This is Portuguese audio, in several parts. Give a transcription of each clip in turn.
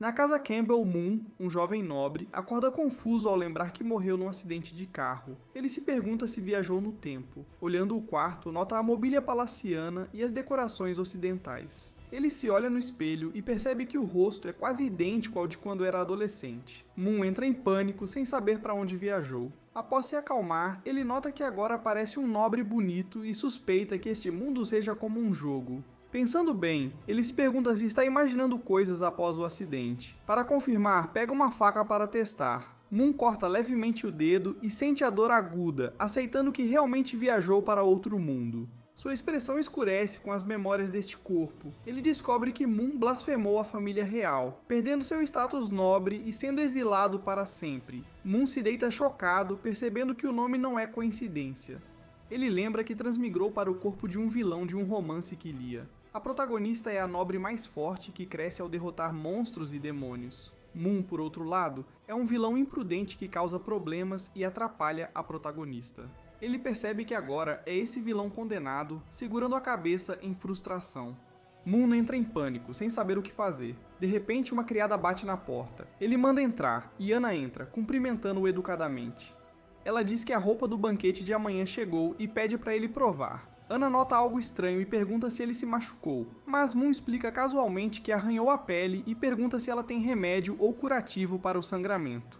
Na casa Campbell, Moon, um jovem nobre, acorda confuso ao lembrar que morreu num acidente de carro. Ele se pergunta se viajou no tempo. Olhando o quarto, nota a mobília palaciana e as decorações ocidentais. Ele se olha no espelho e percebe que o rosto é quase idêntico ao de quando era adolescente. Moon entra em pânico sem saber para onde viajou. Após se acalmar, ele nota que agora parece um nobre bonito e suspeita que este mundo seja como um jogo. Pensando bem, ele se pergunta se está imaginando coisas após o acidente. Para confirmar, pega uma faca para testar. Moon corta levemente o dedo e sente a dor aguda, aceitando que realmente viajou para outro mundo. Sua expressão escurece com as memórias deste corpo. Ele descobre que Moon blasfemou a família real, perdendo seu status nobre e sendo exilado para sempre. Moon se deita chocado, percebendo que o nome não é coincidência. Ele lembra que transmigrou para o corpo de um vilão de um romance que lia. A protagonista é a nobre mais forte que cresce ao derrotar monstros e demônios. Moon, por outro lado, é um vilão imprudente que causa problemas e atrapalha a protagonista. Ele percebe que agora é esse vilão condenado, segurando a cabeça em frustração. Moon entra em pânico, sem saber o que fazer. De repente, uma criada bate na porta. Ele manda entrar, e Anna entra, cumprimentando-o educadamente. Ela diz que a roupa do banquete de amanhã chegou e pede para ele provar. Anna nota algo estranho e pergunta se ele se machucou, mas Moon explica casualmente que arranhou a pele e pergunta se ela tem remédio ou curativo para o sangramento.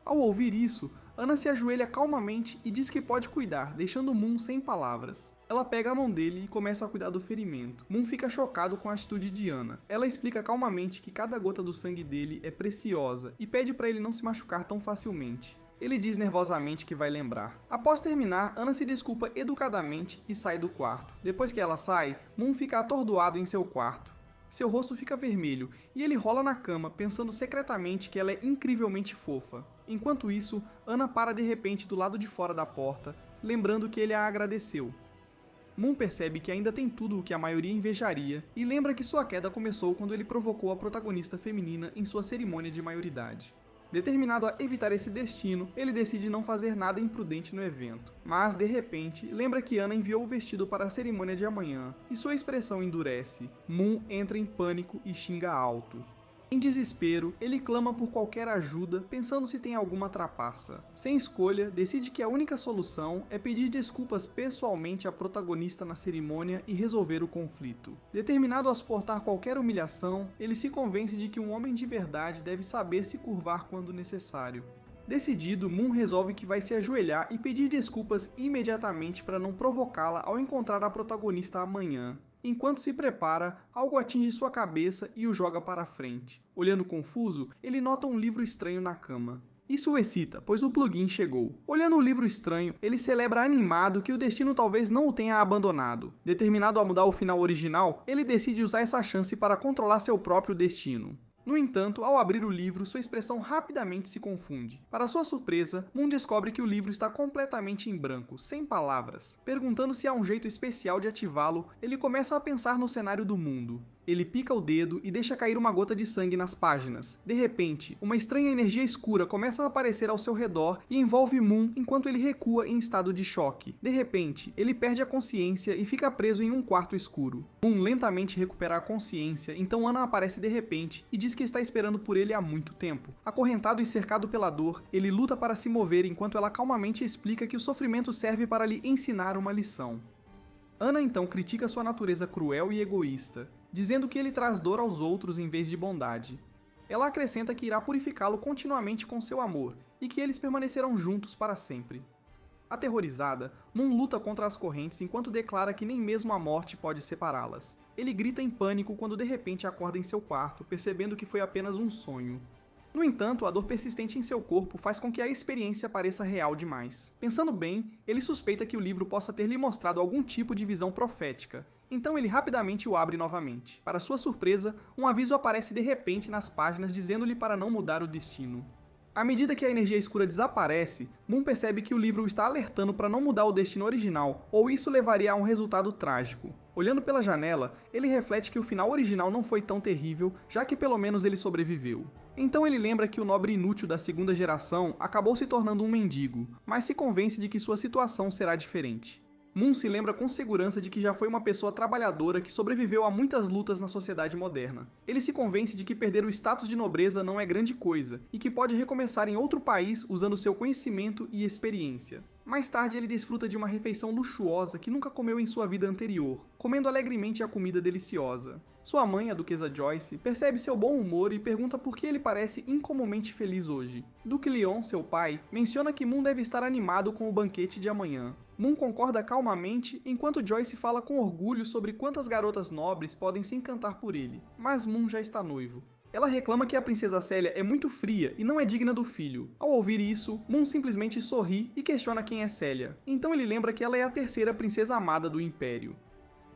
Ao ouvir isso, Anna se ajoelha calmamente e diz que pode cuidar, deixando Moon sem palavras. Ela pega a mão dele e começa a cuidar do ferimento. Moon fica chocado com a atitude de Anna. Ela explica calmamente que cada gota do sangue dele é preciosa e pede para ele não se machucar tão facilmente. Ele diz nervosamente que vai lembrar. Após terminar, Anna se desculpa educadamente e sai do quarto. Depois que ela sai, Moon fica atordoado em seu quarto. Seu rosto fica vermelho e ele rola na cama, pensando secretamente que ela é incrivelmente fofa. Enquanto isso, Anna para de repente do lado de fora da porta, lembrando que ele a agradeceu. Moon percebe que ainda tem tudo o que a maioria invejaria e lembra que sua queda começou quando ele provocou a protagonista feminina em sua cerimônia de maioridade. Determinado a evitar esse destino, ele decide não fazer nada imprudente no evento. Mas, de repente, lembra que Anna enviou o vestido para a cerimônia de amanhã, e sua expressão endurece. Moon entra em pânico e xinga alto. Em desespero, ele clama por qualquer ajuda, pensando se tem alguma trapaça. Sem escolha, decide que a única solução é pedir desculpas pessoalmente à protagonista na cerimônia e resolver o conflito. Determinado a suportar qualquer humilhação, ele se convence de que um homem de verdade deve saber se curvar quando necessário. Decidido, Moon resolve que vai se ajoelhar e pedir desculpas imediatamente para não provocá-la ao encontrar a protagonista amanhã. Enquanto se prepara, algo atinge sua cabeça e o joga para frente. Olhando confuso, ele nota um livro estranho na cama. Isso o excita, pois o plugin chegou. Olhando o livro estranho, ele celebra animado que o destino talvez não o tenha abandonado. Determinado a mudar o final original, ele decide usar essa chance para controlar seu próprio destino. No entanto, ao abrir o livro, sua expressão rapidamente se confunde. Para sua surpresa, Moon descobre que o livro está completamente em branco, sem palavras. Perguntando se há um jeito especial de ativá-lo, ele começa a pensar no cenário do mundo. Ele pica o dedo e deixa cair uma gota de sangue nas páginas. De repente, uma estranha energia escura começa a aparecer ao seu redor e envolve Moon enquanto ele recua em estado de choque. De repente, ele perde a consciência e fica preso em um quarto escuro. Moon lentamente recupera a consciência, então Anna aparece de repente e diz que está esperando por ele há muito tempo. Acorrentado e cercado pela dor, ele luta para se mover enquanto ela calmamente explica que o sofrimento serve para lhe ensinar uma lição. Anna então critica sua natureza cruel e egoísta, dizendo que ele traz dor aos outros em vez de bondade. Ela acrescenta que irá purificá-lo continuamente com seu amor, e que eles permanecerão juntos para sempre. Aterrorizada, Moon luta contra as correntes enquanto declara que nem mesmo a morte pode separá-las. Ele grita em pânico quando de repente acorda em seu quarto, percebendo que foi apenas um sonho. No entanto, a dor persistente em seu corpo faz com que a experiência pareça real demais. Pensando bem, ele suspeita que o livro possa ter lhe mostrado algum tipo de visão profética, então ele rapidamente o abre novamente. Para sua surpresa, um aviso aparece de repente nas páginas dizendo-lhe para não mudar o destino. À medida que a energia escura desaparece, Moon percebe que o livro o está alertando para não mudar o destino original, ou isso levaria a um resultado trágico. Olhando pela janela, ele reflete que o final original não foi tão terrível, já que pelo menos ele sobreviveu. Então ele lembra que o nobre inútil da segunda geração acabou se tornando um mendigo, mas se convence de que sua situação será diferente. Moon se lembra com segurança de que já foi uma pessoa trabalhadora que sobreviveu a muitas lutas na sociedade moderna. Ele se convence de que perder o status de nobreza não é grande coisa, e que pode recomeçar em outro país usando seu conhecimento e experiência. Mais tarde ele desfruta de uma refeição luxuosa que nunca comeu em sua vida anterior, comendo alegremente a comida deliciosa. Sua mãe, a duquesa Joyce, percebe seu bom humor e pergunta por que ele parece incomumente feliz hoje. Duque Leon, seu pai, menciona que Moon deve estar animado com o banquete de amanhã. Moon concorda calmamente, enquanto Joyce fala com orgulho sobre quantas garotas nobres podem se encantar por ele. Mas Moon já está noivo. Ela reclama que a princesa Célia é muito fria e não é digna do filho. Ao ouvir isso, Moon simplesmente sorri e questiona quem é Célia. Então ele lembra que ela é a terceira princesa amada do Império.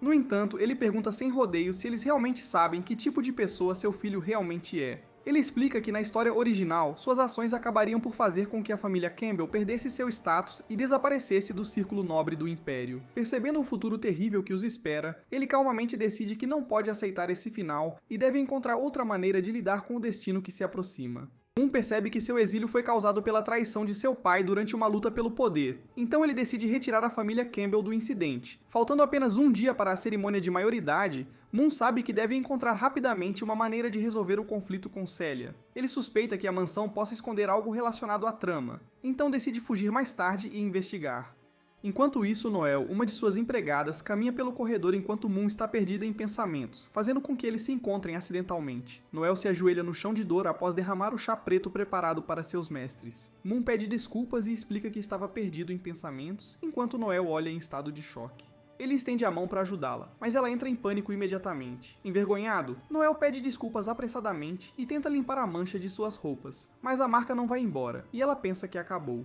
No entanto, ele pergunta sem rodeios se eles realmente sabem que tipo de pessoa seu filho realmente é. Ele explica que na história original, suas ações acabariam por fazer com que a família Campbell perdesse seu status e desaparecesse do círculo nobre do Império. Percebendo o futuro terrível que os espera, ele calmamente decide que não pode aceitar esse final e deve encontrar outra maneira de lidar com o destino que se aproxima. Moon percebe que seu exílio foi causado pela traição de seu pai durante uma luta pelo poder, então ele decide retirar a família Campbell do incidente. Faltando apenas um dia para a cerimônia de maioridade, Moon sabe que deve encontrar rapidamente uma maneira de resolver o conflito com Célia. Ele suspeita que a mansão possa esconder algo relacionado à trama, então decide fugir mais tarde e investigar. Enquanto isso, Noel, uma de suas empregadas, caminha pelo corredor enquanto Moon está perdida em pensamentos, fazendo com que eles se encontrem acidentalmente. Noel se ajoelha no chão de dor após derramar o chá preto preparado para seus mestres. Moon pede desculpas e explica que estava perdido em pensamentos, enquanto Noel olha em estado de choque. Ele estende a mão para ajudá-la, mas ela entra em pânico imediatamente. Envergonhado, Noel pede desculpas apressadamente e tenta limpar a mancha de suas roupas, mas a marca não vai embora, e ela pensa que acabou.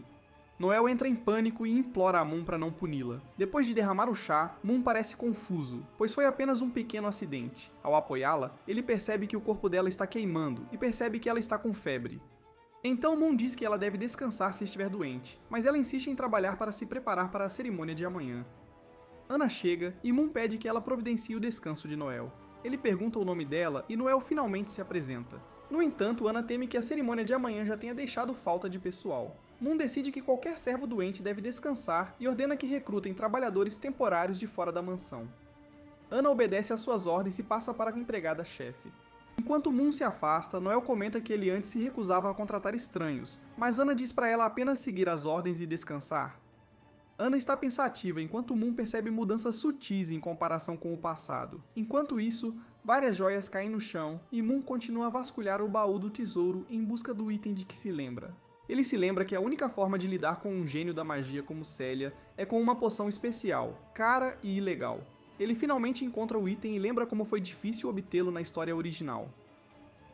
Noel entra em pânico e implora a Moon para não puni-la. Depois de derramar o chá, Moon parece confuso, pois foi apenas um pequeno acidente. Ao apoiá-la, ele percebe que o corpo dela está queimando e percebe que ela está com febre. Então Moon diz que ela deve descansar se estiver doente, mas ela insiste em trabalhar para se preparar para a cerimônia de amanhã. Ana chega e Moon pede que ela providencie o descanso de Noel. Ele pergunta o nome dela e Noel finalmente se apresenta. No entanto, Ana teme que a cerimônia de amanhã já tenha deixado falta de pessoal. Moon decide que qualquer servo doente deve descansar e ordena que recrutem trabalhadores temporários de fora da mansão. Ana obedece às suas ordens e passa para a empregada-chefe. Enquanto Moon se afasta, Noel comenta que ele antes se recusava a contratar estranhos, mas Ana diz para ela apenas seguir as ordens e descansar. Ana está pensativa enquanto Moon percebe mudanças sutis em comparação com o passado. Enquanto isso, várias joias caem no chão e Moon continua a vasculhar o baú do tesouro em busca do item de que se lembra. Ele se lembra que a única forma de lidar com um gênio da magia como Célia é com uma poção especial, cara e ilegal. Ele finalmente encontra o item e lembra como foi difícil obtê-lo na história original.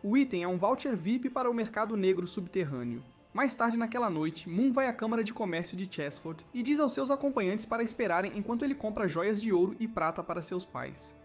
O item é um voucher VIP para o mercado negro subterrâneo. Mais tarde naquela noite, Moon vai à Câmara de Comércio de Chessford e diz aos seus acompanhantes para esperarem enquanto ele compra joias de ouro e prata para seus pais.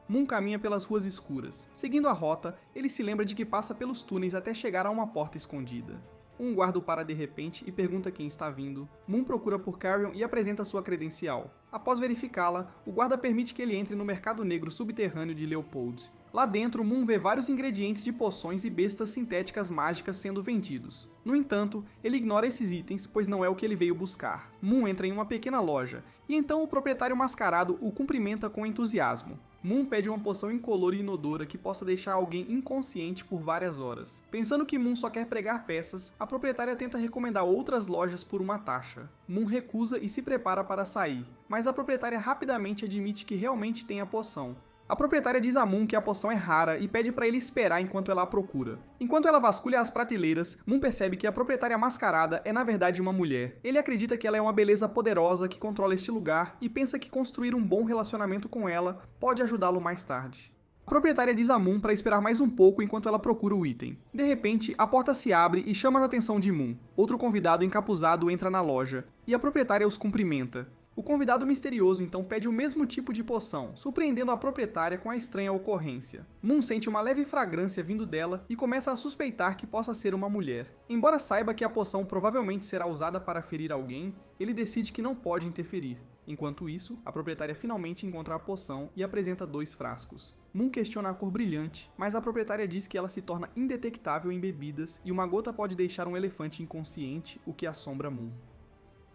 Moon caminha pelas ruas escuras. Seguindo a rota, ele se lembra de que passa pelos túneis até chegar a uma porta escondida. Um guarda o para de repente e pergunta quem está vindo. Moon procura por Carrion e apresenta sua credencial. Após verificá-la, o guarda permite que ele entre no mercado negro subterrâneo de Leopold. Lá dentro, Moon vê vários ingredientes de poções e bestas sintéticas mágicas sendo vendidos. No entanto, ele ignora esses itens, pois não é o que ele veio buscar. Moon entra em uma pequena loja, e então o proprietário mascarado o cumprimenta com entusiasmo. Moon pede uma poção incolor e inodora que possa deixar alguém inconsciente por várias horas. Pensando que Moon só quer pregar peças, a proprietária tenta recomendar outras lojas por uma taxa. Moon recusa e se prepara para sair, mas a proprietária rapidamente admite que realmente tem a poção. A proprietária diz a Moon que a poção é rara e pede para ele esperar enquanto ela a procura. Enquanto ela vasculha as prateleiras, Moon percebe que a proprietária mascarada é na verdade uma mulher. Ele acredita que ela é uma beleza poderosa que controla este lugar e pensa que construir um bom relacionamento com ela pode ajudá-lo mais tarde. A proprietária diz a Moon para esperar mais um pouco enquanto ela procura o item. De repente, a porta se abre e chama a atenção de Moon. Outro convidado encapuzado entra na loja, e a proprietária os cumprimenta. O convidado misterioso então pede o mesmo tipo de poção, surpreendendo a proprietária com a estranha ocorrência. Moon sente uma leve fragrância vindo dela e começa a suspeitar que possa ser uma mulher. Embora saiba que a poção provavelmente será usada para ferir alguém, ele decide que não pode interferir. Enquanto isso, a proprietária finalmente encontra a poção e apresenta 2 frascos. Moon questiona a cor brilhante, mas a proprietária diz que ela se torna indetectável em bebidas e uma gota pode deixar um elefante inconsciente, o que assombra Moon.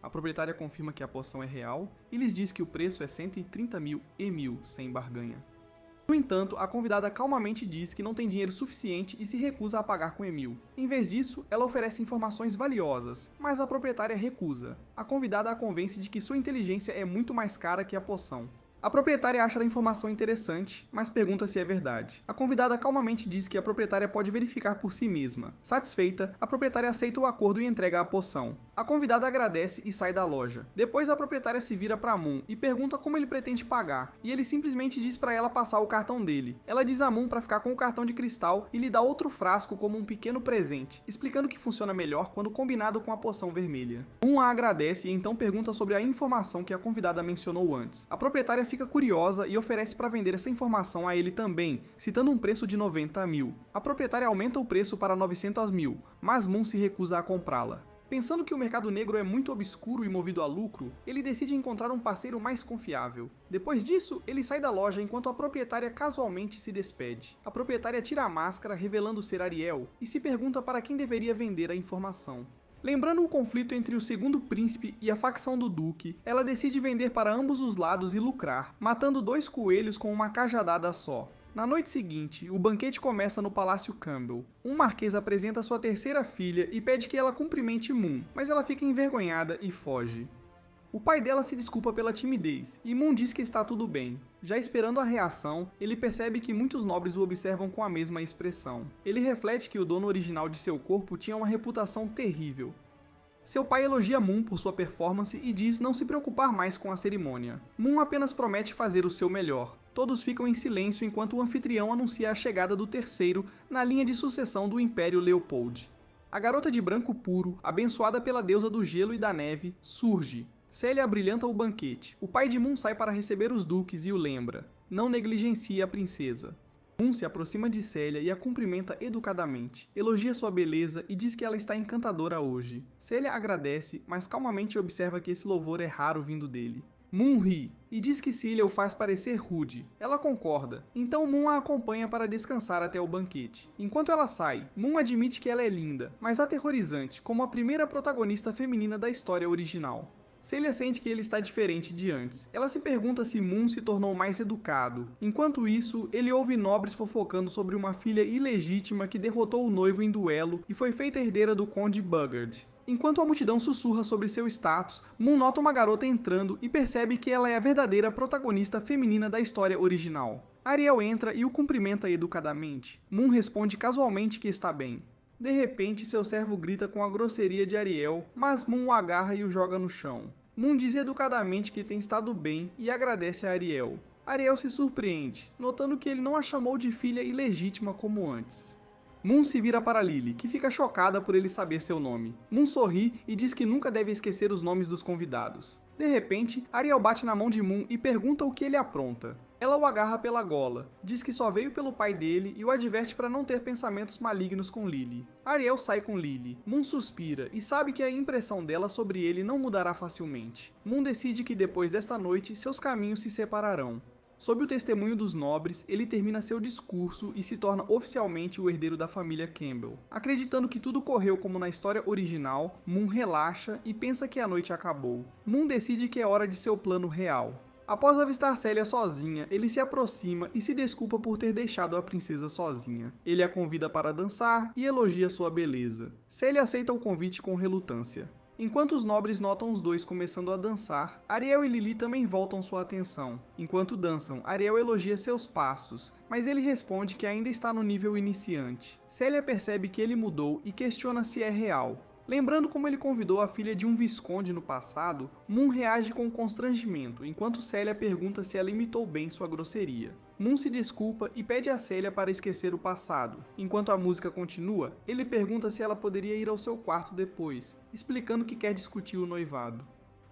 A proprietária confirma que a poção é real e lhes diz que o preço é 130.000 EMIL sem barganha. No entanto, a convidada calmamente diz que não tem dinheiro suficiente e se recusa a pagar com EMIL. Em vez disso, ela oferece informações valiosas, mas a proprietária recusa. A convidada a convence de que sua inteligência é muito mais cara que a poção. A proprietária acha a informação interessante, mas pergunta se é verdade. A convidada calmamente diz que a proprietária pode verificar por si mesma. Satisfeita, a proprietária aceita o acordo e entrega a poção. A convidada agradece e sai da loja. Depois a proprietária se vira para Moon e pergunta como ele pretende pagar, e ele simplesmente diz para ela passar o cartão dele. Ela diz a Moon para ficar com o cartão de cristal e lhe dá outro frasco como um pequeno presente, explicando que funciona melhor quando combinado com a poção vermelha. Moon a agradece e então pergunta sobre a informação que a convidada mencionou antes. A proprietária fica curiosa e oferece para vender essa informação a ele também, citando um preço de 90.000. A proprietária aumenta o preço para 900.000, mas Moon se recusa a comprá-la. Pensando que o mercado negro é muito obscuro e movido a lucro, ele decide encontrar um parceiro mais confiável. Depois disso, ele sai da loja enquanto a proprietária casualmente se despede. A proprietária tira a máscara, revelando ser Ariel, e se pergunta para quem deveria vender a informação. Lembrando o conflito entre o segundo príncipe e a facção do duque, ela decide vender para ambos os lados e lucrar, matando 2 coelhos com uma cajadada só. Na noite seguinte, o banquete começa no Palácio Campbell. Um marquês apresenta sua terceira filha e pede que ela cumprimente Moon, mas ela fica envergonhada e foge. O pai dela se desculpa pela timidez, e Moon diz que está tudo bem. Já esperando a reação, ele percebe que muitos nobres o observam com a mesma expressão. Ele reflete que o dono original de seu corpo tinha uma reputação terrível. Seu pai elogia Moon por sua performance e diz não se preocupar mais com a cerimônia. Moon apenas promete fazer o seu melhor. Todos ficam em silêncio enquanto o anfitrião anuncia a chegada do terceiro na linha de sucessão do Império Leopold. A garota de branco puro, abençoada pela deusa do gelo e da neve, surge. Celia abrilhanta o banquete. O pai de Moon sai para receber os duques e o lembra. Não negligencie a princesa. Moon se aproxima de Celia e a cumprimenta educadamente. Elogia sua beleza e diz que ela está encantadora hoje. Celia agradece, mas calmamente observa que esse louvor é raro vindo dele. Moon ri e diz que Celia o faz parecer rude. Ela concorda, então Moon a acompanha para descansar até o banquete. Enquanto ela sai, Moon admite que ela é linda, mas aterrorizante, como a primeira protagonista feminina da história original. Celia sente que ele está diferente de antes. Ela se pergunta se Moon se tornou mais educado. Enquanto isso, ele ouve nobres fofocando sobre uma filha ilegítima que derrotou o noivo em duelo e foi feita herdeira do Conde Buggard. Enquanto a multidão sussurra sobre seu status, Moon nota uma garota entrando e percebe que ela é a verdadeira protagonista feminina da história original. Ariel entra e o cumprimenta educadamente. Moon responde casualmente que está bem. De repente, seu servo grita com a grosseria de Ariel, mas Moon o agarra e o joga no chão. Moon diz educadamente que tem estado bem e agradece a Ariel. Ariel se surpreende, notando que ele não a chamou de filha ilegítima como antes. Moon se vira para Lily, que fica chocada por ele saber seu nome. Moon sorri e diz que nunca deve esquecer os nomes dos convidados. De repente, Ariel bate na mão de Moon e pergunta o que ele apronta. Ela o agarra pela gola, diz que só veio pelo pai dele e o adverte para não ter pensamentos malignos com Lily. Ariel sai com Lily. Moon suspira e sabe que a impressão dela sobre ele não mudará facilmente. Moon decide que depois desta noite, seus caminhos se separarão. Sob o testemunho dos nobres, ele termina seu discurso e se torna oficialmente o herdeiro da família Campbell. Acreditando que tudo correu como na história original, Moon relaxa e pensa que a noite acabou. Moon decide que é hora de seu plano real. Após avistar Celia sozinha, ele se aproxima e se desculpa por ter deixado a princesa sozinha. Ele a convida para dançar e elogia sua beleza. Celia aceita o convite com relutância. Enquanto os nobres notam os dois começando a dançar, Ariel e Lily também voltam sua atenção. Enquanto dançam, Ariel elogia seus passos, mas ele responde que ainda está no nível iniciante. Celia percebe que ele mudou e questiona se é real. Lembrando como ele convidou a filha de um visconde no passado, Moon reage com constrangimento, enquanto Celia pergunta se ela imitou bem sua grosseria. Moon se desculpa e pede a Celia para esquecer o passado. Enquanto a música continua, ele pergunta se ela poderia ir ao seu quarto depois, explicando que quer discutir o noivado.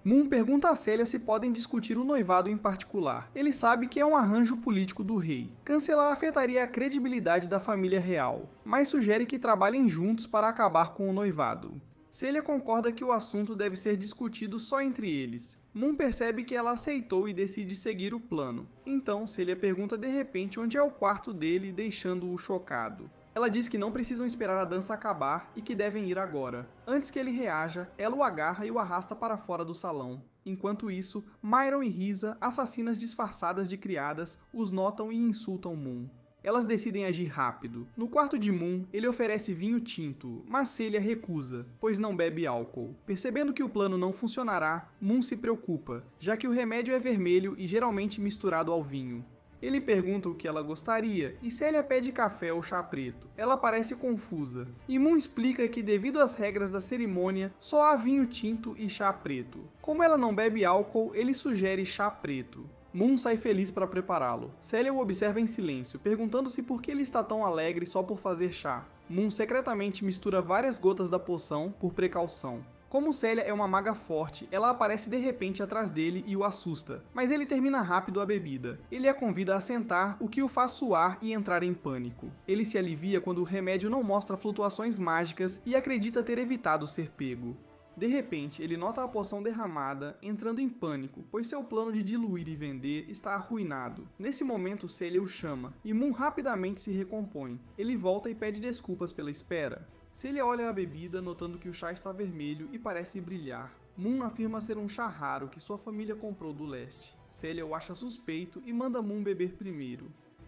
Moon pergunta a Celia se podem discutir o noivado em particular. Ele sabe que é um arranjo político do rei. Cancelar afetaria a credibilidade da família real, mas sugere que trabalhem juntos para acabar com o noivado. Celia concorda que o assunto deve ser discutido só entre eles. Moon percebe que ela aceitou e decide seguir o plano. Então, Celia pergunta de repente onde é o quarto dele, deixando-o chocado. Ela diz que não precisam esperar a dança acabar e que devem ir agora. Antes que ele reaja, ela o agarra e o arrasta para fora do salão. Enquanto isso, Myron e Risa, assassinas disfarçadas de criadas, os notam e insultam Moon. Elas decidem agir rápido. No quarto de Moon, ele oferece vinho tinto, mas Celia recusa, pois não bebe álcool. Percebendo que o plano não funcionará, Moon se preocupa, já que o remédio é vermelho e geralmente misturado ao vinho. Ele pergunta o que ela gostaria, e Celia pede café ou chá preto. Ela parece confusa, e Moon explica que devido às regras da cerimônia, só há vinho tinto e chá preto. Como ela não bebe álcool, ele sugere chá preto. Moon sai feliz para prepará-lo. Celia o observa em silêncio, perguntando-se por que ele está tão alegre só por fazer chá. Moon secretamente mistura várias gotas da poção por precaução. Como Celia é uma maga forte, ela aparece de repente atrás dele e o assusta, mas ele termina rápido a bebida. Ele a convida a sentar, o que o faz suar e entrar em pânico. Ele se alivia quando o remédio não mostra flutuações mágicas e acredita ter evitado ser pego. De repente, ele nota a poção derramada, entrando em pânico, pois seu plano de diluir e vender está arruinado. Nesse momento, Celia o chama, e Moon rapidamente se recompõe. Ele volta e pede desculpas pela espera. Celia olha a bebida, notando que o chá está vermelho e parece brilhar. Moon afirma ser um chá raro que sua família comprou do leste. Celia o acha suspeito e manda Moon beber primeiro.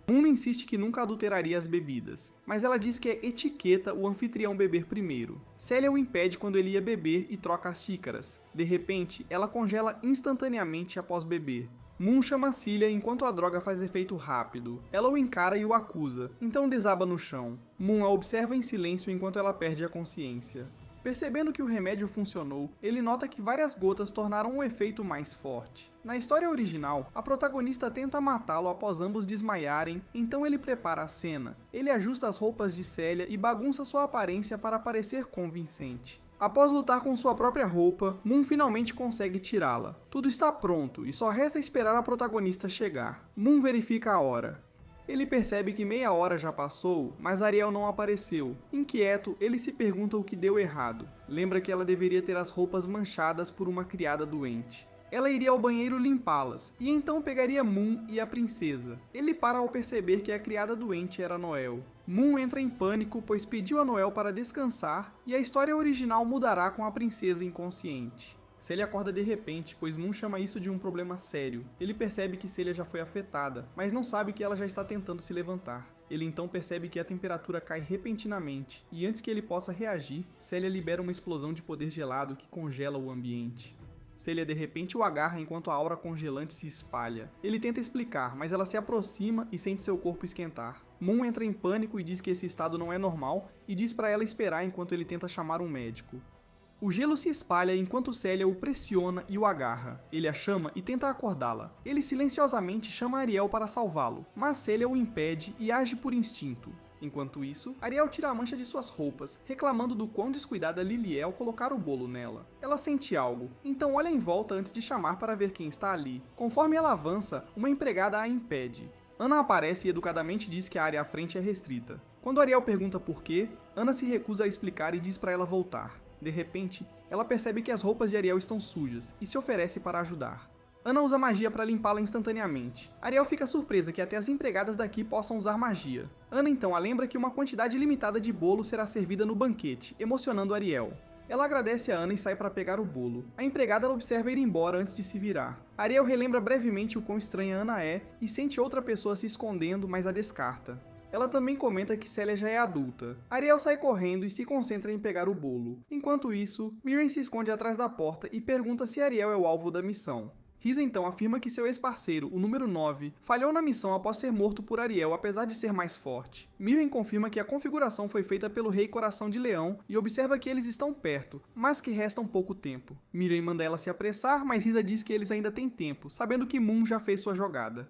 Moon insiste que nunca adulteraria as bebidas, mas ela diz que é etiqueta o anfitrião beber primeiro. Celia o impede quando ele ia beber e troca as xícaras. De repente, ela congela instantaneamente após beber. Moon chama Celia enquanto a droga faz efeito rápido. Ela o encara e o acusa, então desaba no chão. Moon a observa em silêncio enquanto ela perde a consciência. Percebendo que o remédio funcionou, ele nota que várias gotas tornaram o efeito mais forte. Na história original, a protagonista tenta matá-lo após ambos desmaiarem, então ele prepara a cena. Ele ajusta as roupas de Celia e bagunça sua aparência para parecer convincente. Após lutar com sua própria roupa, Moon finalmente consegue tirá-la. Tudo está pronto e só resta esperar a protagonista chegar. Moon verifica a hora. Ele percebe que meia hora já passou, mas Ariel não apareceu. Inquieto, ele se pergunta o que deu errado. Lembra que ela deveria ter as roupas manchadas por uma criada doente. Ela iria ao banheiro limpá-las, e então pegaria Moon e a princesa. Ele para ao perceber que a criada doente era Noel. Moon entra em pânico, pois pediu a Noel para descansar, e a história original mudará com a princesa inconsciente. Celia acorda de repente, pois Moon chama isso de um problema sério. Ele percebe que Celia já foi afetada, mas não sabe que ela já está tentando se levantar. Ele então percebe que a temperatura cai repentinamente, e antes que ele possa reagir, Celia libera uma explosão de poder gelado que congela o ambiente. Celia de repente o agarra enquanto a aura congelante se espalha. Ele tenta explicar, mas ela se aproxima e sente seu corpo esquentar. Moon entra em pânico e diz que esse estado não é normal, e diz para ela esperar enquanto ele tenta chamar um médico. O gelo se espalha enquanto Celia o pressiona e o agarra. Ele a chama e tenta acordá-la. Ele silenciosamente chama Ariel para salvá-lo, mas Celia o impede e age por instinto. Enquanto isso, Ariel tira a mancha de suas roupas, reclamando do quão descuidada Lily é ao colocar o bolo nela. Ela sente algo, então olha em volta antes de chamar para ver quem está ali. Conforme ela avança, uma empregada a impede. Ana aparece e educadamente diz que a área à frente é restrita. Quando Ariel pergunta por quê, Ana se recusa a explicar e diz para ela voltar. De repente, ela percebe que as roupas de Ariel estão sujas e se oferece para ajudar. Ana usa magia para limpá-la instantaneamente. Ariel fica surpresa que até as empregadas daqui possam usar magia. Ana então a lembra que uma quantidade limitada de bolo será servida no banquete, emocionando Ariel. Ela agradece a Ana e sai para pegar o bolo. A empregada observa ir embora antes de se virar. Ariel relembra brevemente o quão estranha Ana é e sente outra pessoa se escondendo, mas a descarta. Ela também comenta que Celia já é adulta. Ariel sai correndo e se concentra em pegar o bolo. Enquanto isso, Miriam se esconde atrás da porta e pergunta se Ariel é o alvo da missão. Risa então afirma que seu ex-parceiro, o número 9, falhou na missão após ser morto por Ariel apesar de ser mais forte. Miriam confirma que a configuração foi feita pelo Rei Coração de Leão e observa que eles estão perto, mas que resta um pouco tempo. Miriam manda ela se apressar, mas Risa diz que eles ainda têm tempo, sabendo que Moon já fez sua jogada.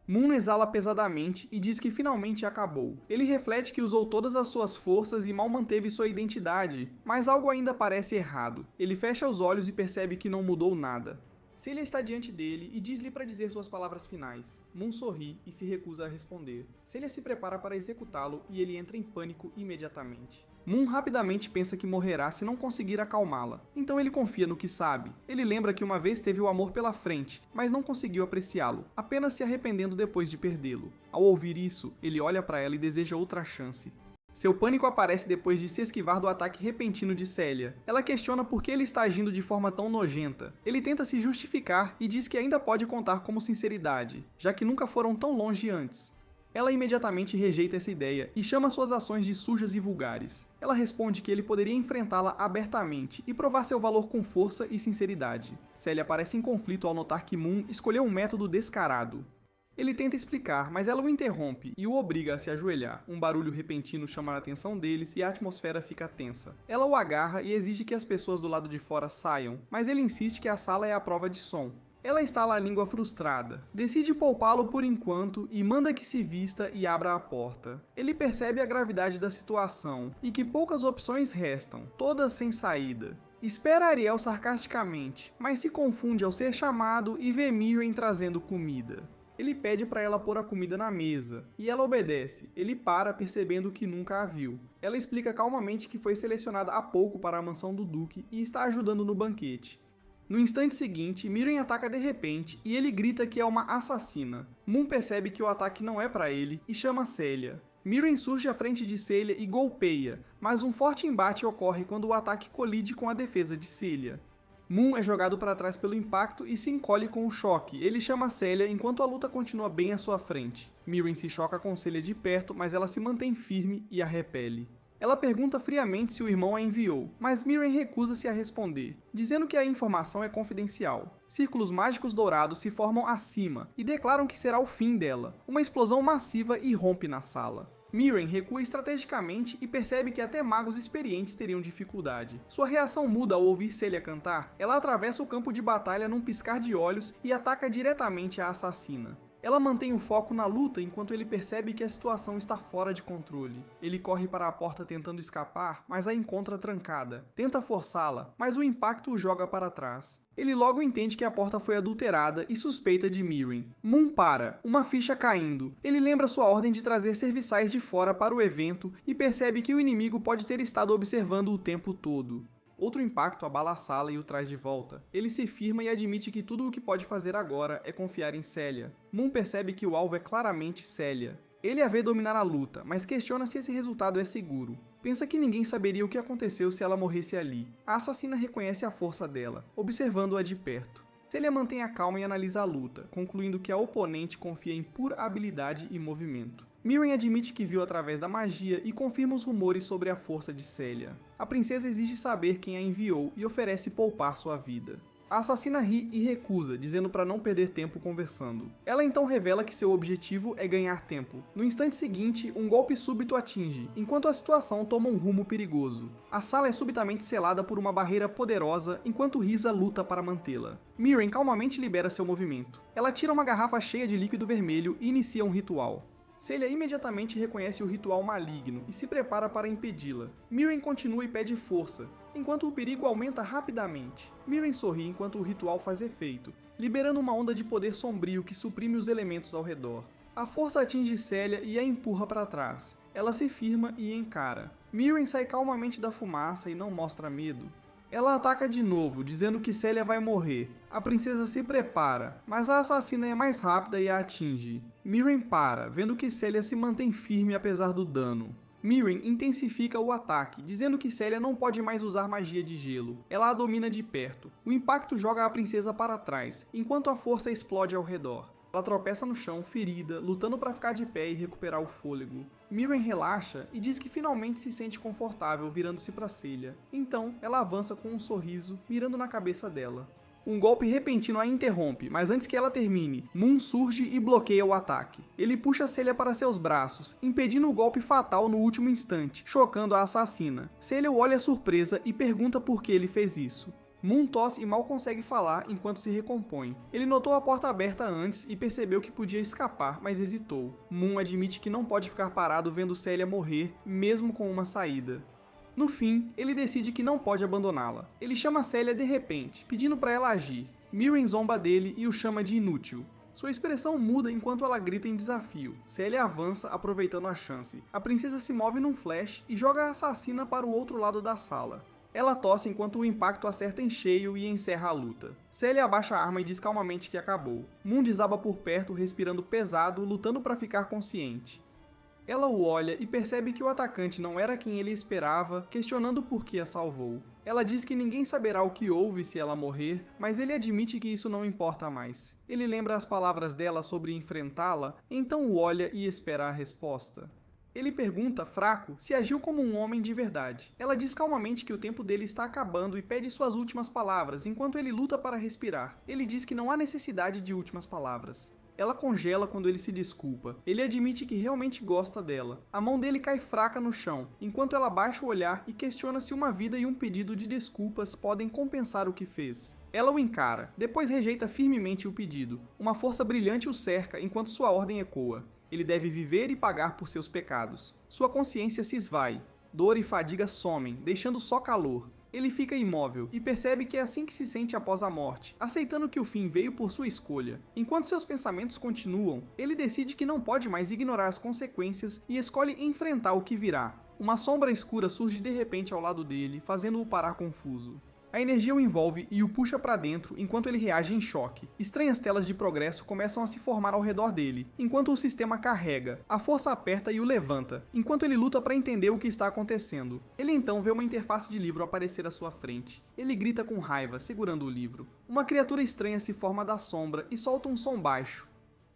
Moon exala pesadamente e diz que finalmente acabou. Ele reflete que usou todas as suas forças e mal manteve sua identidade, mas algo ainda parece errado. Ele fecha os olhos e percebe que não mudou nada. Celia está diante dele e diz-lhe para dizer suas palavras finais. Moon sorri e se recusa a responder. Celia se prepara para executá-lo e ele entra em pânico imediatamente. Moon rapidamente pensa que morrerá se não conseguir acalmá-la, então ele confia no que sabe. Ele lembra que uma vez teve o amor pela frente, mas não conseguiu apreciá-lo, apenas se arrependendo depois de perdê-lo. Ao ouvir isso, ele olha para ela e deseja outra chance. Seu pânico aparece depois de se esquivar do ataque repentino de Celia. Ela questiona por que ele está agindo de forma tão nojenta. Ele tenta se justificar e diz que ainda pode contar como sinceridade, já que nunca foram tão longe antes. Ela imediatamente rejeita essa ideia e chama suas ações de sujas e vulgares. Ela responde que ele poderia enfrentá-la abertamente e provar seu valor com força e sinceridade. Celia parece em conflito ao notar que Moon escolheu um método descarado. Ele tenta explicar, mas ela o interrompe e o obriga a se ajoelhar. Um barulho repentino chama a atenção deles e a atmosfera fica tensa. Ela o agarra e exige que as pessoas do lado de fora saiam, mas ele insiste que a sala é a prova de som. Ela estala a língua frustrada, decide poupá-lo por enquanto e manda que se vista e abra a porta. Ele percebe a gravidade da situação e que poucas opções restam, todas sem saída. Espera Ariel sarcasticamente, mas se confunde ao ser chamado e vê Miriam trazendo comida. Ele pede para ela pôr a comida na mesa, e ela obedece. Ele para, percebendo que nunca a viu. Ela explica calmamente que foi selecionada há pouco para a mansão do Duque e está ajudando no banquete. No instante seguinte, Miriam ataca de repente e ele grita que é uma assassina. Moon percebe que o ataque não é para ele e chama Celia. Miriam surge à frente de Celia e golpeia, mas um forte embate ocorre quando o ataque colide com a defesa de Celia. Moon é jogado para trás pelo impacto e se encolhe com o choque. Ele chama Celia enquanto a luta continua bem à sua frente. Miriam se choca com Celia de perto, mas ela se mantém firme e a repele. Ela pergunta friamente se o irmão a enviou, mas Miriam recusa-se a responder, dizendo que a informação é confidencial. Círculos mágicos dourados se formam acima e declaram que será o fim dela. Uma explosão massiva irrompe na sala. Miriam recua estrategicamente e percebe que até magos experientes teriam dificuldade. Sua reação muda ao ouvir Celia cantar. Ela atravessa o campo de batalha num piscar de olhos e ataca diretamente a assassina. Ela mantém o foco na luta enquanto ele percebe que a situação está fora de controle. Ele corre para a porta tentando escapar, mas a encontra trancada. Tenta forçá-la, mas o impacto o joga para trás. Ele logo entende que a porta foi adulterada e suspeita de Miriam. Moon para, uma ficha caindo. Ele lembra sua ordem de trazer serviçais de fora para o evento e percebe que o inimigo pode ter estado observando o tempo todo. Outro impacto abala a sala e o traz de volta. Ele se firma e admite que tudo o que pode fazer agora é confiar em Celia. Moon percebe que o alvo é claramente Celia. Ele a vê dominar a luta, mas questiona se esse resultado é seguro. Pensa que ninguém saberia o que aconteceu se ela morresse ali. A assassina reconhece a força dela, observando-a de perto. Celia mantém a calma e analisa a luta, concluindo que a oponente confia em pura habilidade e movimento. Miriam admite que viu através da magia e confirma os rumores sobre a força de Celia. A princesa exige saber quem a enviou e oferece poupar sua vida. A assassina ri e recusa, dizendo para não perder tempo conversando. Ela então revela que seu objetivo é ganhar tempo. No instante seguinte, um golpe súbito atinge, enquanto a situação toma um rumo perigoso. A sala é subitamente selada por uma barreira poderosa, enquanto Risa luta para mantê-la. Miriam calmamente libera seu movimento. Ela tira uma garrafa cheia de líquido vermelho e inicia um ritual. Celia imediatamente reconhece o ritual maligno e se prepara para impedi-la. Miriam continua e pede força, enquanto o perigo aumenta rapidamente. Miriam sorri enquanto o ritual faz efeito, liberando uma onda de poder sombrio que suprime os elementos ao redor. A força atinge Celia e a empurra para trás. Ela se firma e encara. Miriam sai calmamente da fumaça e não mostra medo. Ela ataca de novo, dizendo que Celia vai morrer. A princesa se prepara, mas a assassina é mais rápida e a atinge. Miriam para, vendo que Celia se mantém firme apesar do dano. Miriam intensifica o ataque, dizendo que Celia não pode mais usar magia de gelo. Ela a domina de perto. O impacto joga a princesa para trás, enquanto a força explode ao redor. Ela tropeça no chão, ferida, lutando para ficar de pé e recuperar o fôlego. Miriam relaxa e diz que finalmente se sente confortável virando-se para Celia. Então, ela avança com um sorriso, mirando na cabeça dela. Um golpe repentino a interrompe, mas antes que ela termine, Moon surge e bloqueia o ataque. Ele puxa Celia para seus braços, impedindo o golpe fatal no último instante, chocando a assassina. Celia o olha surpresa e pergunta por que ele fez isso. Moon tosse e mal consegue falar enquanto se recompõe. Ele notou a porta aberta antes e percebeu que podia escapar, mas hesitou. Moon admite que não pode ficar parado vendo Celia morrer, mesmo com uma saída. No fim, ele decide que não pode abandoná-la. Ele chama Celia de repente, pedindo para ela agir. Miriam zomba dele e o chama de inútil. Sua expressão muda enquanto ela grita em desafio. Celia avança, aproveitando a chance. A princesa se move num flash e joga a assassina para o outro lado da sala. Ela tosse enquanto o impacto acerta em cheio e encerra a luta. Celia abaixa a arma e diz calmamente que acabou. Moon desaba por perto, respirando pesado, lutando para ficar consciente. Ela o olha e percebe que o atacante não era quem ele esperava, questionando por que a salvou. Ela diz que ninguém saberá o que houve se ela morrer, mas ele admite que isso não importa mais. Ele lembra as palavras dela sobre enfrentá-la, então o olha e espera a resposta. Ele pergunta, fraco, se agiu como um homem de verdade. Ela diz calmamente que o tempo dele está acabando e pede suas últimas palavras, enquanto ele luta para respirar. Ele diz que não há necessidade de últimas palavras. Ela congela quando ele se desculpa. Ele admite que realmente gosta dela. A mão dele cai fraca no chão, enquanto ela baixa o olhar e questiona se uma vida e um pedido de desculpas podem compensar o que fez. Ela o encara, depois rejeita firmemente o pedido. Uma força brilhante o cerca enquanto sua ordem ecoa. Ele deve viver e pagar por seus pecados. Sua consciência se esvai. Dor e fadiga somem, deixando só calor. Ele fica imóvel e percebe que é assim que se sente após a morte, aceitando que o fim veio por sua escolha. Enquanto seus pensamentos continuam, ele decide que não pode mais ignorar as consequências e escolhe enfrentar o que virá. Uma sombra escura surge de repente ao lado dele, fazendo-o parar confuso. A energia o envolve e o puxa para dentro enquanto ele reage em choque. Estranhas telas de progresso começam a se formar ao redor dele, enquanto o sistema carrega. A força aperta e o levanta, enquanto ele luta para entender o que está acontecendo. Ele então vê uma interface de livro aparecer à sua frente. Ele grita com raiva, segurando o livro. Uma criatura estranha se forma da sombra e solta um som baixo.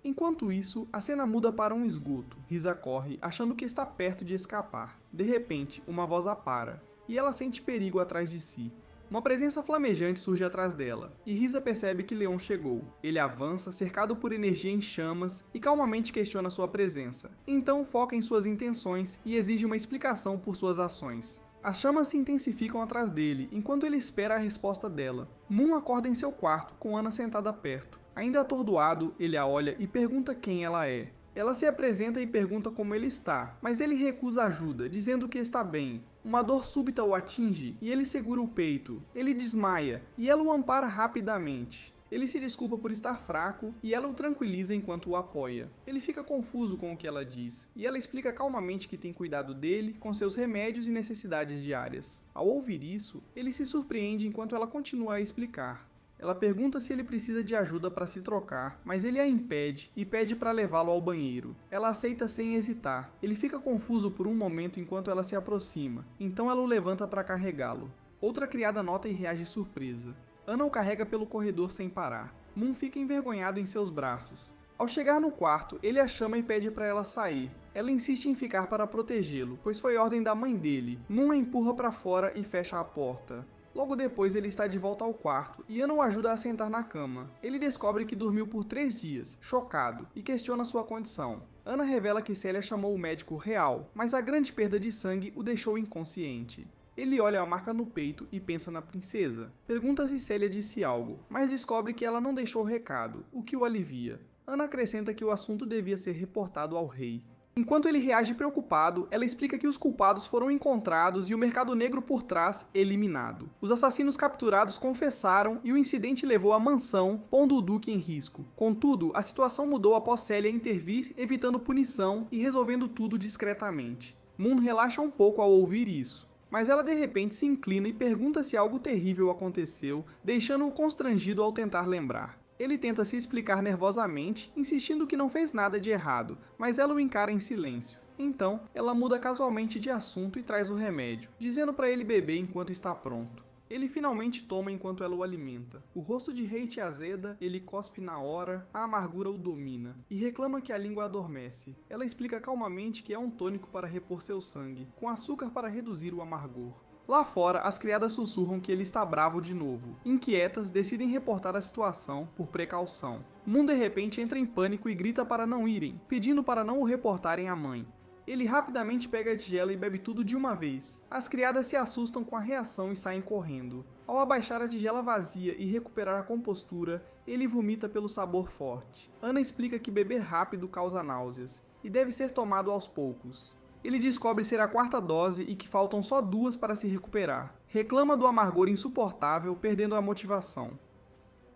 Enquanto isso, a cena muda para um esgoto. Risa corre, achando que está perto de escapar. De repente, uma voz a para, e ela sente perigo atrás de si. Uma presença flamejante surge atrás dela, e Risa percebe que Leon chegou. Ele avança, cercado por energia em chamas, e calmamente questiona sua presença. Então foca em suas intenções e exige uma explicação por suas ações. As chamas se intensificam atrás dele, enquanto ele espera a resposta dela. Moon acorda em seu quarto, com Ana sentada perto. Ainda atordoado, ele a olha e pergunta quem ela é. Ela se apresenta e pergunta como ele está, mas ele recusa ajuda, dizendo que está bem. Uma dor súbita o atinge e ele segura o peito. Ele desmaia e ela o ampara rapidamente. Ele se desculpa por estar fraco e ela o tranquiliza enquanto o apoia. Ele fica confuso com o que ela diz e ela explica calmamente que tem cuidado dele com seus remédios e necessidades diárias. Ao ouvir isso, ele se surpreende enquanto ela continua a explicar. Ela pergunta se ele precisa de ajuda para se trocar, mas ele a impede e pede para levá-lo ao banheiro. Ela aceita sem hesitar. Ele fica confuso por um momento enquanto ela se aproxima, então ela o levanta para carregá-lo. Outra criada nota e reage surpresa. Ana o carrega pelo corredor sem parar. Moon fica envergonhado em seus braços. Ao chegar no quarto, ele a chama e pede para ela sair. Ela insiste em ficar para protegê-lo, pois foi ordem da mãe dele. Moon a empurra para fora e fecha a porta. Logo depois ele está de volta ao quarto e Ana o ajuda a sentar na cama. Ele descobre que dormiu por 3 dias, chocado, e questiona sua condição. Ana revela que Célia chamou o médico real, mas a grande perda de sangue o deixou inconsciente. Ele olha a marca no peito e pensa na princesa. Pergunta se Célia disse algo, mas descobre que ela não deixou recado, o que o alivia. Ana acrescenta que o assunto devia ser reportado ao rei. Enquanto ele reage preocupado, ela explica que os culpados foram encontrados e o mercado negro por trás eliminado. Os assassinos capturados confessaram e o incidente levou à mansão, pondo o Duque em risco. Contudo, a situação mudou após Célia intervir, evitando punição e resolvendo tudo discretamente. Moon relaxa um pouco ao ouvir isso, mas ela de repente se inclina e pergunta se algo terrível aconteceu, deixando-o constrangido ao tentar lembrar. Ele tenta se explicar nervosamente, insistindo que não fez nada de errado, mas ela o encara em silêncio. Então, ela muda casualmente de assunto e traz o remédio, dizendo para ele beber enquanto está pronto. Ele finalmente toma enquanto ela o alimenta. O rosto de Hate azeda, ele cospe na hora, a amargura o domina, e reclama que a língua adormece. Ela explica calmamente que é um tônico para repor seu sangue, com açúcar para reduzir o amargor. Lá fora, as criadas sussurram que ele está bravo de novo. Inquietas, decidem reportar a situação por precaução. Moon de repente entra em pânico e grita para não irem, pedindo para não o reportarem à mãe. Ele rapidamente pega a tigela e bebe tudo de uma vez. As criadas se assustam com a reação e saem correndo. Ao abaixar a tigela vazia e recuperar a compostura, ele vomita pelo sabor forte. Ana explica que beber rápido causa náuseas, e deve ser tomado aos poucos. Ele descobre ser a 4ª dose e que faltam só 2 para se recuperar. Reclama do amargor insuportável, perdendo a motivação.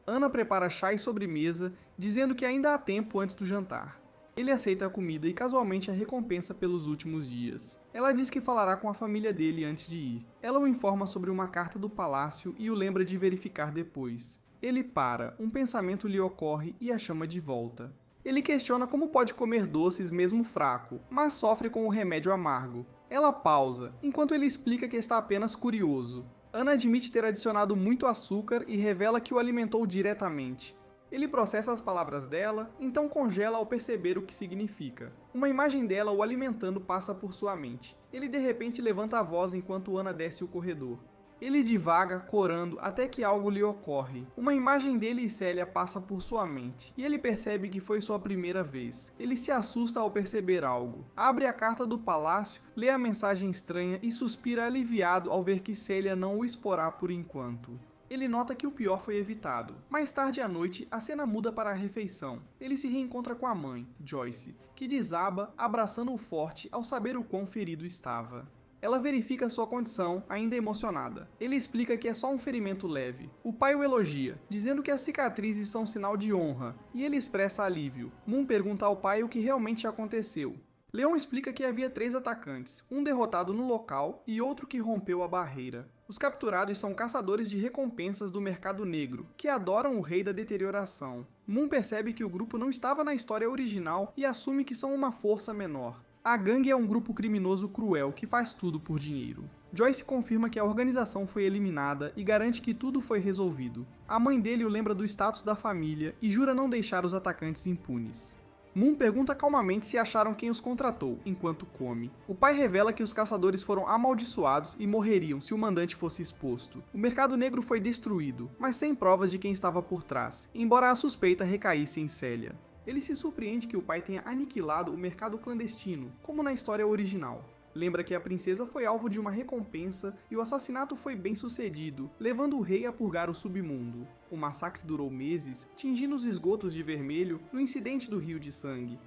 Ana prepara chá e sobremesa, dizendo que ainda há tempo antes do jantar. Ele aceita a comida e casualmente a recompensa pelos últimos dias. Ela diz que falará com a família dele antes de ir. Ela o informa sobre uma carta do palácio e o lembra de verificar depois. Ele para, um pensamento lhe ocorre e a chama de volta. Ele questiona como pode comer doces mesmo fraco, mas sofre com o remédio amargo. Ela pausa, enquanto ele explica que está apenas curioso. Ana admite ter adicionado muito açúcar e revela que o alimentou diretamente. Ele processa as palavras dela, então congela ao perceber o que significa. Uma imagem dela o alimentando passa por sua mente. Ele de repente levanta a voz enquanto Ana desce o corredor. Ele divaga, corando, até que algo lhe ocorre. Uma imagem dele e Célia passa por sua mente, e ele percebe que foi sua primeira vez. Ele se assusta ao perceber algo. Abre a carta do palácio, lê a mensagem estranha e suspira aliviado ao ver que Célia não o exporá por enquanto. Ele nota que o pior foi evitado. Mais tarde à noite, a cena muda para a refeição. Ele se reencontra com a mãe, Joyce, que desaba, abraçando-o forte ao saber o quão ferido estava. Ela verifica sua condição, ainda emocionada. Ele explica que é só um ferimento leve. O pai o elogia, dizendo que as cicatrizes são sinal de honra, e ele expressa alívio. Moon pergunta ao pai o que realmente aconteceu. Leon explica que havia 3 atacantes, um derrotado no local e outro que rompeu a barreira. Os capturados são caçadores de recompensas do mercado negro, que adoram o rei da deterioração. Moon percebe que o grupo não estava na história original e assume que são uma força menor. A gangue é um grupo criminoso cruel que faz tudo por dinheiro. Joyce confirma que a organização foi eliminada e garante que tudo foi resolvido. A mãe dele o lembra do status da família e jura não deixar os atacantes impunes. Moon pergunta calmamente se acharam quem os contratou, enquanto come. O pai revela que os caçadores foram amaldiçoados e morreriam se o mandante fosse exposto. O mercado negro foi destruído, mas sem provas de quem estava por trás, embora a suspeita recaísse em Célia. Ele se surpreende que o pai tenha aniquilado o mercado clandestino, como na história original. Lembra que a princesa foi alvo de uma recompensa e o assassinato foi bem sucedido, levando o rei a purgar o submundo. O massacre durou meses, tingindo os esgotos de vermelho no incidente do Rio de Sangue.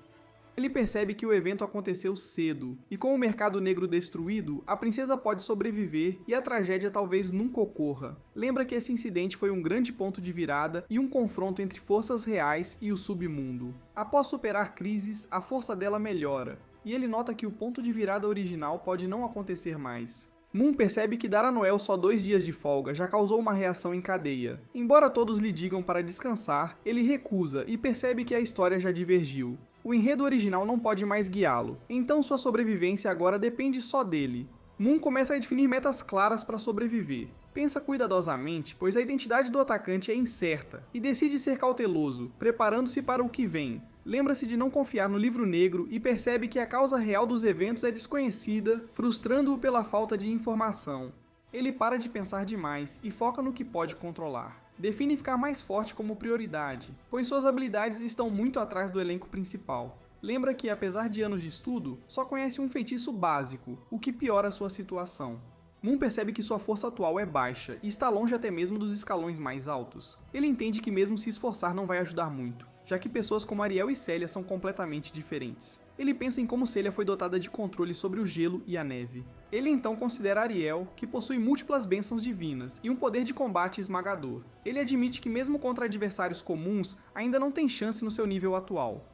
Ele percebe que o evento aconteceu cedo, e com o mercado negro destruído, a princesa pode sobreviver e a tragédia talvez nunca ocorra. Lembra que esse incidente foi um grande ponto de virada e um confronto entre forças reais e o submundo. Após superar crises, a força dela melhora, e ele nota que o ponto de virada original pode não acontecer mais. Moon percebe que dar a Noel só 2 dias de folga já causou uma reação em cadeia. Embora todos lhe digam para descansar, ele recusa e percebe que a história já divergiu. O enredo original não pode mais guiá-lo, então sua sobrevivência agora depende só dele. Moon começa a definir metas claras para sobreviver. Pensa cuidadosamente, pois a identidade do atacante é incerta, e decide ser cauteloso, preparando-se para o que vem. Lembra-se de não confiar no livro negro e percebe que a causa real dos eventos é desconhecida, frustrando-o pela falta de informação. Ele para de pensar demais e foca no que pode controlar. Define ficar mais forte como prioridade, pois suas habilidades estão muito atrás do elenco principal. Lembra que, apesar de anos de estudo, só conhece um feitiço básico, o que piora sua situação. Moon percebe que sua força atual é baixa e está longe até mesmo dos escalões mais altos. Ele entende que mesmo se esforçar não vai ajudar muito, já que pessoas como Ariel e Célia são completamente diferentes. Ele pensa em como Célia foi dotada de controle sobre o gelo e a neve. Ele então considera Ariel, que possui múltiplas bênçãos divinas e um poder de combate esmagador. Ele admite que mesmo contra adversários comuns, ainda não tem chance no seu nível atual.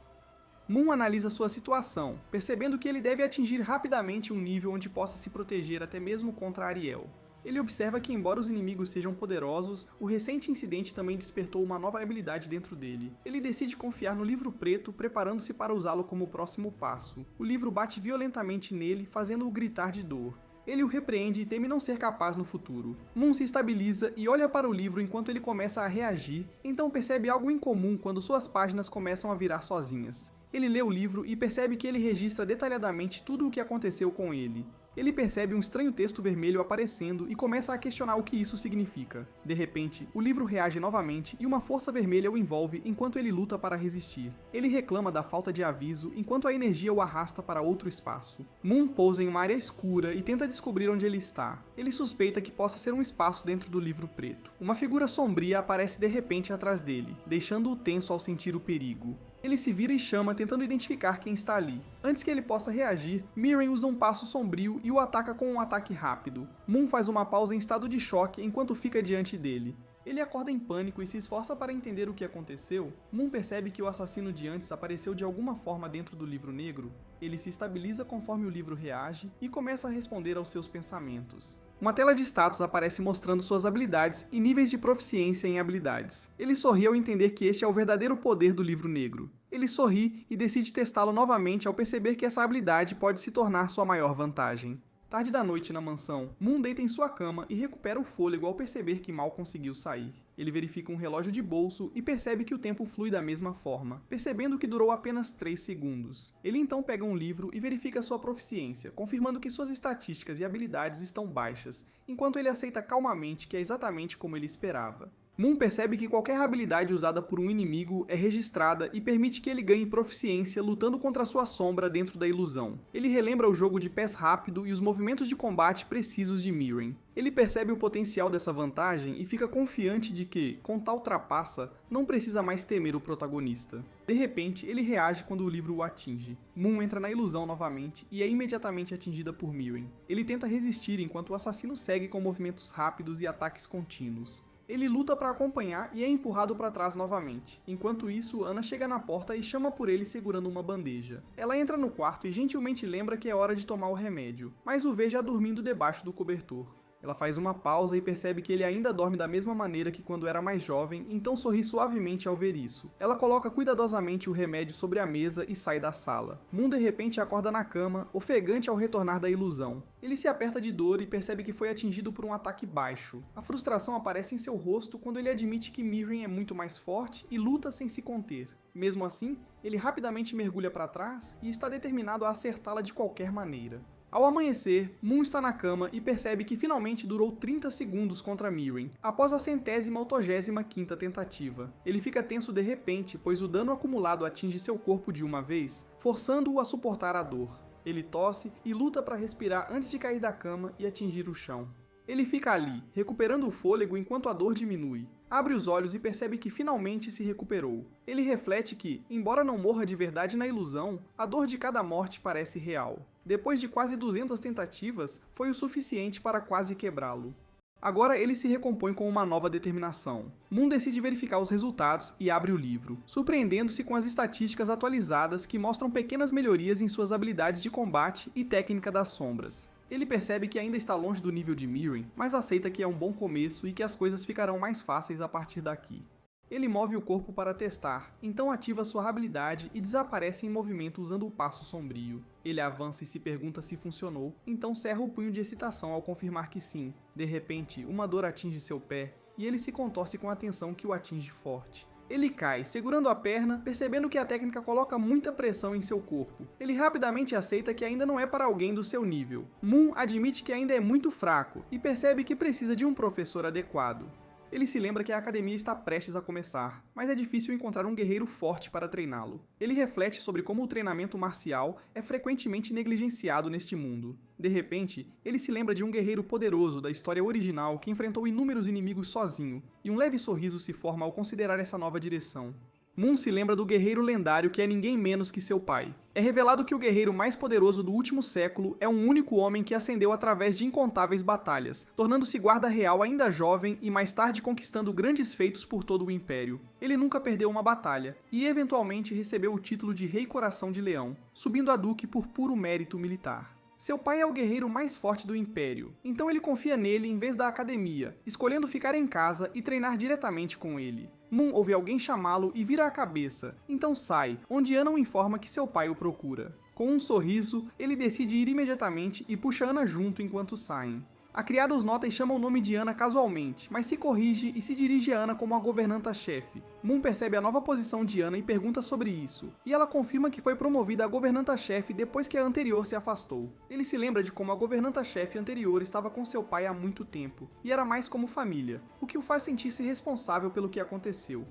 Moon analisa sua situação, percebendo que ele deve atingir rapidamente um nível onde possa se proteger até mesmo contra Ariel. Ele observa que, embora os inimigos sejam poderosos, o recente incidente também despertou uma nova habilidade dentro dele. Ele decide confiar no livro preto, preparando-se para usá-lo como próximo passo. O livro bate violentamente nele, fazendo-o gritar de dor. Ele o repreende e teme não ser capaz no futuro. Moon se estabiliza e olha para o livro enquanto ele começa a reagir, então percebe algo incomum quando suas páginas começam a virar sozinhas. Ele lê o livro e percebe que ele registra detalhadamente tudo o que aconteceu com ele. Ele percebe um estranho texto vermelho aparecendo e começa a questionar o que isso significa. De repente, o livro reage novamente e uma força vermelha o envolve enquanto ele luta para resistir. Ele reclama da falta de aviso enquanto a energia o arrasta para outro espaço. Moon pousa em uma área escura e tenta descobrir onde ele está. Ele suspeita que possa ser um espaço dentro do livro preto. Uma figura sombria aparece de repente atrás dele, deixando-o tenso ao sentir o perigo. Ele se vira e chama, tentando identificar quem está ali. Antes que ele possa reagir, Mirren usa um passo sombrio e o ataca com um ataque rápido. Moon faz uma pausa em estado de choque enquanto fica diante dele. Ele acorda em pânico e se esforça para entender o que aconteceu. Moon percebe que o assassino de antes apareceu de alguma forma dentro do livro negro. Ele se estabiliza conforme o livro reage e começa a responder aos seus pensamentos. Uma tela de status aparece mostrando suas habilidades e níveis de proficiência em habilidades. Ele sorri ao entender que este é o verdadeiro poder do livro negro. Ele sorri e decide testá-lo novamente ao perceber que essa habilidade pode se tornar sua maior vantagem. Tarde da noite na mansão, Moon deita em sua cama e recupera o fôlego ao perceber que mal conseguiu sair. Ele verifica um relógio de bolso e percebe que o tempo flui da mesma forma, percebendo que durou apenas 3 segundos. Ele então pega um livro e verifica sua proficiência, confirmando que suas estatísticas e habilidades estão baixas, enquanto ele aceita calmamente que é exatamente como ele esperava. Moon percebe que qualquer habilidade usada por um inimigo é registrada e permite que ele ganhe proficiência lutando contra sua sombra dentro da ilusão. Ele relembra o jogo de pés rápido e os movimentos de combate precisos de Mirren. Ele percebe o potencial dessa vantagem e fica confiante de que, com tal trapaça, não precisa mais temer o protagonista. De repente, ele reage quando o livro o atinge. Moon entra na ilusão novamente e é imediatamente atingida por Mirren. Ele tenta resistir enquanto o assassino segue com movimentos rápidos e ataques contínuos. Ele luta para acompanhar e é empurrado para trás novamente. Enquanto isso, Ana chega na porta e chama por ele segurando uma bandeja. Ela entra no quarto e gentilmente lembra que é hora de tomar o remédio, mas o vê já dormindo debaixo do cobertor. Ela faz uma pausa e percebe que ele ainda dorme da mesma maneira que quando era mais jovem, então sorri suavemente ao ver isso. Ela coloca cuidadosamente o remédio sobre a mesa e sai da sala. Moon de repente acorda na cama, ofegante ao retornar da ilusão. Ele se aperta de dor e percebe que foi atingido por um ataque baixo. A frustração aparece em seu rosto quando ele admite que Mirren é muito mais forte e luta sem se conter. Mesmo assim, ele rapidamente mergulha para trás e está determinado a acertá-la de qualquer maneira. Ao amanhecer, Moon está na cama e percebe que finalmente durou 30 segundos contra Mirren, após a 185ª tentativa. Ele fica tenso de repente, pois o dano acumulado atinge seu corpo de uma vez, forçando-o a suportar a dor. Ele tosse e luta para respirar antes de cair da cama e atingir o chão. Ele fica ali, recuperando o fôlego enquanto a dor diminui. Abre os olhos e percebe que finalmente se recuperou. Ele reflete que, embora não morra de verdade na ilusão, a dor de cada morte parece real. Depois de quase 200 tentativas, foi o suficiente para quase quebrá-lo. Agora ele se recompõe com uma nova determinação. Moon decide verificar os resultados e abre o livro, surpreendendo-se com as estatísticas atualizadas que mostram pequenas melhorias em suas habilidades de combate e técnica das sombras. Ele percebe que ainda está longe do nível de Mirren, mas aceita que é um bom começo e que as coisas ficarão mais fáceis a partir daqui. Ele move o corpo para testar, então ativa sua habilidade e desaparece em movimento usando o passo sombrio. Ele avança e se pergunta se funcionou, então cerra o punho de excitação ao confirmar que sim. De repente, uma dor atinge seu pé e ele se contorce com a tensão que o atinge forte. Ele cai, segurando a perna, percebendo que a técnica coloca muita pressão em seu corpo. Ele rapidamente aceita que ainda não é para alguém do seu nível. Moon admite que ainda é muito fraco e percebe que precisa de um professor adequado. Ele se lembra que a academia está prestes a começar, mas é difícil encontrar um guerreiro forte para treiná-lo. Ele reflete sobre como o treinamento marcial é frequentemente negligenciado neste mundo. De repente, ele se lembra de um guerreiro poderoso da história original que enfrentou inúmeros inimigos sozinho, e um leve sorriso se forma ao considerar essa nova direção. Moon se lembra do guerreiro lendário que é ninguém menos que seu pai. É revelado que o guerreiro mais poderoso do último século é um único homem que ascendeu através de incontáveis batalhas, tornando-se guarda real ainda jovem e mais tarde conquistando grandes feitos por todo o Império. Ele nunca perdeu uma batalha, e eventualmente recebeu o título de Rei Coração de Leão, subindo a duque por puro mérito militar. Seu pai é o guerreiro mais forte do Império, então ele confia nele em vez da academia, escolhendo ficar em casa e treinar diretamente com ele. Moon ouve alguém chamá-lo e vira a cabeça, então sai, onde Ana o informa que seu pai o procura. Com um sorriso, ele decide ir imediatamente e puxa Ana junto enquanto saem. A criada os nota e chama o nome de Ana casualmente, mas se corrige e se dirige a Ana como a governanta-chefe. Moon percebe a nova posição de Ana e pergunta sobre isso, e ela confirma que foi promovida a governanta-chefe depois que a anterior se afastou. Ele se lembra de como a governanta-chefe anterior estava com seu pai há muito tempo, e era mais como família, o que o faz sentir-se responsável pelo que aconteceu.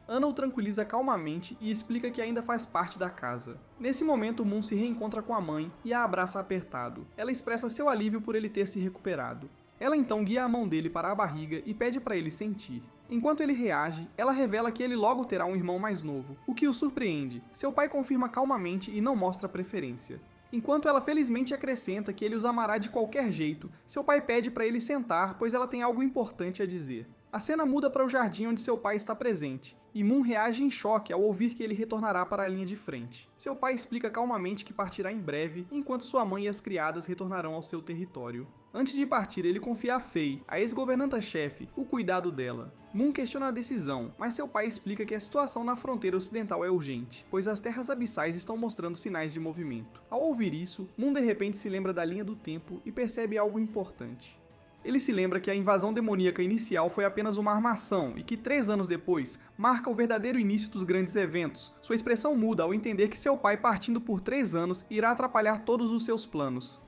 Ana o tranquiliza calmamente e explica que ainda faz parte da casa. Nesse momento, Moon se reencontra com a mãe e a abraça apertado. Ela expressa seu alívio por ele ter se recuperado. Ela então guia a mão dele para a barriga e pede para ele sentir. Enquanto ele reage, ela revela que ele logo terá um irmão mais novo, o que o surpreende. Seu pai confirma calmamente e não mostra preferência. Enquanto ela felizmente acrescenta que ele os amará de qualquer jeito, seu pai pede para ele sentar, pois ela tem algo importante a dizer. A cena muda para o jardim onde seu pai está presente, e Moon reage em choque ao ouvir que ele retornará para a linha de frente. Seu pai explica calmamente que partirá em breve, enquanto sua mãe e as criadas retornarão ao seu território. Antes de partir, ele confia a Faye, a ex-governanta-chefe, o cuidado dela. Moon questiona a decisão, mas seu pai explica que a situação na fronteira ocidental é urgente, pois as terras abissais estão mostrando sinais de movimento. Ao ouvir isso, Moon de repente se lembra da linha do tempo e percebe algo importante. Ele se lembra que a invasão demoníaca inicial foi apenas uma armação e que 3 anos depois marca o verdadeiro início dos grandes eventos. Sua expressão muda ao entender que seu pai, partindo por 3 anos, irá atrapalhar todos os seus planos.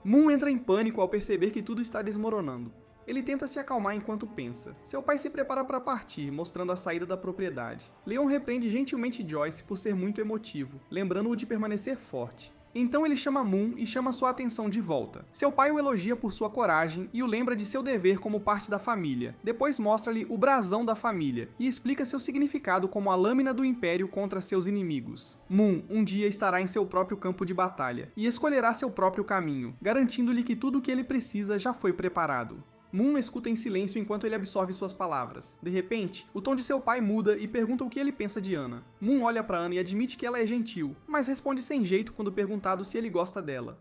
Moon entra em pânico ao perceber que tudo está desmoronando. Ele tenta se acalmar enquanto pensa. Seu pai se prepara para partir, mostrando a saída da propriedade. Leon repreende gentilmente Joyce por ser muito emotivo, lembrando-o de permanecer forte. Então ele chama Moon e chama sua atenção de volta. Seu pai o elogia por sua coragem e o lembra de seu dever como parte da família. Depois mostra-lhe o brasão da família e explica seu significado como a lâmina do Império contra seus inimigos. Moon um dia estará em seu próprio campo de batalha e escolherá seu próprio caminho, garantindo-lhe que tudo o que ele precisa já foi preparado. Moon escuta em silêncio enquanto ele absorve suas palavras. De repente, o tom de seu pai muda e pergunta o que ele pensa de Anna. Moon olha para Anna e admite que ela é gentil, mas responde sem jeito quando perguntado se ele gosta dela.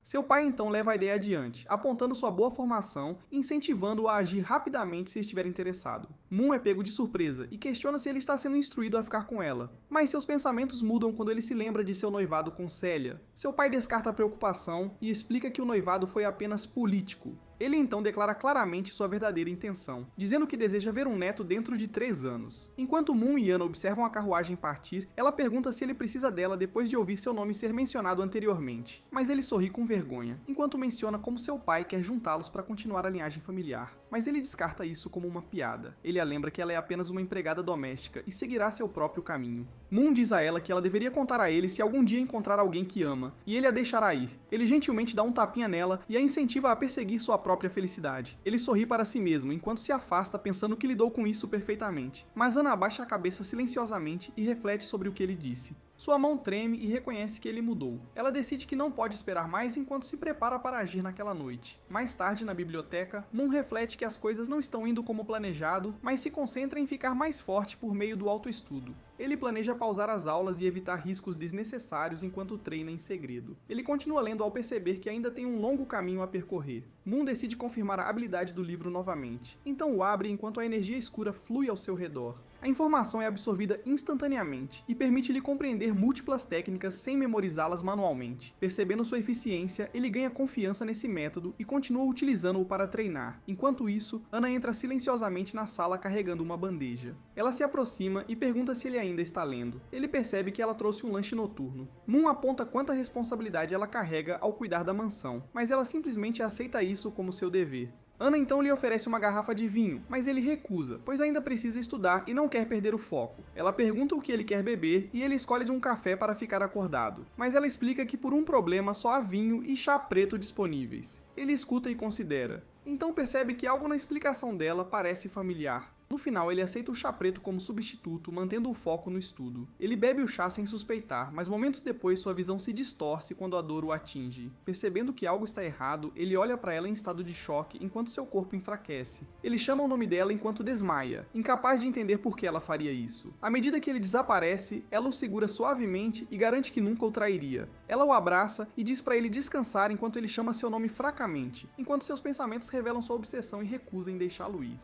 Seu pai então leva a ideia adiante, apontando sua boa formação e incentivando-o a agir rapidamente se estiver interessado. Moon é pego de surpresa e questiona se ele está sendo instruído a ficar com ela, mas seus pensamentos mudam quando ele se lembra de seu noivado com Celia. Seu pai descarta a preocupação e explica que o noivado foi apenas político. Ele então declara claramente sua verdadeira intenção, dizendo que deseja ver um neto dentro de 3 anos. Enquanto Moon e Anna observam a carruagem partir, ela pergunta se ele precisa dela depois de ouvir seu nome ser mencionado anteriormente, mas ele sorri com vergonha, enquanto menciona como seu pai quer juntá-los para continuar a linhagem familiar. Mas ele descarta isso como uma piada. Ele a lembra que ela é apenas uma empregada doméstica e seguirá seu próprio caminho. Moon diz a ela que ela deveria contar a ele se algum dia encontrar alguém que ama, e ele a deixará ir. Ele gentilmente dá um tapinha nela e a incentiva a perseguir sua própria felicidade. Ele sorri para si mesmo enquanto se afasta pensando que lidou com isso perfeitamente. Mas Anna abaixa a cabeça silenciosamente e reflete sobre o que ele disse. Sua mão treme e reconhece que ele mudou. Ela decide que não pode esperar mais enquanto se prepara para agir naquela noite. Mais tarde, na biblioteca, Moon reflete que as coisas não estão indo como planejado, mas se concentra em ficar mais forte por meio do autoestudo. Ele planeja pausar as aulas e evitar riscos desnecessários enquanto treina em segredo. Ele continua lendo ao perceber que ainda tem um longo caminho a percorrer. Moon decide confirmar a habilidade do livro novamente. Então o abre enquanto a energia escura flui ao seu redor. A informação é absorvida instantaneamente e permite-lhe compreender múltiplas técnicas sem memorizá-las manualmente. Percebendo sua eficiência, ele ganha confiança nesse método e continua utilizando-o para treinar. Enquanto isso, Anna entra silenciosamente na sala carregando uma bandeja. Ela se aproxima e pergunta se ele ainda está lendo. Ele percebe que ela trouxe um lanche noturno. Moon aponta quanta responsabilidade ela carrega ao cuidar da mansão, mas ela simplesmente aceita isso como seu dever. Anna então lhe oferece uma garrafa de vinho, mas ele recusa, pois ainda precisa estudar e não quer perder o foco. Ela pergunta o que ele quer beber e ele escolhe um café para ficar acordado, mas ela explica que por um problema só há vinho e chá preto disponíveis. Ele escuta e considera, então percebe que algo na explicação dela parece familiar. No final, ele aceita o chá preto como substituto, mantendo o foco no estudo. Ele bebe o chá sem suspeitar, mas momentos depois sua visão se distorce quando a dor o atinge. Percebendo que algo está errado, ele olha para ela em estado de choque enquanto seu corpo enfraquece. Ele chama o nome dela enquanto desmaia, incapaz de entender por que ela faria isso. À medida que ele desaparece, ela o segura suavemente e garante que nunca o trairia. Ela o abraça e diz para ele descansar enquanto ele chama seu nome fracamente, enquanto seus pensamentos revelam sua obsessão e recusa em deixá-lo ir.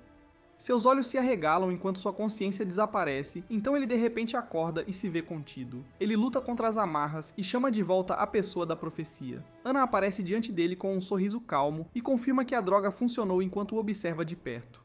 Seus olhos se arregalam enquanto sua consciência desaparece, então ele de repente acorda e se vê contido. Ele luta contra as amarras e chama de volta a pessoa da profecia. Anna aparece diante dele com um sorriso calmo e confirma que a droga funcionou enquanto o observa de perto.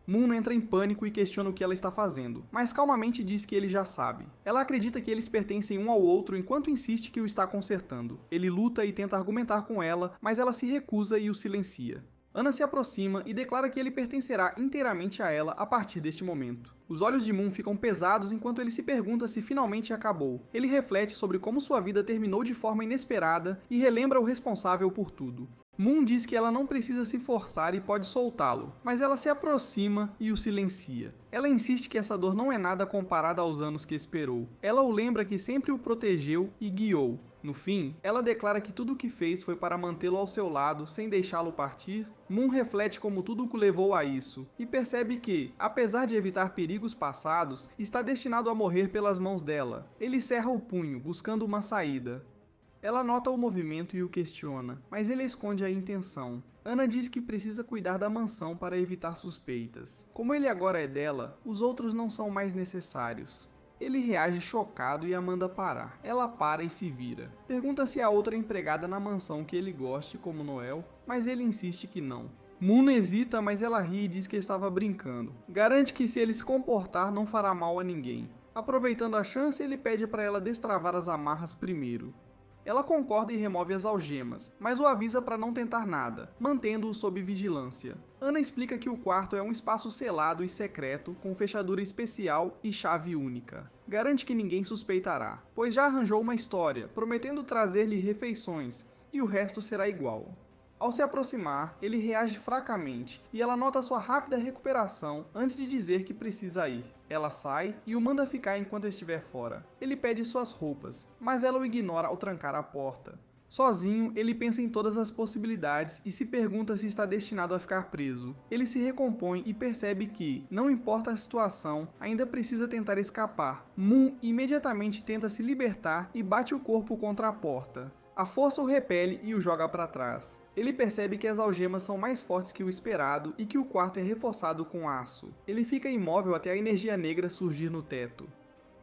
Moon entra em pânico e questiona o que ela está fazendo, mas calmamente diz que ele já sabe. Ela acredita que eles pertencem um ao outro enquanto insiste que o está consertando. Ele luta e tenta argumentar com ela, mas ela se recusa e o silencia. Anna se aproxima e declara que ele pertencerá inteiramente a ela a partir deste momento. Os olhos de Moon ficam pesados enquanto ele se pergunta se finalmente acabou. Ele reflete sobre como sua vida terminou de forma inesperada e relembra o responsável por tudo. Moon diz que ela não precisa se forçar e pode soltá-lo, mas ela se aproxima e o silencia. Ela insiste que essa dor não é nada comparada aos anos que esperou. Ela o lembra que sempre o protegeu e guiou. No fim, ela declara que tudo o que fez foi para mantê-lo ao seu lado, sem deixá-lo partir. Moon reflete como tudo o levou a isso, e percebe que, apesar de evitar perigos passados, está destinado a morrer pelas mãos dela. Ele cerra o punho, buscando uma saída. Ela nota o movimento e o questiona, mas ele esconde a intenção. Ana diz que precisa cuidar da mansão para evitar suspeitas. Como ele agora é dela, os outros não são mais necessários. Ele reage chocado e a manda parar. Ela para e se vira. Pergunta se há outra empregada na mansão que ele goste, como Noel, mas ele insiste que não. Moon hesita, mas ela ri e diz que estava brincando. Garante que se ele se comportar não fará mal a ninguém. Aproveitando a chance, ele pede para ela destravar as amarras primeiro. Ela concorda e remove as algemas, mas o avisa para não tentar nada, mantendo-o sob vigilância. Ana explica que o quarto é um espaço selado e secreto, com fechadura especial e chave única. Garante que ninguém suspeitará, pois já arranjou uma história, prometendo trazer-lhe refeições, e o resto será igual. Ao se aproximar, ele reage fracamente, e ela nota sua rápida recuperação antes de dizer que precisa ir. Ela sai e o manda ficar enquanto estiver fora. Ele pede suas roupas, mas ela o ignora ao trancar a porta. Sozinho, ele pensa em todas as possibilidades e se pergunta se está destinado a ficar preso. Ele se recompõe e percebe que, não importa a situação, ainda precisa tentar escapar. Moon imediatamente tenta se libertar e bate o corpo contra a porta. A força o repele e o joga para trás. Ele percebe que as algemas são mais fortes que o esperado e que o quarto é reforçado com aço. Ele fica imóvel até a energia negra surgir no teto.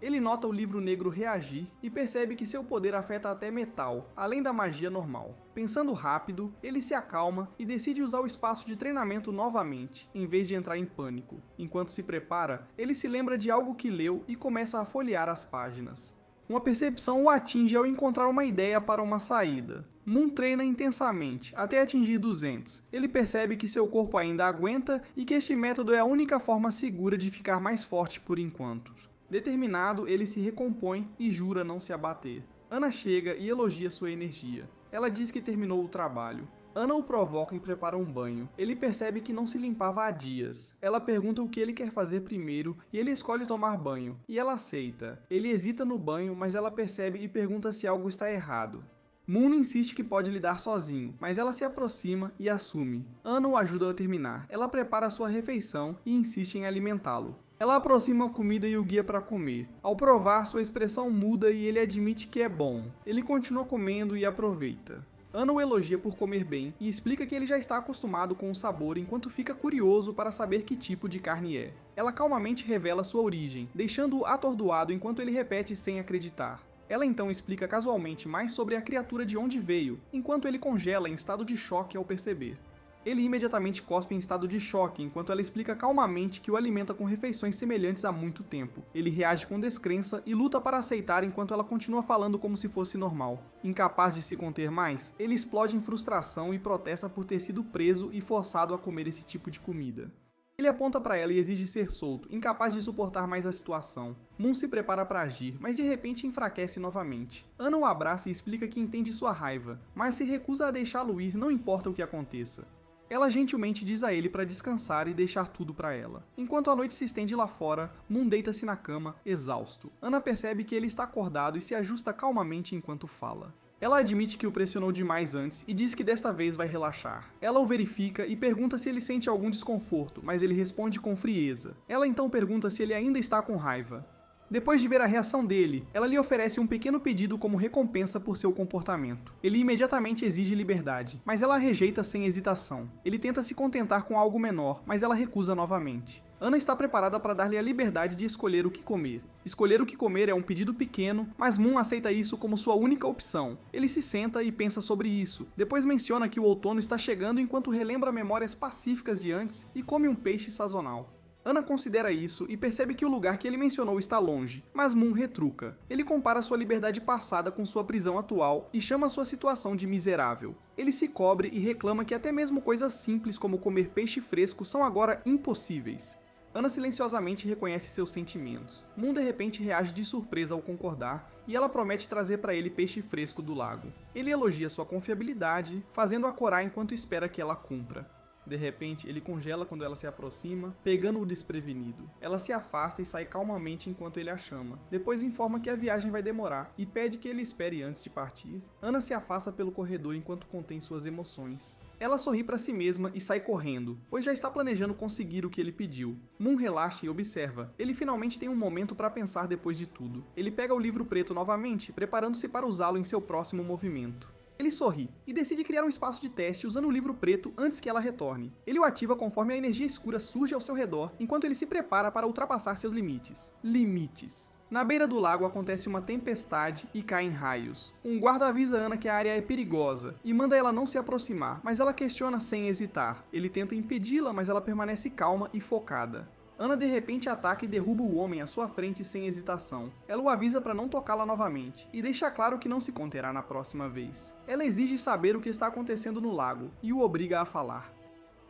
Ele nota o livro negro reagir e percebe que seu poder afeta até metal, além da magia normal. Pensando rápido, ele se acalma e decide usar o espaço de treinamento novamente, em vez de entrar em pânico. Enquanto se prepara, ele se lembra de algo que leu e começa a folhear as páginas. Uma percepção o atinge ao encontrar uma ideia para uma saída. Moon treina intensamente, até atingir 200. Ele percebe que seu corpo ainda aguenta e que este método é a única forma segura de ficar mais forte por enquanto. Determinado, ele se recompõe e jura não se abater. Ana chega e elogia sua energia. Ela diz que terminou o trabalho. Ana o provoca e prepara um banho. Ele percebe que não se limpava há dias. Ela pergunta o que ele quer fazer primeiro e ele escolhe tomar banho. E ela aceita. Ele hesita no banho, mas ela percebe e pergunta se algo está errado. Moon insiste que pode lidar sozinho, mas ela se aproxima e assume. Ana o ajuda a terminar. Ela prepara sua refeição e insiste em alimentá-lo. Ela aproxima a comida e o guia para comer. Ao provar, sua expressão muda e ele admite que é bom. Ele continua comendo e aproveita. Ana o elogia por comer bem e explica que ele já está acostumado com o sabor enquanto fica curioso para saber que tipo de carne é. Ela calmamente revela sua origem, deixando-o atordoado enquanto ele repete sem acreditar. Ela então explica casualmente mais sobre a criatura de onde veio, enquanto ele congela em estado de choque ao perceber. Ele imediatamente cospe em estado de choque, enquanto ela explica calmamente que o alimenta com refeições semelhantes há muito tempo. Ele reage com descrença e luta para aceitar enquanto ela continua falando como se fosse normal. Incapaz de se conter mais, ele explode em frustração e protesta por ter sido preso e forçado a comer esse tipo de comida. Ele aponta para ela e exige ser solto, incapaz de suportar mais a situação. Moon se prepara para agir, mas de repente enfraquece novamente. Ana o abraça e explica que entende sua raiva, mas se recusa a deixá-lo ir, não importa o que aconteça. Ela gentilmente diz a ele para descansar e deixar tudo para ela. Enquanto a noite se estende lá fora, Moon deita-se na cama, exausto. Ana percebe que ele está acordado e se ajusta calmamente enquanto fala. Ela admite que o pressionou demais antes e diz que desta vez vai relaxar. Ela o verifica e pergunta se ele sente algum desconforto, mas ele responde com frieza. Ela então pergunta se ele ainda está com raiva. Depois de ver a reação dele, ela lhe oferece um pequeno pedido como recompensa por seu comportamento. Ele imediatamente exige liberdade, mas ela rejeita sem hesitação. Ele tenta se contentar com algo menor, mas ela recusa novamente. Ana está preparada para dar-lhe a liberdade de escolher o que comer. Escolher o que comer é um pedido pequeno, mas Moon aceita isso como sua única opção. Ele se senta e pensa sobre isso. Depois menciona que o outono está chegando enquanto relembra memórias pacíficas de antes e come um peixe sazonal. Ana considera isso e percebe que o lugar que ele mencionou está longe, mas Moon retruca. Ele compara sua liberdade passada com sua prisão atual e chama sua situação de miserável. Ele se cobre e reclama que até mesmo coisas simples como comer peixe fresco são agora impossíveis. Ana silenciosamente reconhece seus sentimentos. Moon de repente reage de surpresa ao concordar e ela promete trazer para ele peixe fresco do lago. Ele elogia sua confiabilidade, fazendo-a corar enquanto espera que ela cumpra. De repente, ele congela quando ela se aproxima, pegando-o desprevenido. Ela se afasta e sai calmamente enquanto ele a chama. Depois informa que a viagem vai demorar e pede que ele espere antes de partir. Ana se afasta pelo corredor enquanto contém suas emoções. Ela sorri para si mesma e sai correndo, pois já está planejando conseguir o que ele pediu. Moon relaxa e observa. Ele finalmente tem um momento para pensar depois de tudo. Ele pega o livro preto novamente, preparando-se para usá-lo em seu próximo movimento. Ele sorri e decide criar um espaço de teste usando o livro preto antes que ela retorne. Ele o ativa conforme a energia escura surge ao seu redor, enquanto ele se prepara para ultrapassar seus limites. Limites. Na beira do lago acontece uma tempestade e caem raios. Um guarda avisa Ana que a área é perigosa e manda ela não se aproximar, mas ela questiona sem hesitar. Ele tenta impedi-la, mas ela permanece calma e focada. Ana de repente ataca e derruba o homem à sua frente sem hesitação. Ela o avisa para não tocá-la novamente, e deixa claro que não se conterá na próxima vez. Ela exige saber o que está acontecendo no lago, e o obriga a falar.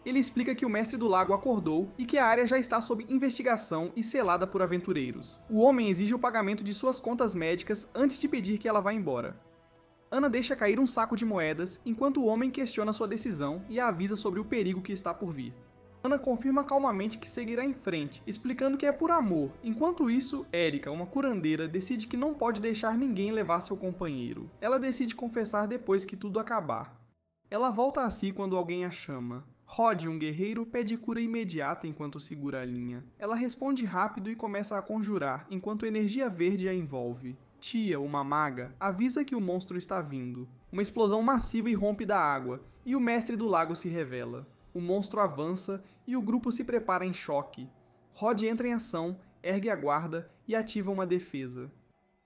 Ele explica que o mestre do lago acordou e que a área já está sob investigação e selada por aventureiros. O homem exige o pagamento de suas contas médicas antes de pedir que ela vá embora. Ana deixa cair um saco de moedas, enquanto o homem questiona sua decisão e a avisa sobre o perigo que está por vir. Ana confirma calmamente que seguirá em frente, explicando que é por amor. Enquanto isso, Erika, uma curandeira, decide que não pode deixar ninguém levar seu companheiro. Ela decide confessar depois que tudo acabar. Ela volta a si quando alguém a chama. Rod, um guerreiro, pede cura imediata enquanto segura a linha. Ela responde rápido e começa a conjurar, enquanto energia verde a envolve. Tia, uma maga, avisa que o monstro está vindo. Uma explosão massiva irrompe da água, e o mestre do lago se revela. O monstro avança e o grupo se prepara em choque. Rod entra em ação, ergue a guarda e ativa uma defesa.